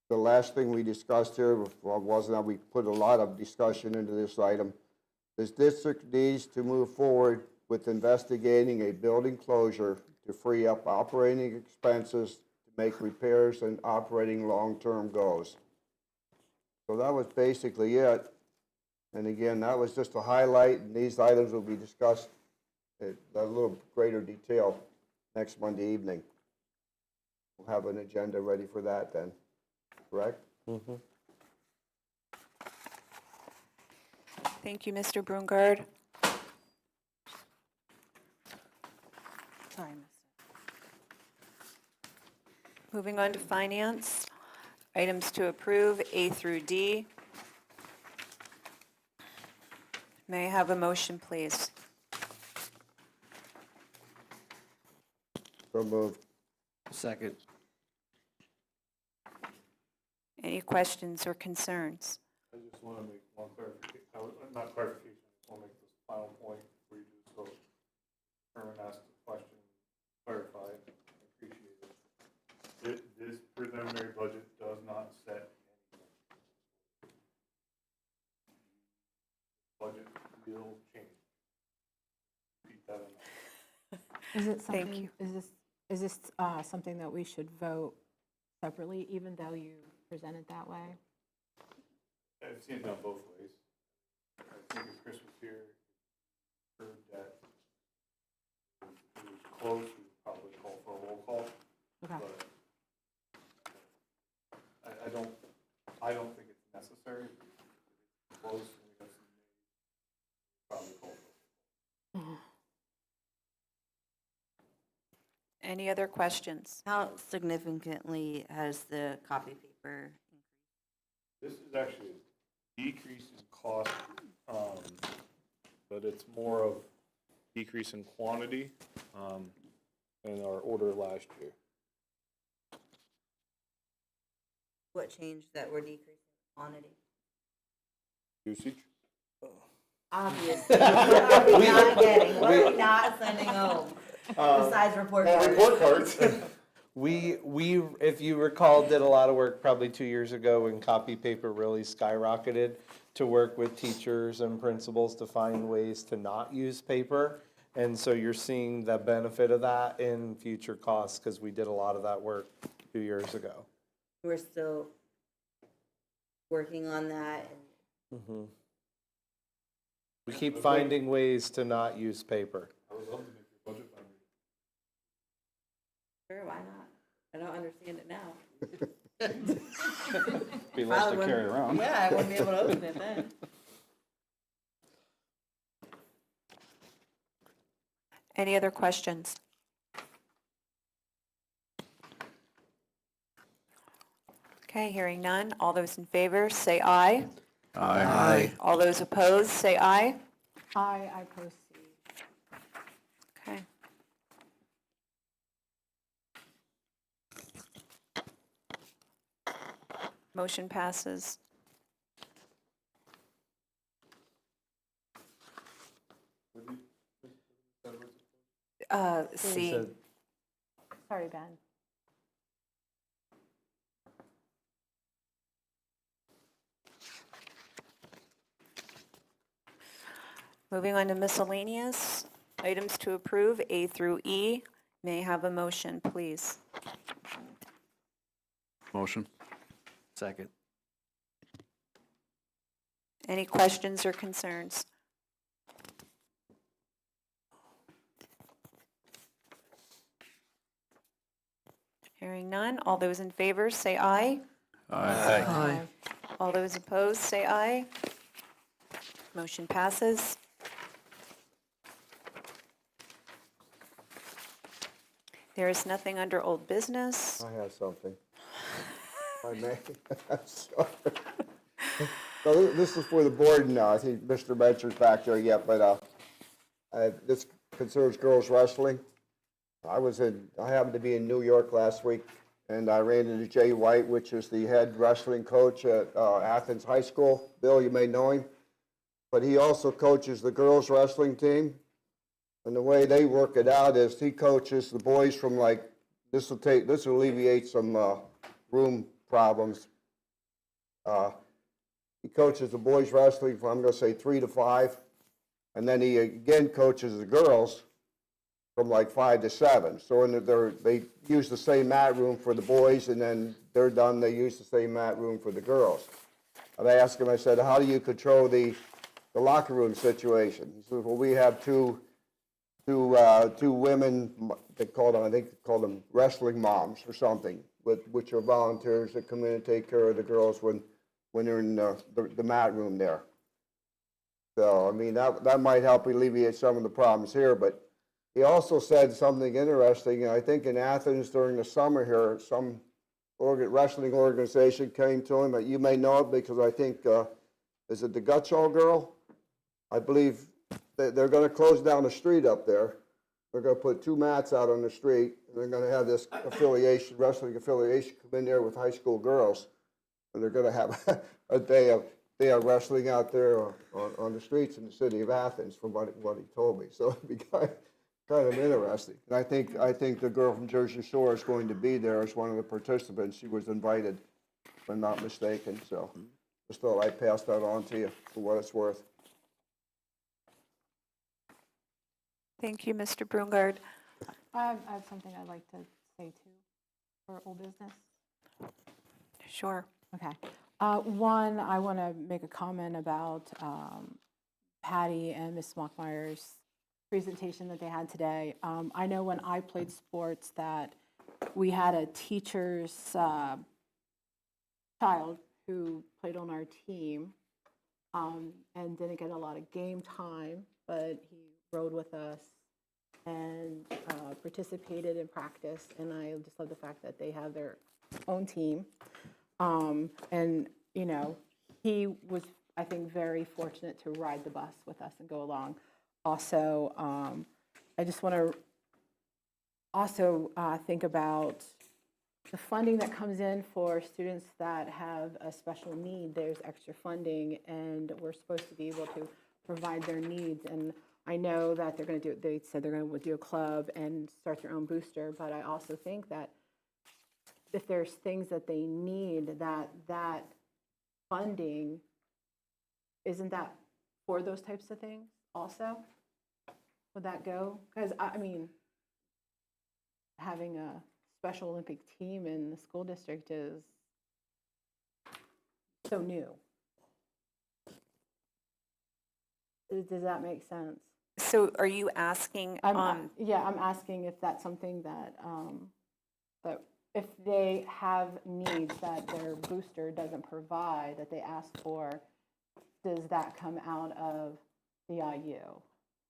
last thing we discussed here was that we put a lot of discussion into this item. This district needs to move forward with investigating a building closure to free up operating expenses to make repairs and operating long-term goals. So that was basically it. And again, that was just a highlight, and these items will be discussed in a little greater detail next Monday evening. We'll have an agenda ready for that then, correct? Mm-hmm. Thank you, Mr. Brungard. Sorry, Moving on to finance. Items to approve, A through D. May I have a motion, please? So moved. Second. Any questions or concerns? I just want to make one clarification, not clarification, I just want to make this final point before you do so. Herman asked the question, clarified, I appreciate it. This preliminary budget does not set anything. Budget will change. Repeat that enough. Is it Thank something, you. is this something that we should vote separately, even though you present it that way? I've seen it done both ways. I think if Chris was here, he heard that it was close, we would probably call for a roll call. Okay. But I don't think it's necessary. If it's close, and we have some nays, probably call for a roll call. Any other questions? How significantly has the copy paper increased? This is actually a decrease in cost, but it's more of decrease in quantity in our order last year. What changed that we're decreasing quantity? Usage? Obviously, what are we not getting? What are we not sending home? Besides report cards. Report cards. We, if you recall, did a lot of work probably 2 years ago when copy paper really skyrocketed to work with teachers and principals to find ways to not use paper. And so you're seeing the benefit of that in future costs because we did a lot of that work 2 years ago. We're still working on that. Mm-hmm. We keep finding ways to not use paper. I would love to make your budget better. Sure, why not? I don't understand it now. Be less to carry around. Yeah, I wouldn't be able to open it then. Any other questions? Okay, hearing none. All those in favor, say aye. Aye. All those opposed, say aye. I proceed. Okay. Motion passes. C. So- Sorry, Ben. Moving on to miscellaneous, items to approve, A through E. May I have a motion, please? Motion. Second. Any questions or concerns? Hearing none, all those in favor say aye. Aye. All those opposed say aye. Motion passes. There is nothing under old business. I have something. If I may. I'm sorry. So this is for the board, and I think Mr. Mencher's back there yet, but this concerns girls wrestling. I happened to be in New York last week, and I ran into Jay White, which is the head wrestling coach at Athens High School. Bill, you may know him, but he also coaches the girls wrestling team. And the way they work it out is he coaches the boys from this will alleviate some room problems. He coaches the boys wrestling from, I'm going to say, 3 to 5. And then he again coaches the girls from 5 to 7. So they use the same mat room for the boys, and then they're done, they use the same mat room for the girls. And I asked him, I said, how do you control the locker room situation? He said, well, we have two women, I think they call them wrestling moms or something, which are volunteers that come in and take care of the girls when they're in the mat room there. So, I mean, that might help alleviate some of the problems here, but he also said something interesting. I think in Athens during the summer here, some wrestling organization came to him, you may know it because I think, is it the Gutschall girl? I believe they're going to close down the street up there. They're going to put 2 mats out on the street, and they're going to have this wrestling affiliation come in there with high school girls, and they're going to have a day of wrestling out there on the streets in the city of Athens, from what he told me. So it'd be kind of interesting. And I think the girl from Jersey Shore is going to be there as one of the participants. She was invited, if I'm not mistaken. So just thought I'd pass that on to you for what it's worth. Thank you, Mr. Brungard. I have something I'd like to say too, for old business. Sure. Okay. One, I want to make a comment about Patty and Ms. Smockmeyer's presentation that they had today. I know when I played sports that we had a teacher's child who played on our team and didn't get a lot of game time, but he rode with us and participated in practice. And I just love the fact that they have their own team. And, you know, he was, I think, very fortunate to ride the bus with us and go along. Also, I just want to also think about the funding that comes in for students that have a special need. There's extra funding, and we're supposed to be able to provide their needs. And I know that they're going to do, they said they're going to do a club and start their own booster, but I also think that if there's things that they need, that funding, isn't that for those types of things also? Would that go? Because, I mean, having a Special Olympic team in the school district is so new. Does that make sense? So are you asking? Yeah, I'm asking if that's something that, that if they have needs that their booster doesn't provide, that they ask for, does that come out of the IU?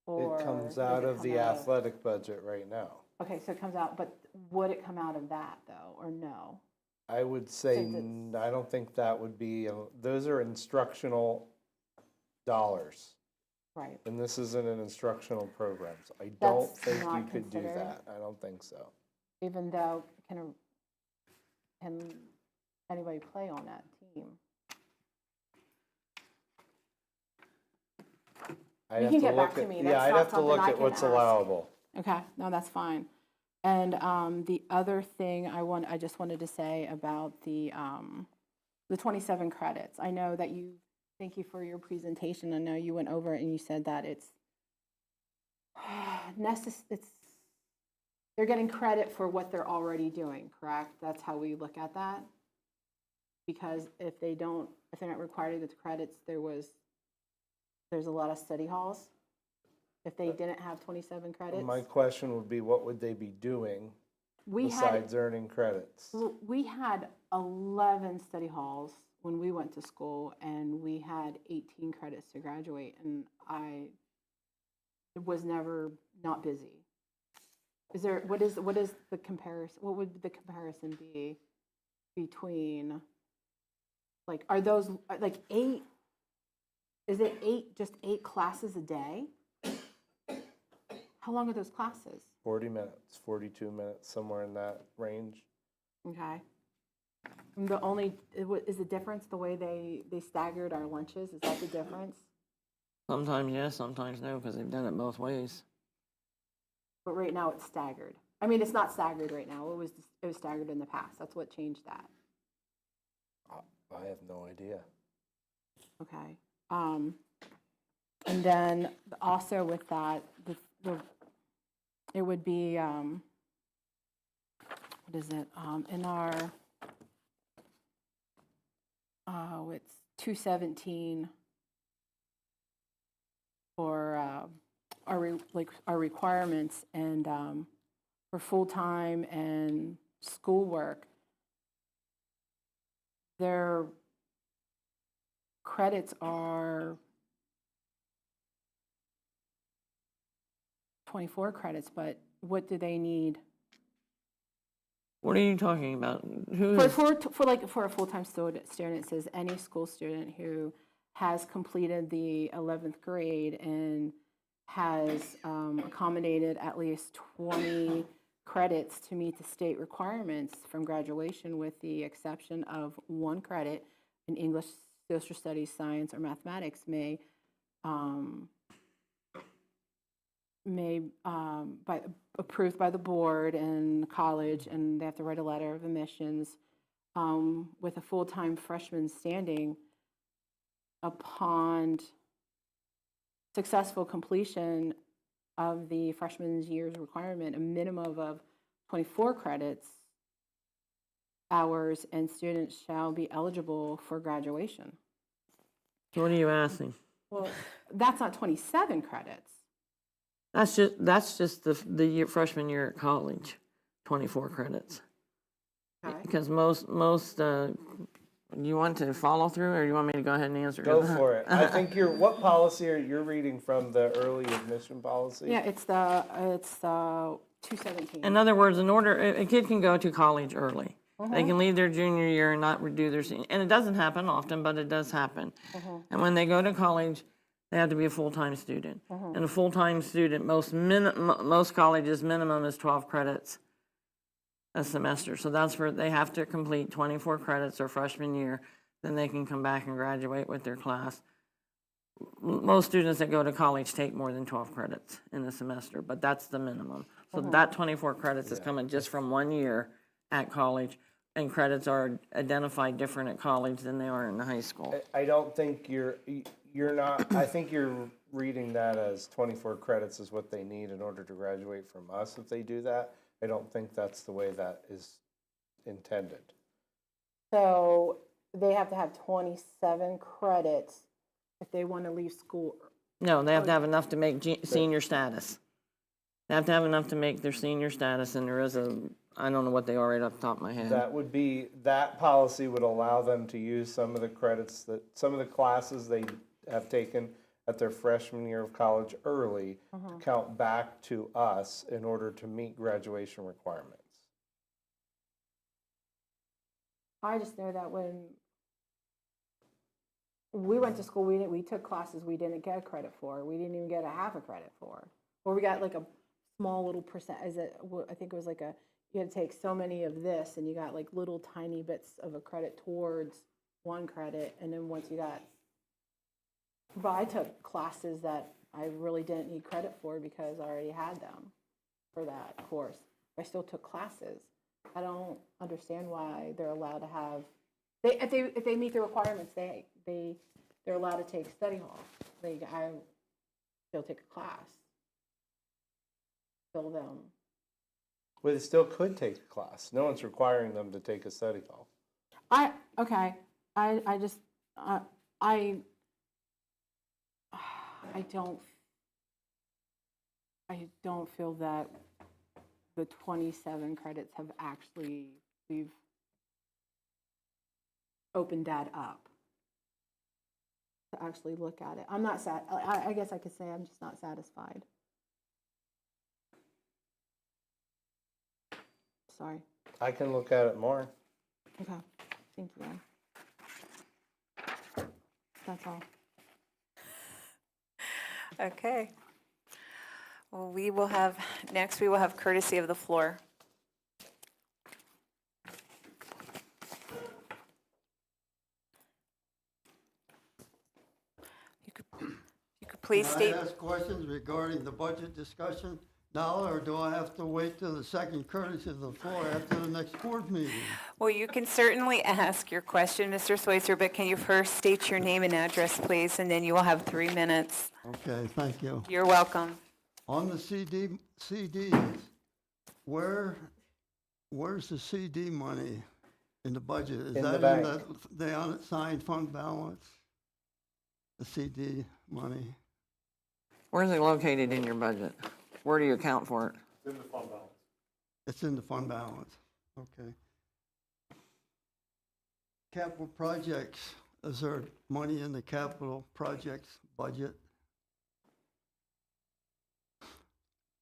Or It comes does out it of come the athletic budget right now. Okay, so it comes out, but would it come out of that though, or no? I would say, Since it's- I don't think that would be, those are instructional dollars. Right. And this isn't an instructional program, so I don't That's think you not could do considered? that. I don't think so. Even though, can anybody play on that team? I'd You have can to get back look to at- me. Yeah, That's I'd not have to something look I at can what's ask. allowable. Okay, no, that's fine. And the other thing I just wanted to say about the 27 credits. I know that thank you for your presentation. I know you went over it and you said that they're getting credit for what they're already doing, correct? That's how we look at that? Because if they're not required to get the credits, there's a lot of study halls. If they didn't have 27 credits? My question would be, what would they be doing We had, besides earning credits? we had 11 study halls when we went to school, and we had 18 credits to graduate, and I was never not busy. Is there, what is the comparison, what would the comparison be between, like, are those, like, 8, is it 8, just 8 classes a day? How long are those classes? 40 minutes, 42 minutes, somewhere in that range. Okay. And the only, is the difference the way they staggered our lunches? Is that the difference? Sometimes yes, sometimes no, because they've done it both ways. But right now it's staggered. I mean, it's not staggered right now. It was staggered in the past. That's what changed that. I have no idea. Okay. And then also with that, it would be, what is it? In our, it's 217 for our requirements, and for full-time and schoolwork, their credits are 24 credits, but what do they need? What are you talking about? Who is? For a full-time student, it says any school student who has completed the 11th grade and has accommodated at least 20 credits to meet the state requirements from graduation, with the exception of 1 credit in English, social studies, science, or mathematics, approved by the board and college, and they have to write a letter of admissions with a full-time freshman standing upon successful completion of the freshman's year's requirement, a minimum of 24 credits hours, and students shall be eligible for graduation. What are you asking? Well, that's not 27 credits. That's just the freshman year at college, 24 credits. Okay. Because most you want to follow through, or you want me to go ahead and answer? Go for it. I think what policy are you reading from? The early admission policy? Yeah, it's the 217. In other words, a kid can go to college early. Uh-huh. They can leave their junior year and not do their senior, and it doesn't happen often, but it does happen. Uh-huh. And when they go to college, they have to be a full-time student. Uh-huh. And a full-time student, most colleges minimum is 12 credits a semester. So that's where they have to complete 24 credits their freshman year. Then they can come back and graduate with their class. Most students that go to college take more than 12 credits in a semester, but that's the minimum. So that 24 credits is coming just from 1 year at college, and credits are identified different at college than they are in the high school. I don't think you're not, I think you're reading that as 24 credits is what they need in order to graduate from us if they do that. I don't think that's the way that is intended. So they have to have 27 credits if they want to leave school. No, they have to have enough to make senior status. They have to have enough to make their senior status, and there is I don't know what they are right off the top of my head. That policy would allow them to use some of the credits some of the classes they have taken at their freshman year of college early to count back to us in order to meet graduation requirements. I just know that when we went to school, we took classes we didn't get credit for. We didn't even get a half a credit for. Or we got like a small little percent. I think it was like you had to take so many of this, and you got like little tiny bits of a credit towards 1 credit, and then once you got. But I took classes that I really didn't need credit for because I already had them for that course. I still took classes. I don't understand why they're allowed to have. If they meet the requirements, they're allowed to take study hall. I still take a class. Fill them. Well, they still could take a class. No one's requiring them to take a study hall. I don't feel that the 27 credits have actually, we've opened that up to actually look at it. I'm not I guess I could say I'm just not satisfied. Sorry. I can look at it more. Okay, thank you. That's all. Okay. Well, next we will have courtesy of the floor. You could please state. Can I ask questions regarding the budget discussion now, or do I have to wait till the second courtesy of the floor after the next board meeting? Well, you can certainly ask your question, Mr. Schweitzer, but can you first state your name and address, please, and then you will have 3 minutes. Okay, thank you. You're welcome. On the CDs, where's the CD money in the budget? Is In the that bank. in the unassigned fund balance? The CD money? Where's it located in your budget? Where do you account for it? It's in the fund balance. It's in the fund balance, okay. Capital projects, is there money in the capital projects budget?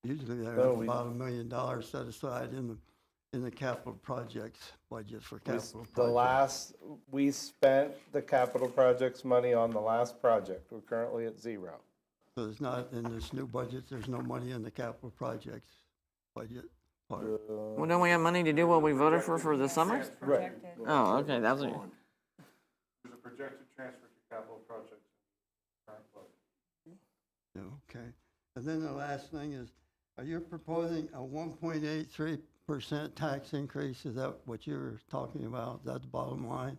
Usually there's about $1 million set aside in the capital projects budget for capital projects. We spent the capital projects money on the last project. We're currently at 0. So there's not, in this new budget, there's no money in the capital projects budget part. Well, don't we have money to do what we voted for the summer? Right. Oh, okay, that's what. There's a projected transfer to capital projects in the current budget. Yeah, okay. And then the last thing is, are you proposing a 1.83% tax increase? Is that what you're talking about? Is that the bottom line?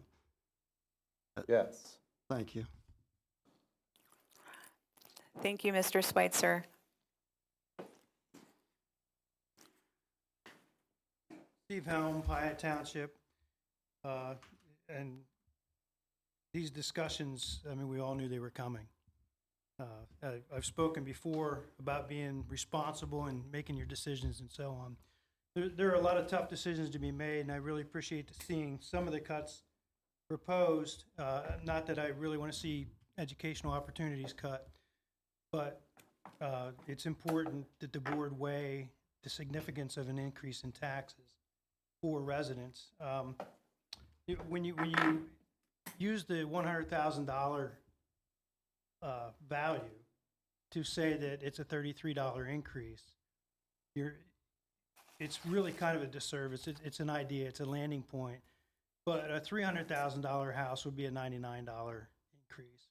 Yes. Thank you. Thank you, Mr. Schweitzer. Steve Helm, Pyatt Township. And these discussions, I mean, we all knew they were coming. I've spoken before about being responsible and making your decisions and so on. There are a lot of tough decisions to be made, and I really appreciate seeing some of the cuts proposed. Not that I really want to see educational opportunities cut, but it's important that the board weigh the significance of an increase in taxes for residents. When you use the $100,000 value to say that it's a $33 increase, it's really kind of a disservice. It's an idea, it's a landing point. But a $300,000 house would be a $99 increase.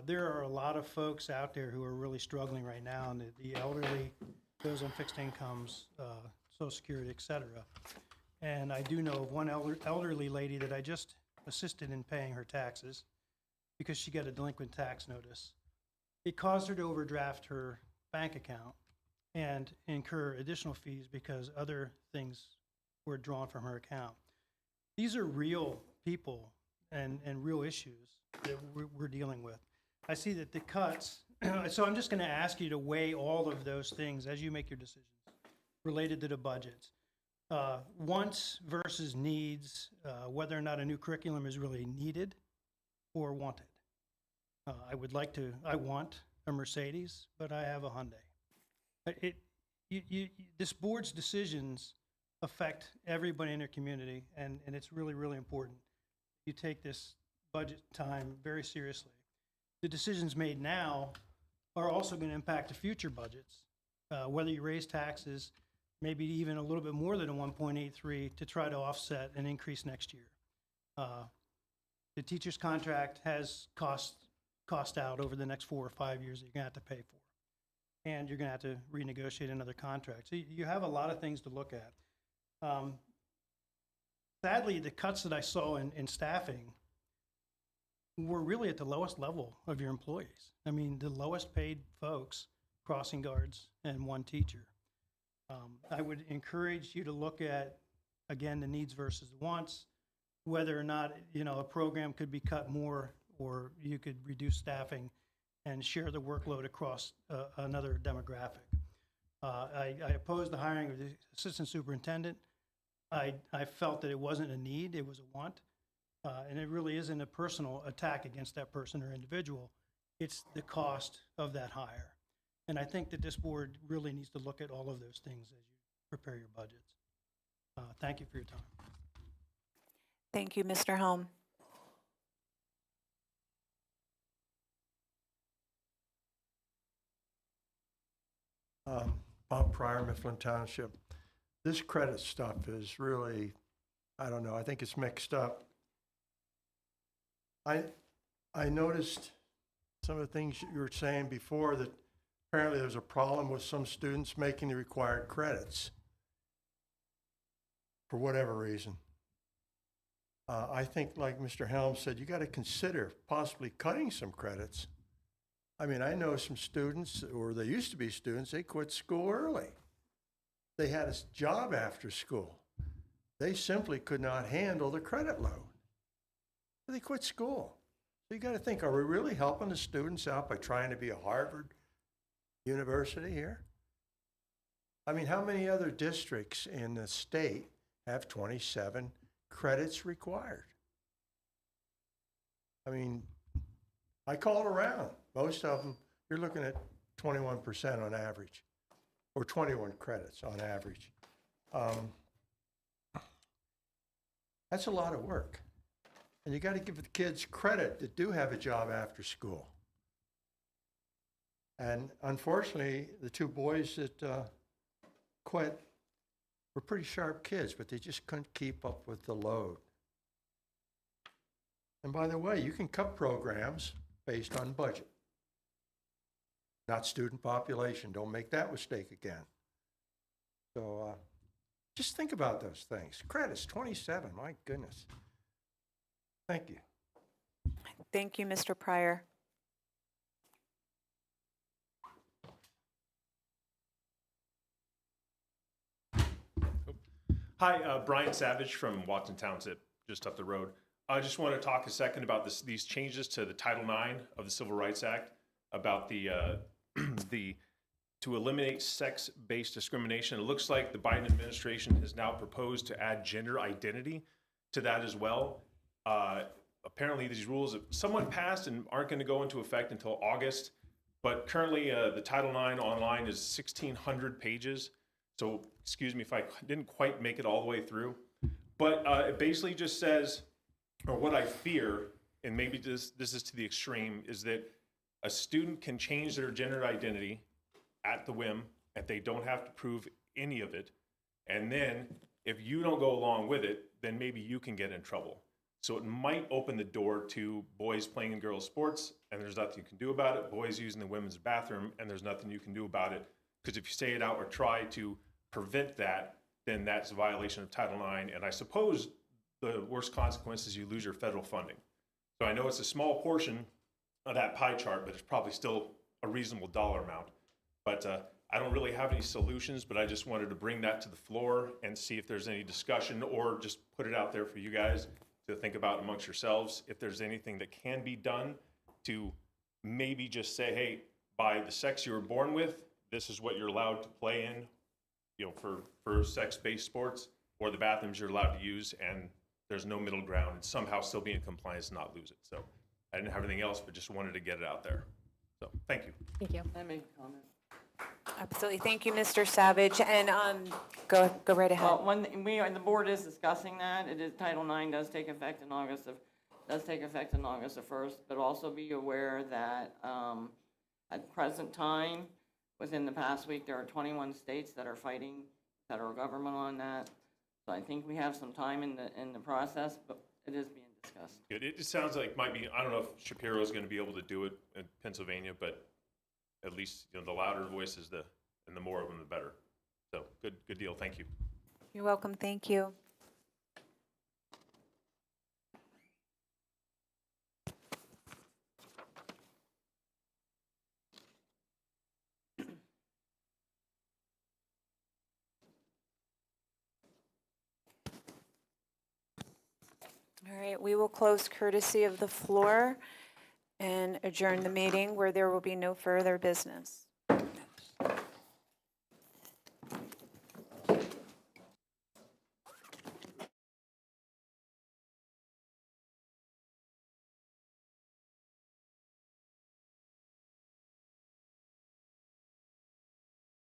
There are a lot of folks out there who are really struggling right now, and the elderly, those on fixed incomes, Social Security, et cetera. And I do know of one elderly lady that I just assisted in paying her taxes because she got a delinquent tax notice. It caused her to overdraft her bank account and incur additional fees because other things were drawn from her account. These are real people and real issues that we're dealing with. I see that the cuts, so I'm just going to ask you to weigh all of those things as you make your decisions related to the budgets. Wants versus needs, whether or not a new curriculum is really needed or wanted. I want a Mercedes, but I have a Hyundai. This board's decisions affect everybody in their community, and it's really, really important. You take this budget time very seriously. The decisions made now are also going to impact the future budgets, whether you raise taxes, maybe even a little bit more than a 1.83 to try to offset an increase next year. The teacher's contract has cost out over the next 4 or 5 years that you're going to have to pay for. And you're going to have to renegotiate another contract. So you have a lot of things to look at. Sadly, the cuts that I saw in staffing were really at the lowest level of your employees. I mean, the lowest paid folks, crossing guards and one teacher. I would encourage you to look at, again, the needs versus the wants, whether or not, a program could be cut more or you could reduce staffing and share the workload across another demographic. I opposed the hiring of the assistant superintendent. I felt that it wasn't a need, it was a want. And it really isn't a personal attack against that person or individual. It's the cost of that hire. And I think that this board really needs to look at all of those things as you prepare your budgets. Thank you for your time. Thank you, Mr. Helm. Bob Pryor, Mifflin Township. This credit stuff is really, I don't know, I think it's mixed up. I noticed some of the things you were saying before, that apparently there's a problem with some students making the required credits for whatever reason. I think, like Mr. Helm said, you got to consider possibly cutting some credits. I mean, I know some students, or they used to be students, they quit school early. They had a job after school. They simply could not handle the credit load. They quit school. So you got to think, are we really helping the students out by trying to be a Harvard University here? I mean, how many other districts in the state have 27 credits required? I mean, I called around. Most of them, you're looking at 21% on average, or 21 credits on average. That's a lot of work. And you got to give the kids credit that do have a job after school. And unfortunately, the two boys that quit were pretty sharp kids, but they just couldn't keep up with the load. And by the way, you can cut programs based on budget, not student population. Don't make that mistake again. So just think about those things. Credits, 27, my goodness. Thank you. Thank you, Mr. Pryor. Hi, Brian Savage from Watson Township, just up the road. I just want to talk a second about these changes to the Title IX of the Civil Rights Act about the to eliminate sex-based discrimination. It looks like the Biden administration has now proposed to add gender identity to that as well. Apparently, these rules have somewhat passed and aren't going to go into effect until August. But currently, the Title IX online is 1,600 pages. So excuse me if I didn't quite make it all the way through. But it basically just says, or what I fear, and maybe this is to the extreme, is that a student can change their gender identity at the whim, and they don't have to prove any of it. And then if you don't go along with it, then maybe you can get in trouble. So it might open the door to boys playing in girls' sports, and there's nothing you can do about it. Boys using the women's bathroom, and there's nothing you can do about it. Because if you say it out or try to prevent that, then that's a violation of Title IX. And I suppose the worst consequence is you lose your federal funding. So I know it's a small portion of that pie chart, but it's probably still a reasonable dollar amount. But I don't really have any solutions, but I just wanted to bring that to the floor and see if there's any discussion, or just put it out there for you guys to think about amongst yourselves, if there's anything that can be done to maybe just say, hey, by the sex you were born with, this is what you're allowed to play in, you know, for sex-based sports, or the bathrooms you're allowed to use, and there's no middle ground, and somehow still be in compliance and not lose it. So I didn't have anything else, but just wanted to get it out there. So thank you. Thank you. Let me comment. Absolutely. Thank you, Mr. Savage. And go right ahead. Well, the board is discussing that. It is, Title IX does take effect in August of 1st, but also be aware that at present time, within the past week, there are 21 states that are fighting the federal government on that. So I think we have some time in the process, but it is being discussed. It sounds like might be, I don't know if Shapiro is going to be able to do it in Pennsylvania, but at least, you know, the louder voices, and the more of them, the better. So good deal. Thank you. You're welcome. Thank you. All right, we will close courtesy of the floor and adjourn the meeting where there will be no further business.